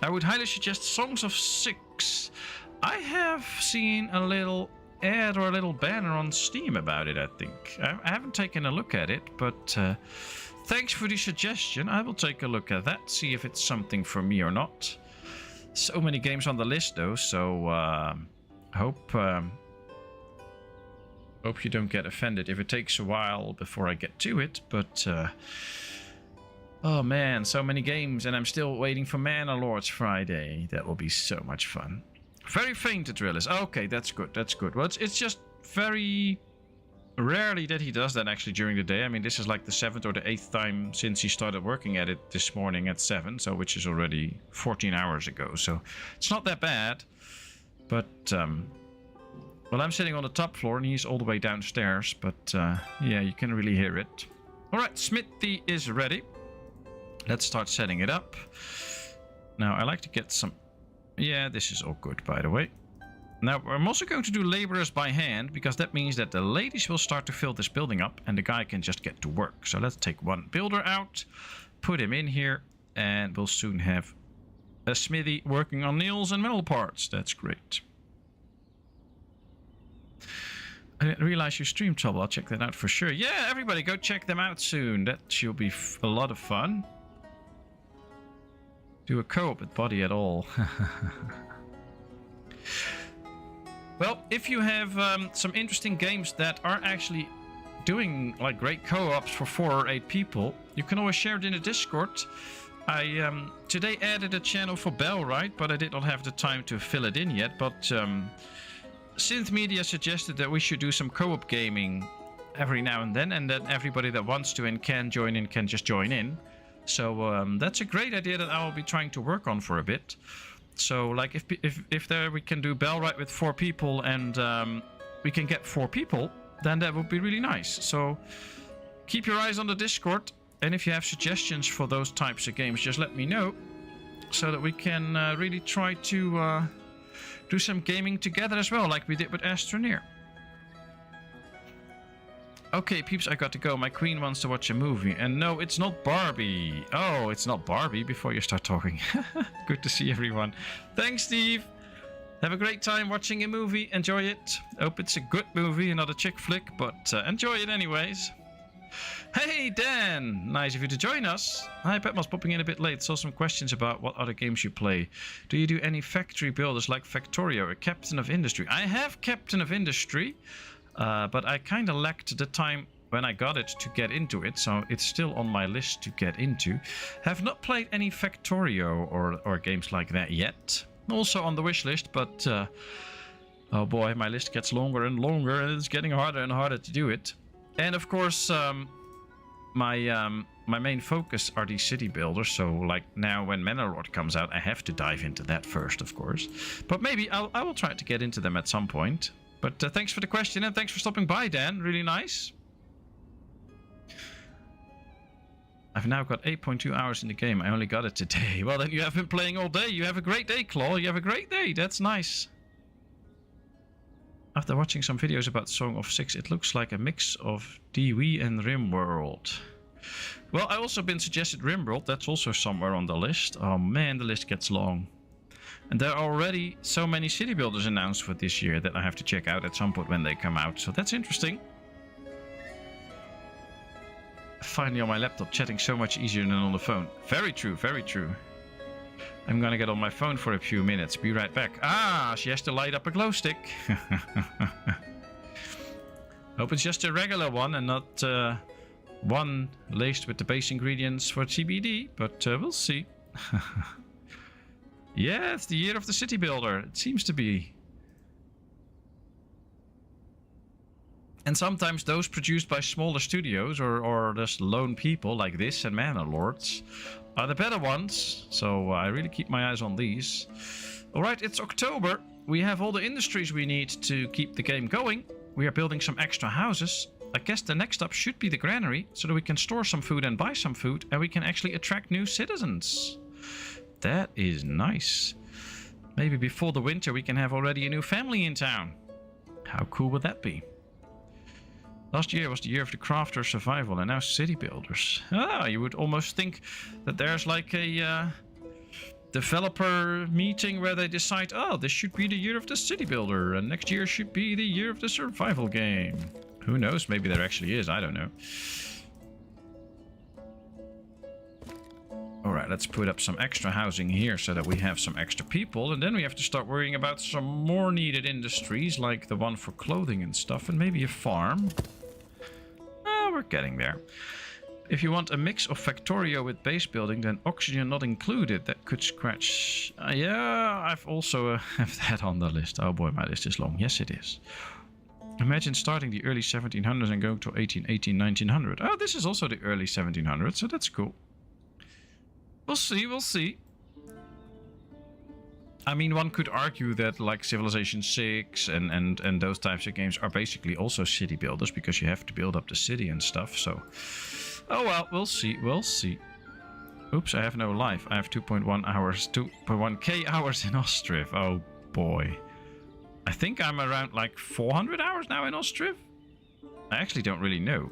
Speaker 1: I would highly suggest Songs of Six. I have seen a little ad or a little banner on Steam about it, I think. I haven't taken a look at it, but thanks for the suggestion. I will take a look at that, see if it's something for me or not. So many games on the list though, so hope you don't get offended if it takes a while before I get to it, but oh man, so many games, and I'm still waiting for Manor Lords Friday. That will be so much fun. Very faint at Rillis. Okay, that's good. That's good. Well, it's just very rarely that he does that actually during the day. I mean, this is like the 7th or the 8th time since he started working at it this morning at 7, so which is already 14 hours ago. So it's not that bad. But well, I'm sitting on the top floor and he's all the way downstairs. But yeah, you can really hear it. All right, Smithy is ready. Let's start setting it up. Now I like to get some. Yeah, this is all good, by the way. Now, I'm also going to do laborers by hand, because that means that the ladies will start to fill this building up, and the guy can just get to work. So let's take one builder out, put him in here, and we'll soon have a smithy working on nails and metal parts. That's great. I didn't realize you stream Trouble. I'll check that out for sure. Yeah, everybody go check them out soon. That should be a lot of fun. Do a co-op at Body at all. Well, if you have some interesting games that are actually doing like great co-ops for 4 or 8 people, you can always share it in the Discord. I today added a channel for Bellrite, but I did not have the time to fill it in yet. But Synth Media suggested that we should do some co-op gaming every now and then everybody that wants to and can join in can just join in. So that's a great idea that I will be trying to work on for a bit. So like if there we can do Bellrite with 4 people and we can get 4 people, then that would be really nice. So keep your eyes on the Discord, and if you have suggestions for those types of games, just let me know so that we can really try to do some gaming together as well, like we did with Astroneer. Okay, peeps, I got to go. My queen wants to watch a movie. And no, it's not Barbie. Oh, it's not Barbie before you start talking. Good to see everyone. Thanks, Steve. Have a great time watching a movie. Enjoy it. Hope it's a good movie, not a chick flick, but enjoy it anyways. Hey, Dan. Nice of you to join us. Hi, Patmos, popping in a bit late. Saw some questions about what other games you play. Do you do any factory builders like Factorio or Captain of Industry? I have Captain of Industry. But I kind of lacked the time when I got it to get into it, so it's still on my list to get into. Have not played any Factorio or games like that yet. Also on the wish list, but oh boy, my list gets longer and longer, and it's getting harder and harder to do it. And of course, my main focus are these city builders, so like now when Manor Lord comes out, I have to dive into that first, of course. But maybe I will try to get into them at some point. But thanks for the question, and thanks for stopping by, Dan. Really nice. I've now got 8.2 hours in the game. I only got it today. Well, then you have been playing all day. You have a great day, Claw. You have a great day. That's nice. After watching some videos about Song of Six, it looks like a mix of DW and RimWorld. Well, I also been suggested RimWorld. That's also somewhere on the list. Oh man, the list gets long. And there are already so many city builders announced for this year that I have to check out at some point when they come out. So that's interesting. Finally on my laptop, chatting so much easier than on the phone. Very true, very true. I'm gonna get on my phone for a few minutes. Be right back. Ah, she has to light up a glow stick. Hope it's just a regular one and not one laced with the base ingredients for TBD, but we'll see. Yeah, it's the year of the city builder. It seems to be. And sometimes those produced by smaller studios or just lone people like this and Manor Lords are the better ones. So I really keep my eyes on these. Alright, it's October. We have all the industries we need to keep the game going. We are building some extra houses. I guess the next up should be the granary, so that we can store some food and buy some food, and we can actually attract new citizens. That is nice. Maybe before the winter we can have already a new family in town. How cool would that be? Last year was the year of the crafter survival, and now city builders. Ah, you would almost think that there's like a developer meeting where they decide, oh, this should be the year of the city builder, and next year should be the year of the survival game. Who knows? Maybe there actually is. I don't know. Alright, let's put up some extra housing here so that we have some extra people. And then we have to start worrying about some more needed industries, like the one for clothing and stuff, and maybe a farm. We're getting there. If you want a mix of Factorio with base building, then oxygen not included. That could scratch. Yeah, I've also have that on the list. Oh boy, my list is long. Yes, it is. Imagine starting the early 1700s and going to 1818, 1900. Oh, this is also the early 1700s, so that's cool. We'll see, we'll see. I mean, one could argue that like Civilization 6 and those types of games are basically also city builders, because you have to build up the city and stuff, so... Oh well, we'll see, we'll see. Oops, I have no life. I have 2.1 hours, 2.1k hours in Ostriv. Oh boy. I think I'm around like 400 hours now in Ostriv. I actually don't really know.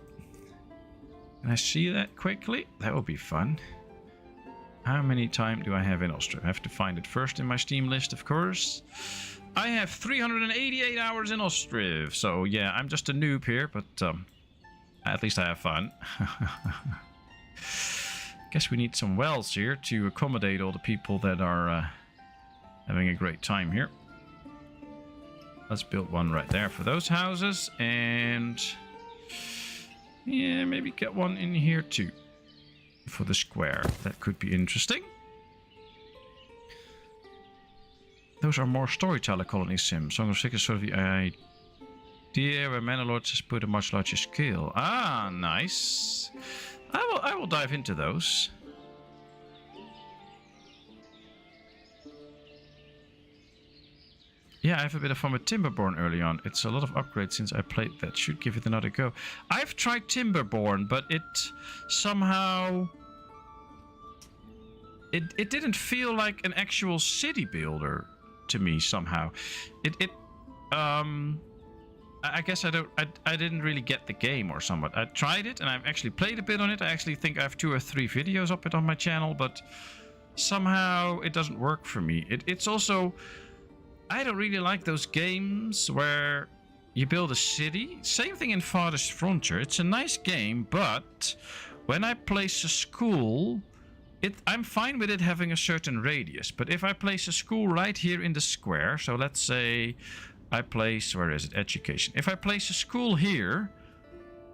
Speaker 1: Can I see that quickly? That would be fun. How many time do I have in Ostriv? I have to find it first in my Steam list, of course. I have 388 hours in Ostriv. So yeah, I'm just a noob here, but at least I have fun. Guess we need some wells here to accommodate all the people that are having a great time here. Let's build one right there for those houses, and yeah, maybe get one in here too for the square. That could be interesting. Those are more storyteller colony sims. Song of Six is sort of the idea where Manor Lords has put a much larger scale. Ah, nice. I will dive into those. Yeah, I have a bit of fun with Timberborn early on. It's a lot of upgrades since I played that. Should give it another go. I've tried Timberborn, but it somehow... It didn't feel like an actual city builder to me somehow. I guess I didn't really get the game or somewhat. I tried it and I've actually played a bit on it. I actually think I have 2 or 3 videos up it on my channel, but somehow it doesn't work for me. It's also... I don't really like those games where you build a city. Same thing in Farthest Frontier. It's a nice game, but when I place a school, I'm fine with it having a certain radius. But if I place a school right here in the square, so let's say I place, where is it, education. If I place a school here,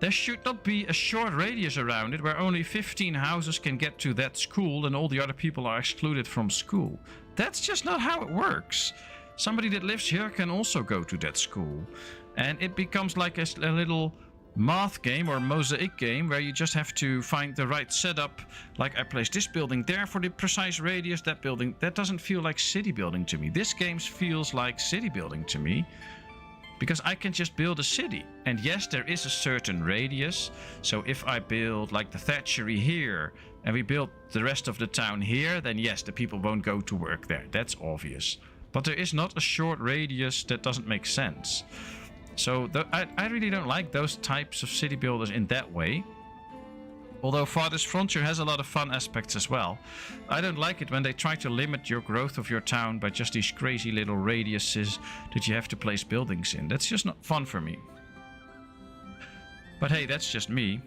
Speaker 1: there should not be a short radius around it where only 15 houses can get to that school and all the other people are excluded from school. That's just not how it works. Somebody that lives here can also go to that school. And it becomes like a little math game or mosaic game where you just have to find the right setup. Like I place this building there for the precise radius, that building. That doesn't feel like city building to me. This game feels like city building to me, because I can just build a city. And yes, there is a certain radius. So if I build like the Thatchery here and we build the rest of the town here, then yes, the people won't go to work there. That's obvious. But there is not a short radius that doesn't make sense. So I really don't like those types of city builders in that way. Although Farthest Frontier has a lot of fun aspects as well. I don't like it when they try to limit your growth of your town by just these crazy little radiuses that you have to place buildings in. That's just not fun for me. But hey, that's just me.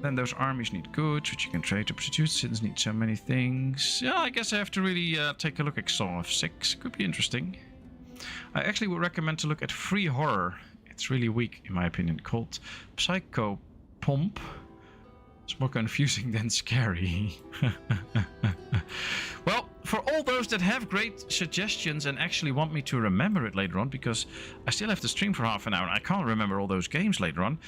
Speaker 1: Then those armies need goods, which you can trade to produce. Citizens need so many things. Yeah, I guess I have to really take a look at Song of 6. Could be interesting. I actually would recommend to look at Free Horror. It's really weak, in my opinion, called Psycho Pomp. It's more confusing than scary. Well, for all those that have great suggestions and actually want me to remember it later on, because I still have to stream for half an hour and I can't remember all those games later on.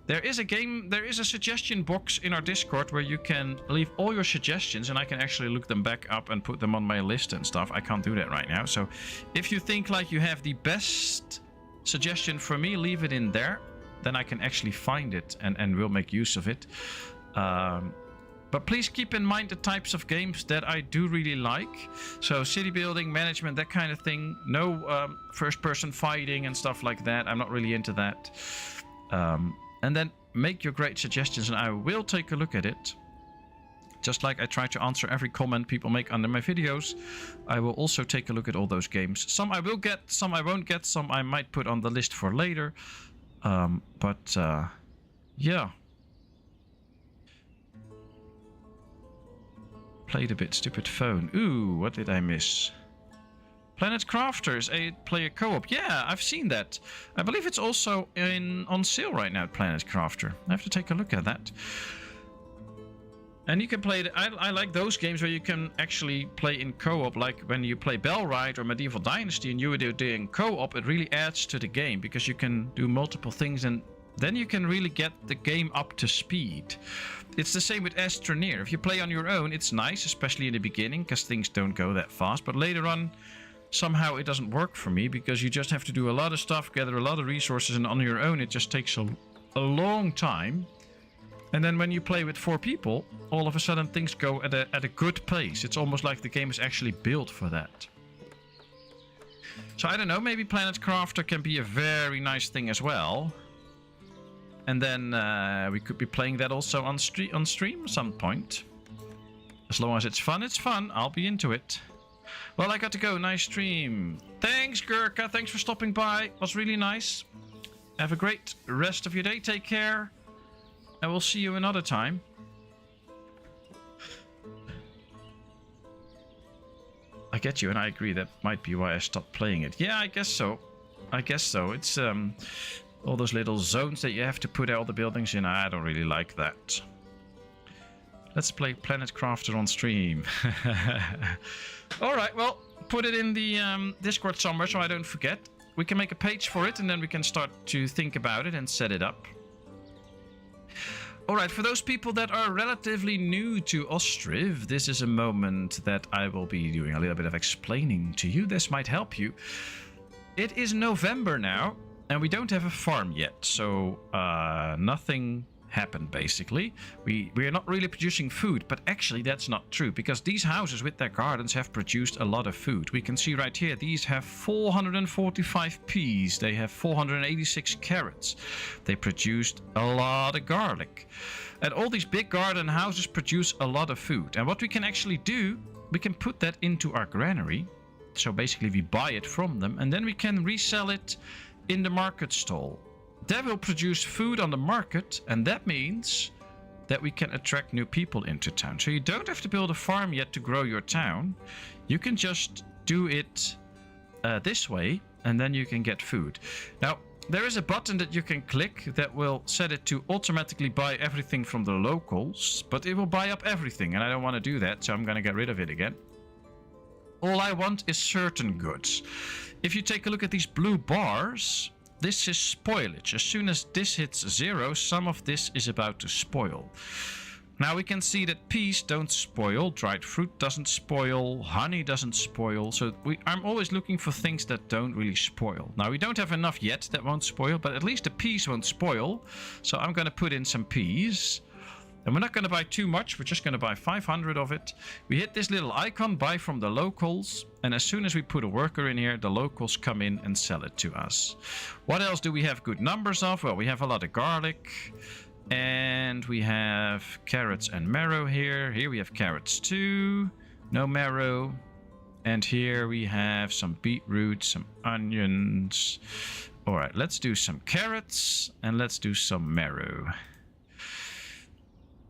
Speaker 1: There is a suggestion box in our Discord where you can leave all your suggestions and I can actually look them back up and put them on my list and stuff. I can't do that right now. So if you think like you have the best suggestion for me, leave it in there. Then I can actually find it and we'll make use of it. But please keep in mind the types of games that I do really like. So city building, management, that kind of thing. No first-person fighting and stuff like that. I'm not really into that. And then make your great suggestions and I will take a look at it. Just like I try to answer every comment people make under my videos, I will also take a look at all those games. Some I will get, some I won't get, some I might put on the list for later. Yeah. Played a bit stupid phone. Ooh, what did I miss? Planet Crafters, 8-player co-op. Yeah, I've seen that. I believe it's also on sale right now at Planet Crafter. I have to take a look at that. And you can play it. I like those games where you can actually play in co-op, like when you play Bellride or Medieval Dynasty and you are doing co-op. It really adds to the game because you can do multiple things and then you can really get the game up to speed. It's the same with Astroneer. If you play on your own, it's nice, especially in the beginning, because things don't go that fast. But later on, somehow it doesn't work for me because you just have to do a lot of stuff, gather a lot of resources, and on your own it just takes a long time. And then when you play with 4 people, all of a sudden things go at a good pace. It's almost like the game is actually built for that. So I don't know, maybe Planet Crafter can be a very nice thing as well. And then we could be playing that also on stream at some point. As long as it's fun, I'll be into it. Well, I got to go. Nice stream. Thanks, Gurkha. Thanks for stopping by. It was really nice. Have a great rest of your day. Take care. And we'll see you another time. I get you, and I agree. That might be why I stopped playing it. Yeah, I guess so. It's all those little zones that you have to put all the buildings in. I don't really like that. Let's play Planet Crafter on stream. Alright, well, put it in the Discord somewhere so I don't forget. We can make a page for it and then we can start to think about it and set it up. Alright, for those people that are relatively new to Ostriv, this is a moment that I will be doing a little bit of explaining to you. This might help you. It is November now, and we don't have a farm yet, so nothing happened basically. We are not really producing food, but actually that's not true because these houses with their gardens have produced a lot of food. We can see right here, these have 445 peas, they have 486 carrots. They produced a lot of garlic. And all these big garden houses produce a lot of food. And what we can actually do, we can put that into our granary. So basically we buy it from them and then we can resell it in the market stall. That will produce food on the market, and that means that we can attract new people into town. So you don't have to build a farm yet to grow your town. You can just do it this way, and then you can get food. Now, there is a button that you can click that will set it to automatically buy everything from the locals, but it will buy up everything, and I don't want to do that, so I'm going to get rid of it again. All I want is certain goods. If you take a look at these blue bars, this is spoilage. As soon as this hits 0, some of this is about to spoil. Now we can see that peas don't spoil, dried fruit doesn't spoil, honey doesn't spoil. So I'm always looking for things that don't really spoil. Now we don't have enough yet that won't spoil, but at least the peas won't spoil. So I'm going to put in some peas. And we're not going to buy too much. We're just going to buy 500 of it. We hit this little icon, buy from the locals. And as soon as we put a worker in here, the locals come in and sell it to us. What else do we have good numbers of? Well, we have a lot of garlic. And we have carrots and marrow here. Here we have carrots too. No marrow. And here we have some beetroot, some onions. All right, let's do some carrots and let's do some marrow.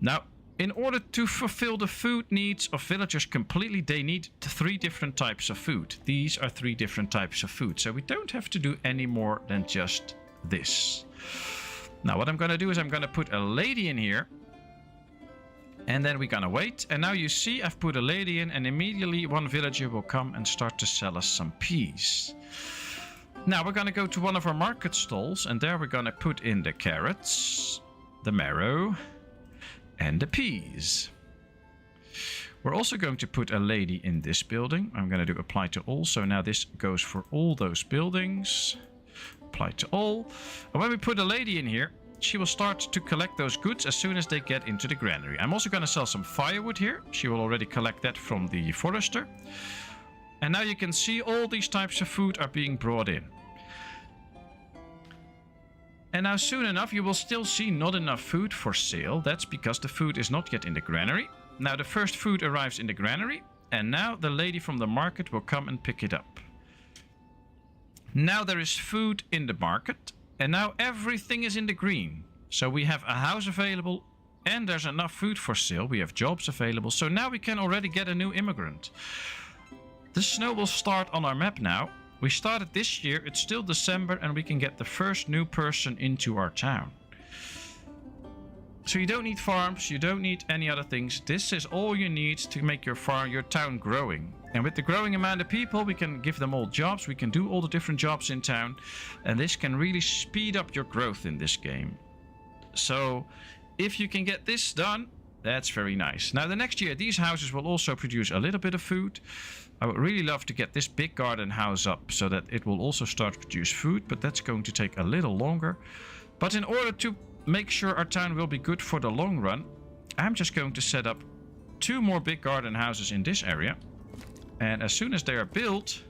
Speaker 1: Now, in order to fulfill the food needs of villagers completely, they need 3 different types of food. These are 3 different types of food. So we don't have to do any more than just this. Now, what I'm going to do is I'm going to put a lady in here. And then we're going to wait. And now you see I've put a lady in and immediately one villager will come and start to sell us some peas. Now, we're going to go to one of our market stalls. And there we're going to put in the carrots, the marrow, and the peas. We're also going to put a lady in this building. I'm going to do apply to all. So now this goes for all those buildings. Apply to all. And when we put a lady in here, she will start to collect those goods as soon as they get into the granary. I'm also going to sell some firewood here. She will already collect that from the forester. And now you can see all these types of food are being brought in. And now soon enough you will still see not enough food for sale. That's because the food is not yet in the granary. Now the first food arrives in the granary. And now the lady from the market will come and pick it up. Now there is food in the market. And now everything is in the green. So we have a house available. And there's enough food for sale. We have jobs available. So now we can already get a new immigrant. The snow will start on our map now. We started this year, it's still December, and we can get the first new person into our town. So you don't need farms, you don't need any other things. This is all you need to make your town growing. And with the growing amount of people, we can give them all jobs. We can do all the different jobs in town. And this can really speed up your growth in this game. So if you can get this done, that's very nice. Now the next year, these houses will also produce a little bit of food. I would really love to get this big garden house up so that it will also start to produce food, but that's going to take a little longer. But in order to make sure our town will be good for the long run, I'm just going to set up 2 more big garden houses in this area. And as soon as they are built,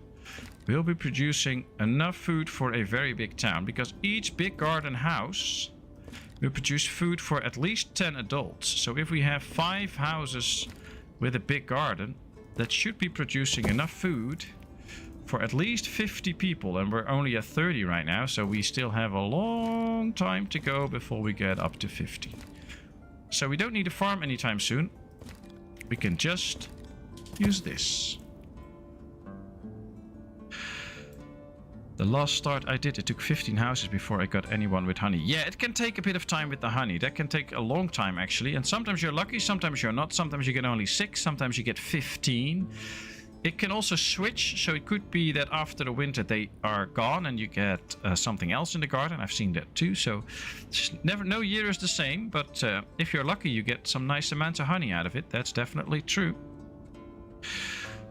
Speaker 1: we'll be producing enough food for a very big town, because each big garden house will produce food for at least 10 adults. So if we have 5 houses with a big garden, that should be producing enough food for at least 50 people. And we're only at 30 right now, so we still have a long time to go before we get up to 50. So we don't need a farm anytime soon. We can just use this. The last start I did, it took 15 houses before I got anyone with honey. Yeah, it can take a bit of time with the honey. That can take a long time, actually. And sometimes you're lucky, sometimes you're not. Sometimes you get only 6, sometimes you get 15. It can also switch, so it could be that after the winter they are gone and you get something else in the garden. I've seen that too, so no year is the same. But if you're lucky, you get some nice amounts of honey out of it. That's definitely true.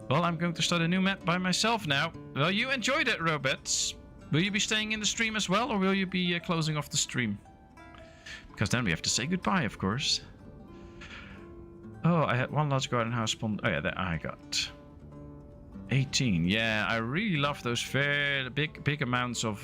Speaker 1: Well, I'm going to start a new map by myself now. Well, you enjoyed it, robots. Will you be staying in the stream as well, or will you be closing off the stream? Because then we have to say goodbye, of course. Oh, I had 1 large garden house spawned. Oh yeah, there I got 18. Yeah, I really love those very big amounts of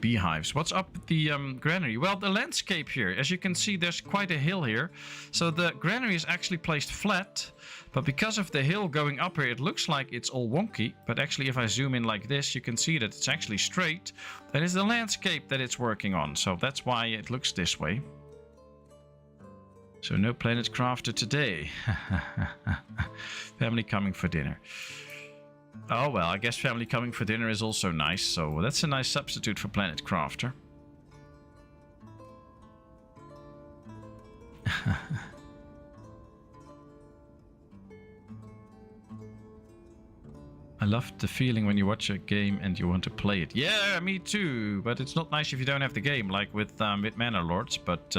Speaker 1: beehives. What's up with the granary? Well, the landscape here, as you can see, there's quite a hill here. So the granary is actually placed flat, but because of the hill going up here, it looks like it's all wonky. But actually, if I zoom in like this, you can see that it's actually straight. That is the landscape that it's working on. So that's why it looks this way. So no Planet Crafter today. Family coming for dinner. Oh well, I guess family coming for dinner is also nice, so that's a nice substitute for Planet Crafter. I love the feeling when you watch a game and you want to play it. Yeah, me too, but it's not nice if you don't have the game, like with Manor Lords, but...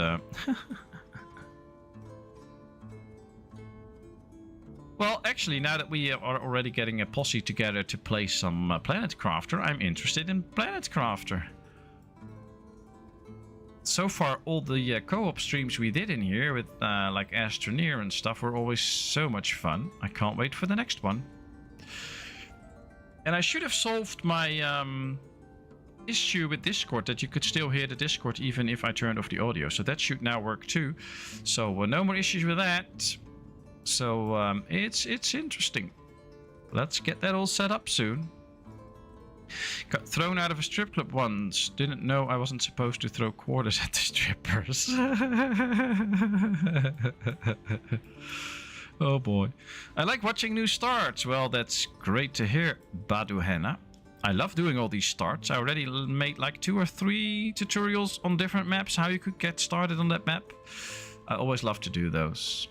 Speaker 1: Well, actually, now that we are already getting a posse together to play some Planet Crafter, I'm interested in Planet Crafter. so far all the co-op streams we did in here with like Astroneer and stuff were always so much fun. I can't wait for the next one. And I should have solved my issue with Discord, that you could still hear the Discord even if I turned off the audio. So that should now work too. So no more issues with that. So it's interesting. Let's get that all set up soon. Got thrown out of a strip club once. Didn't know I wasn't supposed to throw quarters at the strippers. Oh boy. I like watching new starts. Well, that's great to hear, Baduhena. I love doing all these starts. I already made like 2 or 3 tutorials on different maps, how you could get started on that map. I always love to do those.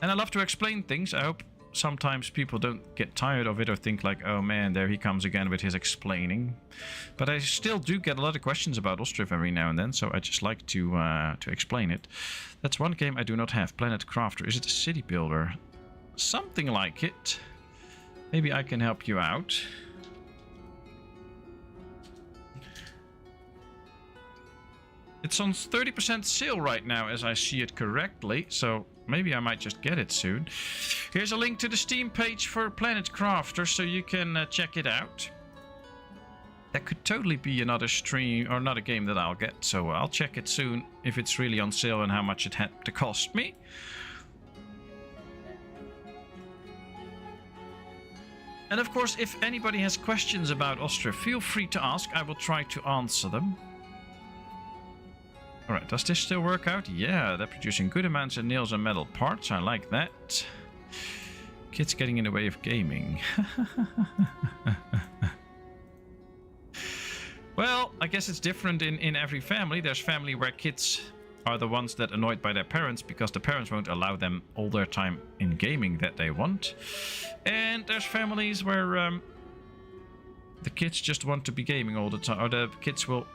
Speaker 1: And I love to explain things. I hope sometimes people don't get tired of it or think like, oh man, there he comes again with his explaining. But I still do get a lot of questions about Ostriv every now and then, so I just like to explain it. That's one game I do not have, Planet Crafter. Is it a city builder? Something like it. Maybe I can help you out. It's on 30% sale right now, as I see it correctly, so maybe I might just get it soon. Here's a link to the Steam page for Planet Crafter, so you can check it out. That could totally be another stream or another game that I'll get, so I'll check it soon if it's really on sale and how much it had to cost me. And of course, if anybody has questions about Ostriv, feel free to ask. I will try to answer them. Alright, does this still work out? Yeah, they're producing good amounts of nails and metal parts. I like that. Kids getting in the way of gaming. Well, I guess it's different in every family. There's family where kids are the ones that are annoyed by their parents because the parents won't allow them all their time in gaming that they want. And there's families where the kids just want to be gaming all the time, or the kids will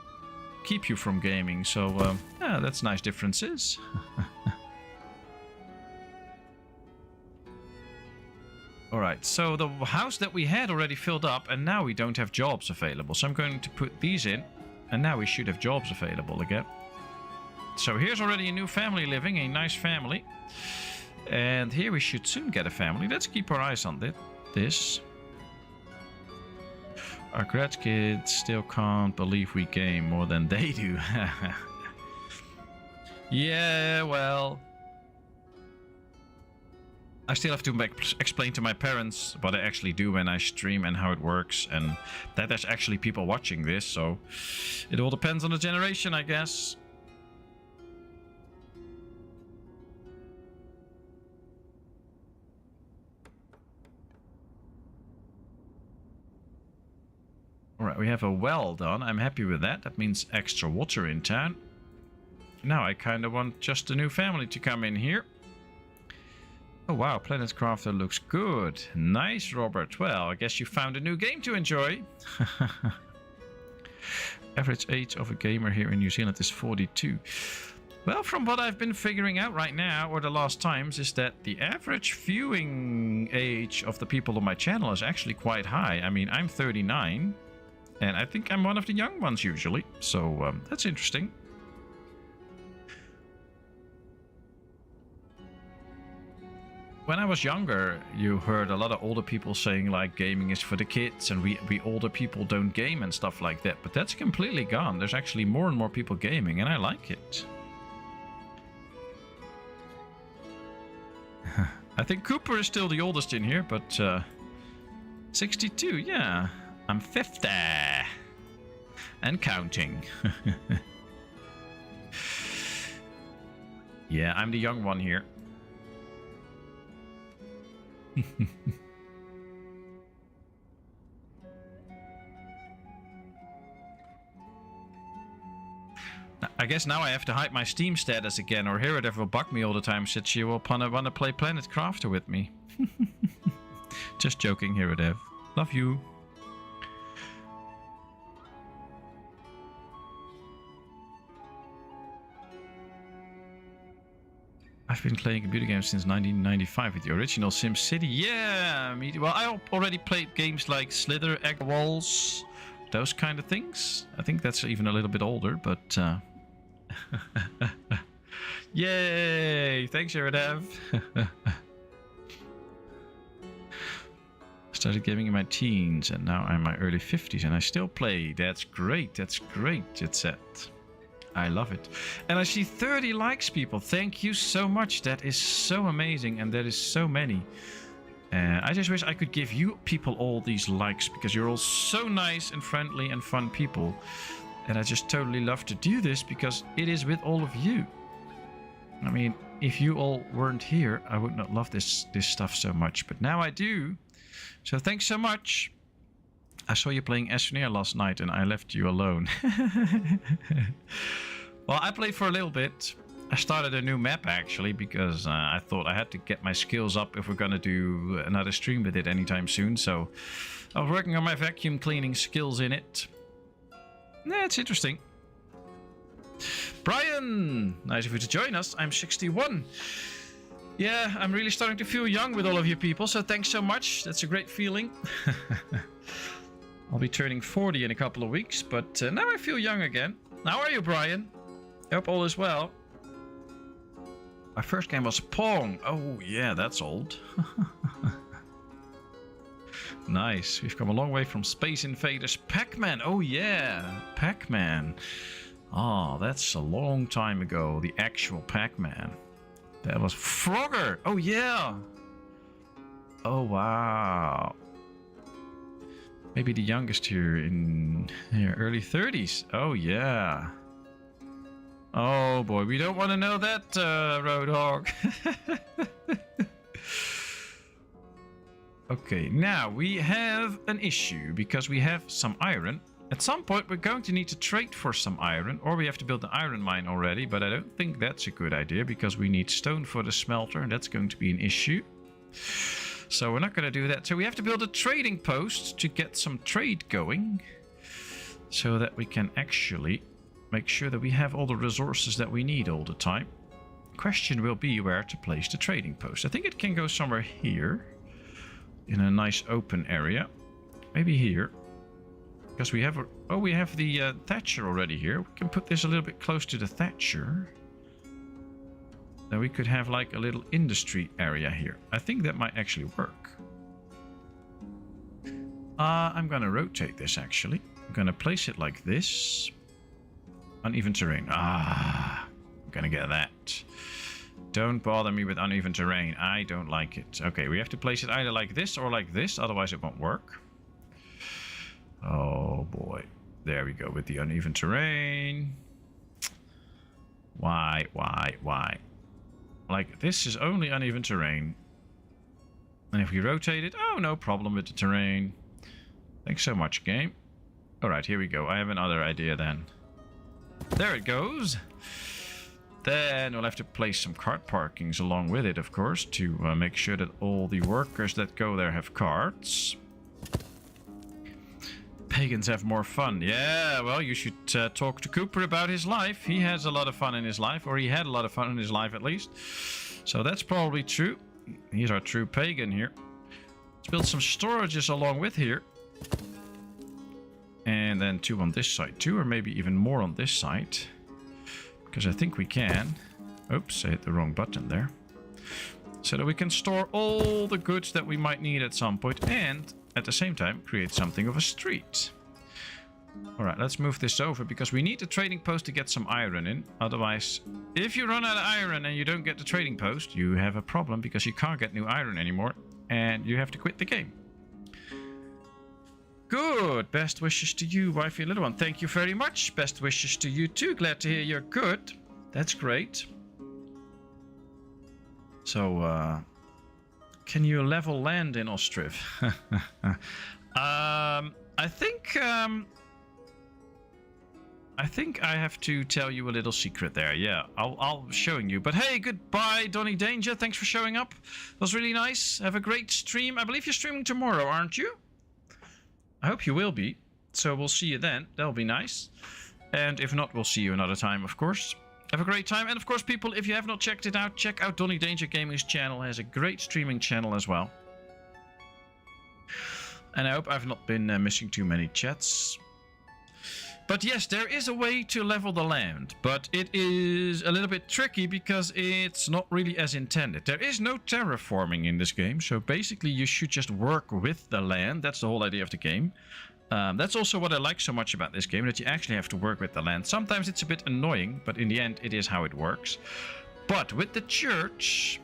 Speaker 1: keep you from gaming. So yeah, that's nice differences. Alright, so the house that we had already filled up, and now we don't have jobs available. So I'm going to put these in, and now we should have jobs available again. So here's already a new family living, a nice family. And here we should soon get a family. Let's keep our eyes on this. Our grad kids still can't believe we game more than they do. Yeah, well, I still have to explain to my parents what I actually do when I stream and how it works, and that there's actually people watching this, so it all depends on the generation, I guess. Alright, we have a well done. I'm happy with that. That means extra water in town. Now I kind of want just a new family to come in here. Oh wow, Planet Crafter looks good. Nice, Robert. Well, I guess you found a new game to enjoy. Average age of a gamer here in New Zealand is 42. Well, from what I've been figuring out right now, or the last times, is that the average viewing age of the people on my channel is actually quite high. I mean, I'm 39. And I think I'm one of the young ones usually, so that's interesting. When I was younger, you heard a lot of older people saying like gaming is for the kids and we older people don't game and stuff like that. But that's completely gone. There's actually more and more people gaming and I like it. I think Cooper is still the oldest in here, but 62, yeah. I'm 50 and counting. Yeah, I'm the young one here. I guess now I have to hide my Steam status again, or Herodev will bug me all the time since she will want to play Planet Crafter with me. Just joking, Herodev. Love you. I've been playing computer games since 1995 with the original SimCity. Yeah, well, I already played games like Slither, Egg Walls, those kind of things. I think that's even a little bit older, but yay! Thanks, Eridav. Started gaming in my teens, and now I'm in my early 50s, and I still play. That's great. That's great, Jet Set. I love it. And I see 30 likes, people. Thank you so much. That is so amazing, and that is so many. I just wish I could give you people all these likes, because you're all so nice and friendly and fun people. And I just totally love to do this, because it is with all of you. I mean, if you all weren't here, I would not love this stuff so much. But now I do. So thanks so much. I saw you playing Astroneer last night and I left you alone. Well, I played for a little bit. I started a new map actually because I thought I had to get my skills up if we're going to do another stream with it anytime soon. So I was working on my vacuum cleaning skills in it. Yeah, it's interesting. Brian, nice of you to join us. I'm 61. Yeah, I'm really starting to feel young with all of you people, so thanks so much. That's a great feeling. I'll be turning 40 in a couple of weeks, but now I feel young again. How are you, Brian? I hope all is well. My first game was Pong. Oh, yeah, that's old. Nice. We've come a long way from Space Invaders. Pac-Man. Oh, yeah. Pac-Man. Oh, that's a long time ago. The actual Pac-Man. That was Frogger. Oh, yeah. Oh, wow. Maybe the youngest here in early 30s. Oh, yeah. Oh, boy. We don't want to know that, Roadhog. Okay, now we have an issue because we have some iron. At some point, we're going to need to trade for some iron, or we have to build an iron mine already, but I don't think that's a good idea because we need stone for the smelter, and that's going to be an issue. So we're not going to do that. So we have to build a trading post to get some trade going, so that we can actually make sure that we have all the resources that we need all the time. Question will be where to place the trading post. I think it can go somewhere here, in a nice open area. Maybe here. Because we have we have the thatcher already here. We can put this a little bit close to the thatcher. Then we could have like a little industry area here. I think that might actually work. I'm gonna rotate this actually. I'm gonna place it like this. Uneven terrain. I'm gonna get that. Don't bother me with uneven terrain. I don't like it. Okay, we have to place it either like this or like this, otherwise it won't work. Oh boy. There we go with the uneven terrain. Why? Like, this is only uneven terrain. And if we rotate it, oh, no problem with the terrain. Thanks so much, game. Alright, here we go. I have another idea then. There it goes. Then we'll have to place some cart parkings along with it, of course, to make sure that all the workers that go there have carts. Pagans have more fun. Yeah, well, you should talk to Cooper about his life. He has a lot of fun in his life, or he had a lot of fun in his life at least. So that's probably true. He's our true pagan here. Let's build some storages along with here. And then 2 on this side too, or maybe even more on this side. Because I think we can. Oops, I hit the wrong button there. So that we can store all the goods that we might need at some point, and at the same time create something of a street. Alright, let's move this over because we need the trading post to get some iron in. Otherwise, if you run out of iron and you don't get the trading post, you have a problem because you can't get new iron anymore and you have to quit the game. Good. Best wishes to you, wifey little one. Thank you very much. Best wishes to you too. Glad to hear you're good. That's great. So, can you level land in Ostriv? I think I have to tell you a little secret there. Yeah, I'll be showing you. But hey, goodbye, Donny Danger. Thanks for showing up. It was really nice. Have a great stream. I believe you're streaming tomorrow, aren't you? I hope you will be. So we'll see you then. That'll be nice. And if not, we'll see you another time, of course. Have a great time. And of course, people, if you have not checked it out, check out Donny Danger Gaming's channel. He has a great streaming channel as well. And I hope I've not been missing too many chats. But yes, there is a way to level the land, but it is a little bit tricky because it's not really as intended. There is no terraforming in this game, so basically you should just work with the land. That's the whole idea of the game. That's also what I like so much about this game, that you actually have to work with the land. Sometimes it's a bit annoying, but in the end it is how it works. But with the church,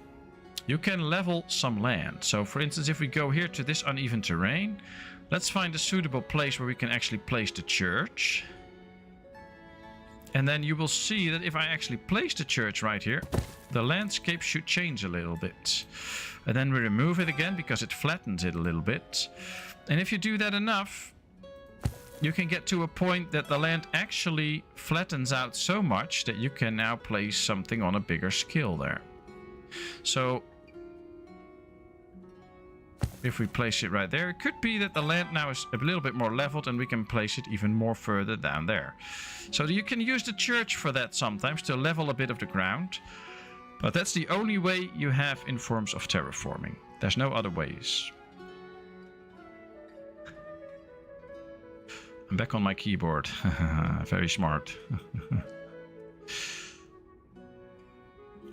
Speaker 1: you can level some land. So for instance, if we go here to this uneven terrain, let's find a suitable place where we can actually place the church. And then you will see that if I actually place the church right here, the landscape should change a little bit. And then we remove it again because it flattens it a little bit. And if you do that enough, you can get to a point that the land actually flattens out so much that you can now place something on a bigger scale there. So if we place it right there, it could be that the land now is a little bit more leveled and we can place it even more further down there. So you can use the church for that sometimes, to level a bit of the ground. But that's the only way you have in forms of terraforming. There's no other ways. I'm back on my keyboard. Very smart.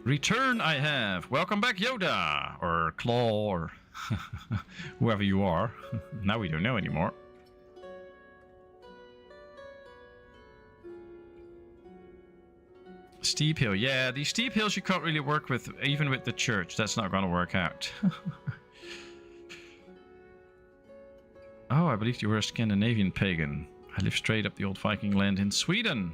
Speaker 1: Return I have. Welcome back, Yoda. Or Claw, or whoever you are. Now we don't know anymore. Steep hill. Yeah, these steep hills you can't really work with, even with the church. That's not going to work out. Oh, I believed you were a Scandinavian pagan. I live straight up the old Viking land in Sweden.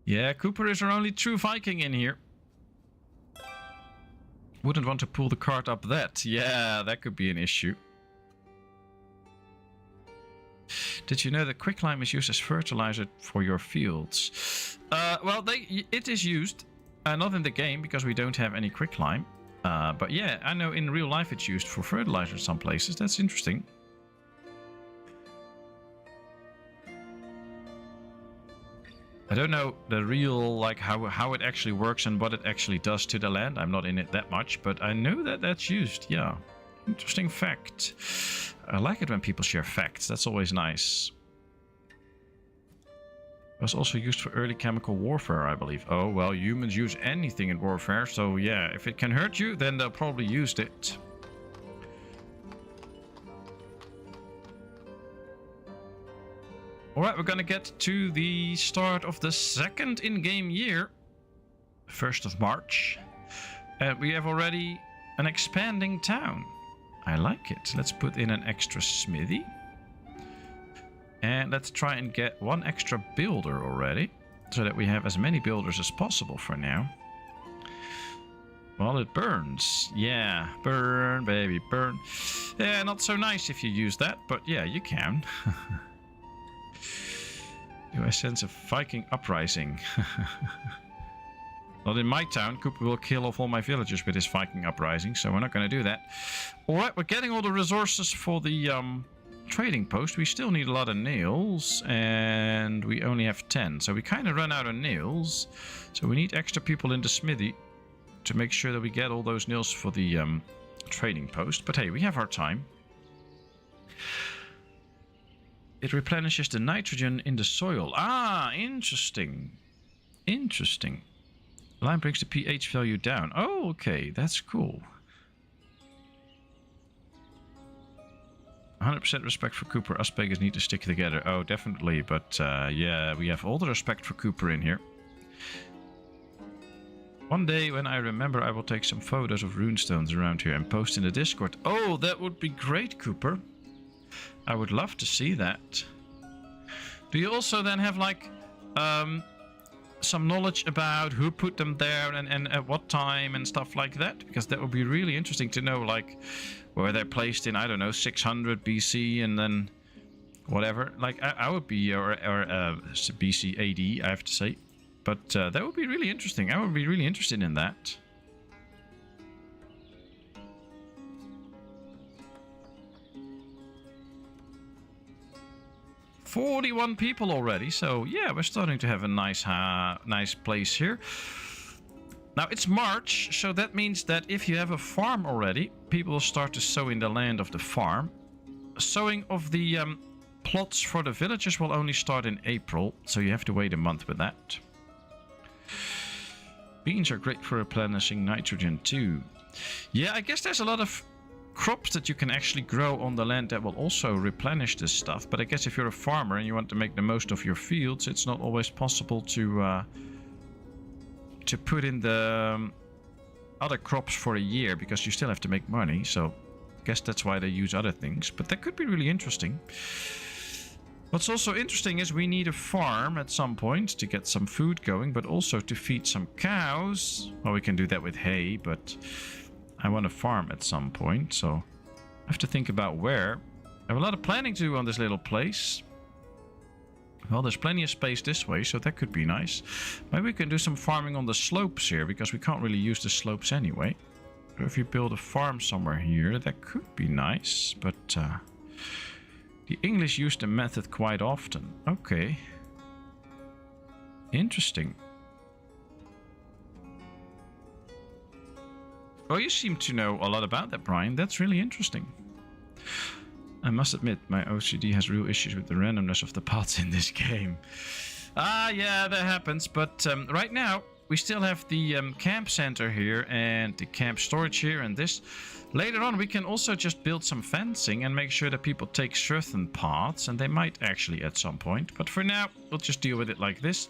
Speaker 1: Yeah, Cooper is our only true Viking in here. Wouldn't want to pull the cart up that. Yeah, that could be an issue. Did you know that quicklime is used as fertilizer for your fields? Well, it is used. Not in the game, because we don't have any quicklime. But yeah, I know in real life it's used for fertilizer in some places. That's interesting. I don't know the real, like, how it actually works and what it actually does to the land. I'm not in it that much, but I know that that's used. Yeah. Interesting fact. I like it when people share facts. That's always nice. It was also used for early chemical warfare, I believe. Oh, well, humans use anything in warfare. So, yeah, if it can hurt you, then they'll probably use it. Alright, we're gonna get to the start of the second in-game year. 1st of March. And we have already an expanding town. I like it. Let's put in an extra smithy. And let's try and get one extra builder already. So that we have as many builders as possible for now. Well, it burns. Yeah, burn, baby, burn. Yeah, not so nice if you use that, but yeah, you can. Do I sense a Viking uprising? Not in my town. Cooper will kill off all my villagers with his Viking uprising, so we're not going to do that. Alright, we're getting all the resources for the trading post. We still need a lot of nails, and we only have 10, so we kind of run out of nails. So we need extra people in the smithy to make sure that we get all those nails for the trading post. But hey, we have our time. It replenishes the nitrogen in the soil. Ah, interesting. Interesting. Lime brings the pH value down. Oh, okay. That's cool. 100% respect for Cooper. Us pagans need to stick together. Oh, definitely. But yeah, we have all the respect for Cooper in here. One day when I remember, I will take some photos of runestones around here and post in the Discord. Oh, that would be great, Cooper. I would love to see that. Do you also then have like some knowledge about who put them there and at what time and stuff like that? Because that would be really interesting to know, like where they're placed in, I don't know, 600 BC and then whatever. Like I would be, or BC AD, I have to say. But that would be really interesting. I would be really interested in that. 41 people already, so yeah, we're starting to have a nice place here. Now it's March, so that means that if you have a farm already, people will start to sow in the land of the farm. Sowing of the plots for the villagers will only start in April, so you have to wait a month with that. Beans are great for replenishing nitrogen too. Yeah, I guess there's a lot of crops that you can actually grow on the land that will also replenish this stuff. But I guess if you're a farmer and you want to make the most of your fields, it's not always possible to put in the other crops for a year, because you still have to make money. So I guess that's why they use other things. But that could be really interesting. What's also interesting is we need a farm at some point to get some food going, but also to feed some cows. Well, we can do that with hay, but I want a farm at some point, so I have to think about where. I have a lot of planning to do on this little place. Well, there's plenty of space this way, so that could be nice. Maybe we can do some farming on the slopes here, because we can't really use the slopes anyway. So if you build a farm somewhere here, that could be nice, but the English use the method quite often. Okay. Interesting. Oh, you seem to know a lot about that, Brian. That's really interesting. I must admit, my OCD has real issues with the randomness of the paths in this game. Ah, yeah, that happens. But right now, we still have the camp center here and the camp storage here and this. Later on, we can also just build some fencing and make sure that people take certain paths, and they might actually at some point. But for now, we'll just deal with it like this.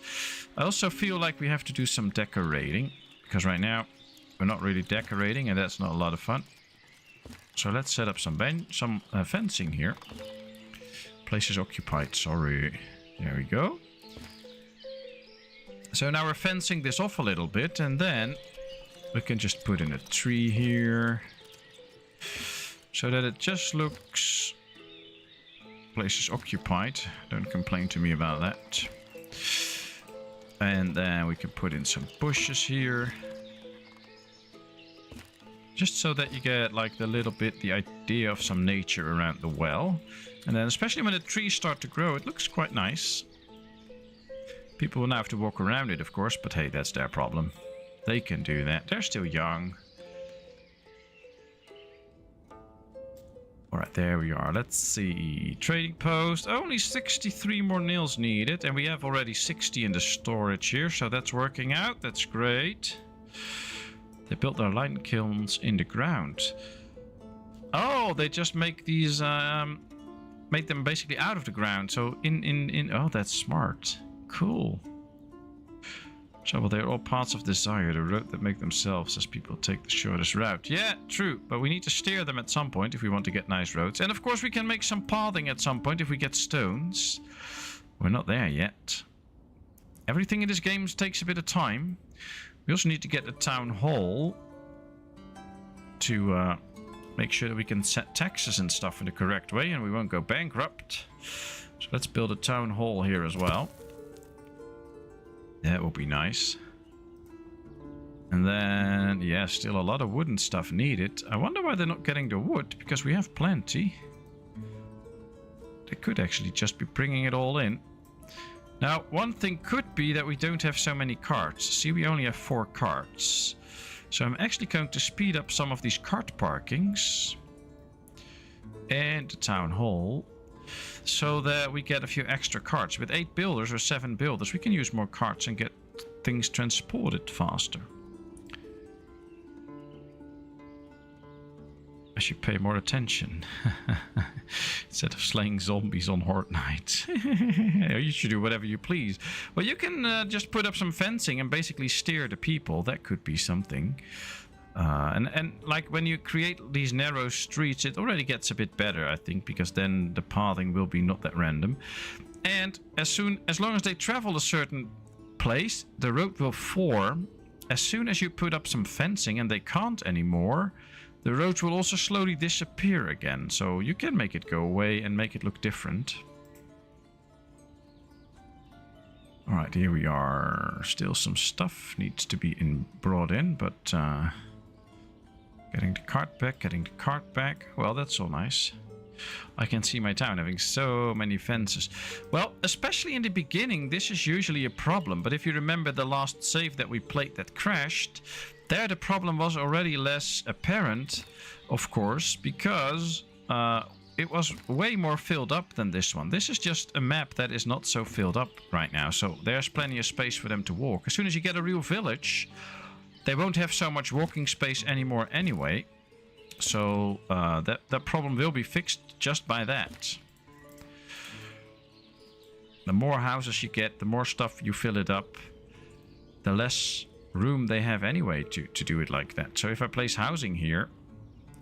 Speaker 1: I also feel like we have to do some decorating, because right now we're not really decorating, and that's not a lot of fun. So let's set up some fencing here. Place is occupied, sorry. There we go. So now we're fencing this off a little bit, and then we can just put in a tree here, so that it just looks... Place is occupied. Don't complain to me about that. And then we can put in some bushes here. Just so that you get like the idea of some nature around the well. And then especially when the trees start to grow, it looks quite nice. People will now have to walk around it, of course, but hey, that's their problem. They can do that. They're still young. Alright, there we are. Let's see. Trading post. Only 63 more nails needed. And we have already 60 in the storage here. So that's working out. That's great. They built their lime kilns in the ground. Oh, they just make these... make them basically out of the ground. So oh, that's smart. Cool. So, well, they're all parts of desire, the road that make themselves as people take the shortest route. Yeah, true, but we need to steer them at some point if we want to get nice roads. And of course we can make some pathing at some point if we get stones. We're not there yet. Everything in this game takes a bit of time. We also need to get a town hall to make sure that we can set taxes and stuff in the correct way and we won't go bankrupt. So let's build a town hall here as well. That will be nice. And then, yeah, still a lot of wooden stuff needed. I wonder why they're not getting the wood, because we have plenty. They could actually just be bringing it all in. Now, one thing could be that we don't have so many carts. See, we only have 4 carts. So I'm actually going to speed up some of these cart parkings. And the town hall. So that we get a few extra carts. With 8 builders or 7 builders, we can use more carts and get things transported faster. I should pay more attention. Instead of slaying zombies on Horde Night. You should do whatever you please. Well, you can just put up some fencing and basically steer the people. That could be something. And like when you create these narrow streets, it already gets a bit better, I think, because then the pathing will be not that random. And as long as they travel a certain place, the road will form. As soon as you put up some fencing and they can't anymore, the roads will also slowly disappear again. So you can make it go away and make it look different. Alright, here we are. Still some stuff needs to be brought in, but getting the cart back, getting the cart back. Well, that's all nice. I can see my town having so many fences. Well, especially in the beginning, this is usually a problem. But if you remember the last save that we played that crashed, there the problem was already less apparent, of course, because it was way more filled up than this one. This is just a map that is not so filled up right now. So there's plenty of space for them to walk. As soon as you get a real village, they won't have so much walking space anymore anyway. So that problem will be fixed just by that. The more houses you get, the more stuff you fill it up, the less room they have anyway to do it like that. So if I place housing here,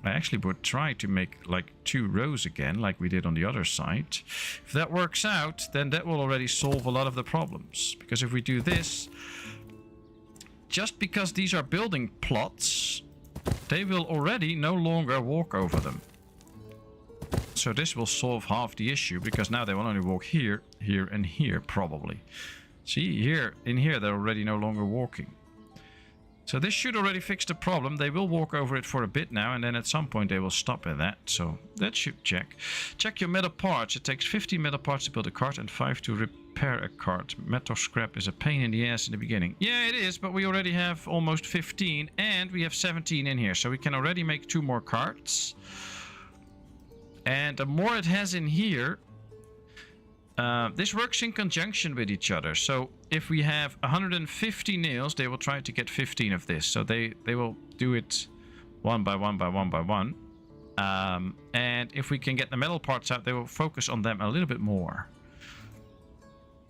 Speaker 1: I actually would try to make like 2 rows again, like we did on the other side. If that works out, then that will already solve a lot of the problems. Because if we do this, just because these are building plots, they will already no longer walk over them. So this will solve half the issue, because now they will only walk here, here, and here, probably. See, here, in here, they're already no longer walking. So this should already fix the problem. They will walk over it for a bit now, and then at some point they will stop at that. So that should check. Check your metal parts. It takes 50 metal parts to build a cart and 5 to repair a cart. Metal scrap is a pain in the ass in the beginning. Yeah, it is, but we already have almost 15, and we have 17 in here. So we can already make 2 more carts. And the more it has in here, this works in conjunction with each other. So if we have 150 nails, they will try to get 15 of this. So they will do it one by one by one by one. And if we can get the metal parts out, they will focus on them a little bit more.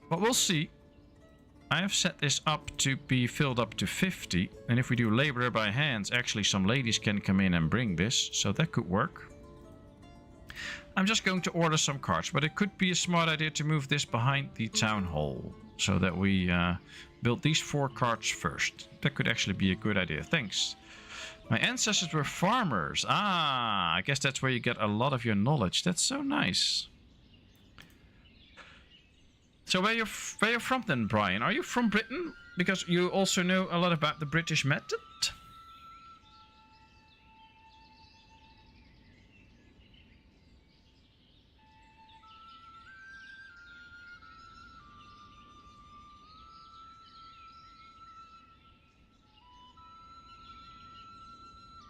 Speaker 1: But we'll see. I have set this up to be filled up to 50. And if we do laborer by hands, actually some ladies can come in and bring this. So that could work. I'm just going to order some carts, but it could be a smart idea to move this behind the town hall so that we build these 4 carts first. That could actually be a good idea. Thanks. My ancestors were farmers. Ah, I guess that's where you get a lot of your knowledge. That's so nice. So where you're from then, Brian? Are you from Britain? Because you also know a lot about the British method?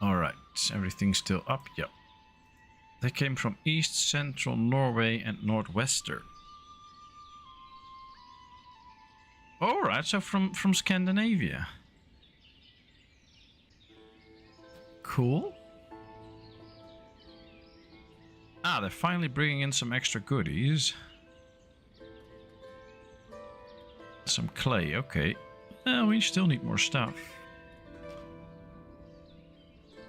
Speaker 1: Alright, everything's still up, yep. They came from East, Central Norway and Northwestern. Alright, so from Scandinavia. Cool. Ah, they're finally bringing in some extra goodies. Some clay, okay. We still need more stuff.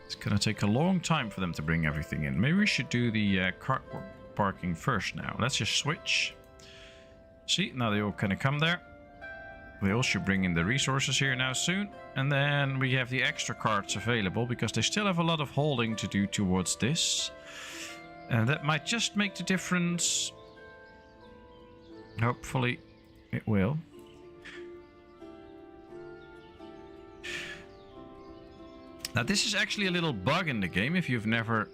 Speaker 1: It's gonna take a long time for them to bring everything in. Maybe we should do the cart parking first now. Let's just switch. See, now they all kind of come there. They all should bring in the resources here now soon. And then we have the extra carts available because they still have a lot of holding to do towards this. And that might just make the difference. Hopefully it will. Now this is actually a little bug in the game if you've never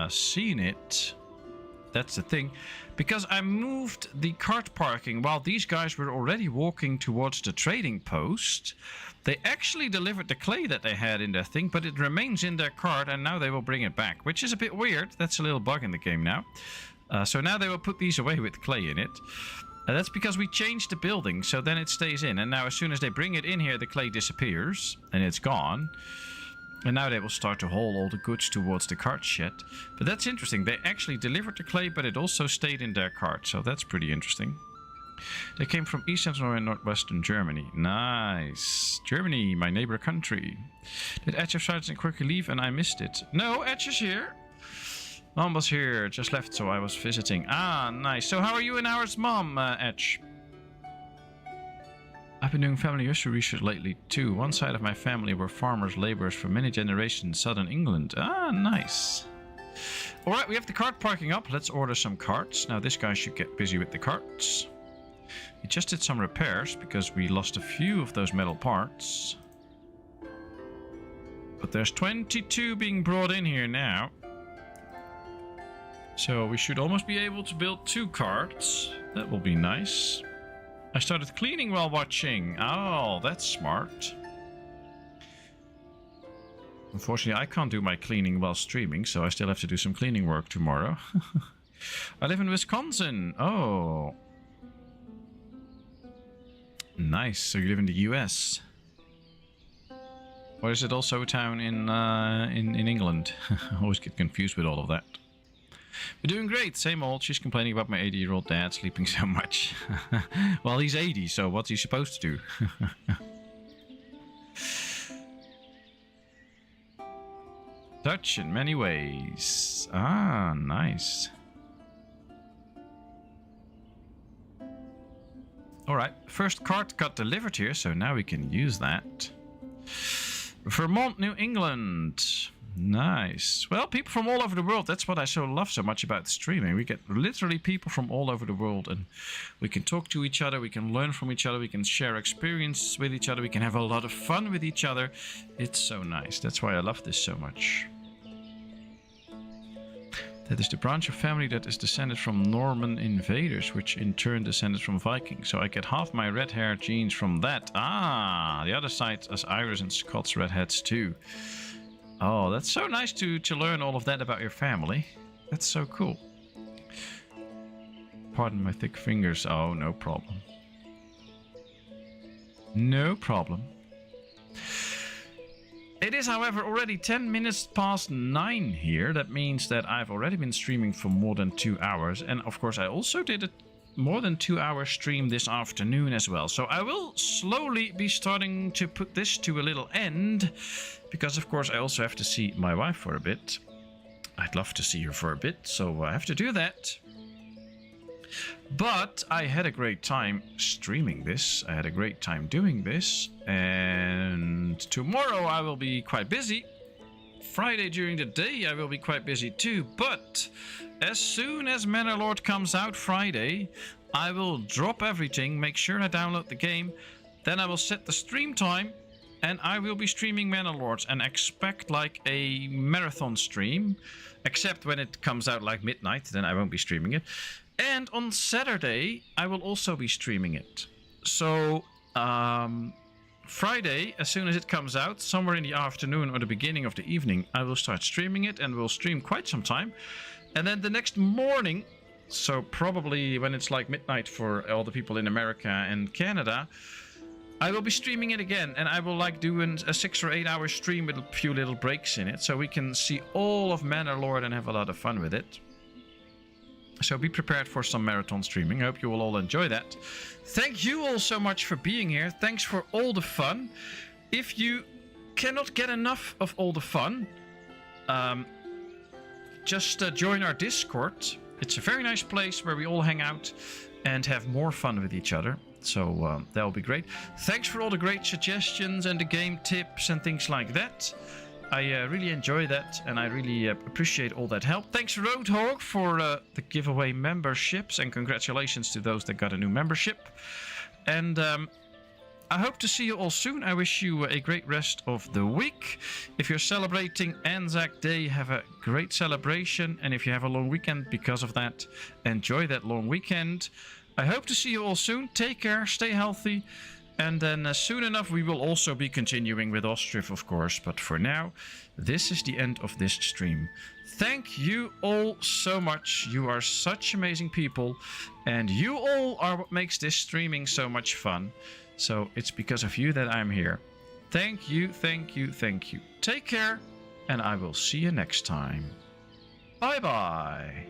Speaker 1: seen it. That's the thing. Because I moved the cart parking while these guys were already walking towards the trading post. They actually delivered the clay that they had in their thing, but it remains in their cart and now they will bring it back. Which is a bit weird. That's a little bug in the game now. So now they will put these away with clay in it. That's because we changed the building, so then it stays in. And now as soon as they bring it in here, the clay disappears and it's gone. And now they will start to haul all the goods towards the cart shed. But that's interesting. They actually delivered the clay, but it also stayed in their cart. So that's pretty interesting. They came from East Central and Northwestern Germany. Nice. Germany, my neighbor country. Did Etch have started and quickly leave and I missed it? No, Etch is here. Mom was here. Just left, so I was visiting. Ah, nice. So how are you and ours, Mom, Etch? I've been doing family history research lately too. One side of my family were farmers, laborers for many generations in southern England. Ah, nice. Alright, we have the cart parking up. Let's order some carts. Now this guy should get busy with the carts. We just did some repairs because we lost a few of those metal parts. But there's 22 being brought in here now. So we should almost be able to build 2 carts. That will be nice. I started cleaning while watching. Oh, that's smart. Unfortunately, I can't do my cleaning while streaming, so I still have to do some cleaning work tomorrow. I live in Wisconsin. Oh. Nice. So you live in the US. Or is it also a town in England? I always get confused with all of that. We're doing great. Same old. She's complaining about my 80-year-old dad sleeping so much. Well, he's 80, so what's he supposed to do? Dutch in many ways. Ah, nice. Alright, first cart got delivered here, so now we can use that. Vermont, New England. Nice. Well, people from all over the world. That's what I love so much about streaming. We get literally people from all over the world, and we can talk to each other, we can learn from each other, we can share experiences with each other, we can have a lot of fun with each other. It's so nice. That's why I love this so much. That is the branch of family that is descended from Norman invaders, which in turn descended from Vikings. So I get half my red hair genes from that. Ah, the other side as Irish and Scots redheads too. Oh, that's so nice to learn all of that about your family. That's so cool. Pardon my thick fingers. Oh, no problem. No problem. It is, however, already 10 minutes past 9 here. That means that I've already been streaming for more than 2 hours. And of course, I also did a more than 2-hour stream this afternoon as well. So I will slowly be starting to put this to a little end. Because, of course, I also have to see my wife for a bit. I'd love to see her for a bit, so I have to do that. But I had a great time streaming this. I had a great time doing this. And tomorrow I will be quite busy. Friday during the day I will be quite busy too. But as soon as Manor Lord comes out Friday, I will drop everything, make sure I download the game. Then I will set the stream time. And I will be streaming Manor Lords and expect like a marathon stream. Except when it comes out like midnight, then I won't be streaming it. And on Saturday, I will also be streaming it. So, Friday, as soon as it comes out, somewhere in the afternoon or the beginning of the evening, I will start streaming it and we'll stream quite some time. And then the next morning, so probably when it's like midnight for all the people in America and Canada, I will be streaming it again, and I will like do a 6 or 8 hour stream with a few little breaks in it, so we can see all of Manor Lord and have a lot of fun with it. So be prepared for some marathon streaming. I hope you will all enjoy that. Thank you all so much for being here. Thanks for all the fun. If you cannot get enough of all the fun, just join our Discord. It's a very nice place where we all hang out and have more fun with each other. So that will be great. Thanks for all the great suggestions and the game tips and things like that. I really enjoy that, and I really appreciate all that help. Thanks, Roadhog, for the giveaway memberships, and congratulations to those that got a new membership. And I hope to see you all soon. I wish you a great rest of the week. If you're celebrating Anzac Day, have a great celebration. And if you have a long weekend because of that, enjoy that long weekend. I hope to see you all soon. Take care, stay healthy. And then soon enough, we will also be continuing with Ostriv, of course. But for now, this is the end of this stream. Thank you all so much. You are such amazing people. And you all are what makes this streaming so much fun. So it's because of you that I'm here. Thank you, thank you, thank you. Take care, and I will see you next time. Bye-bye.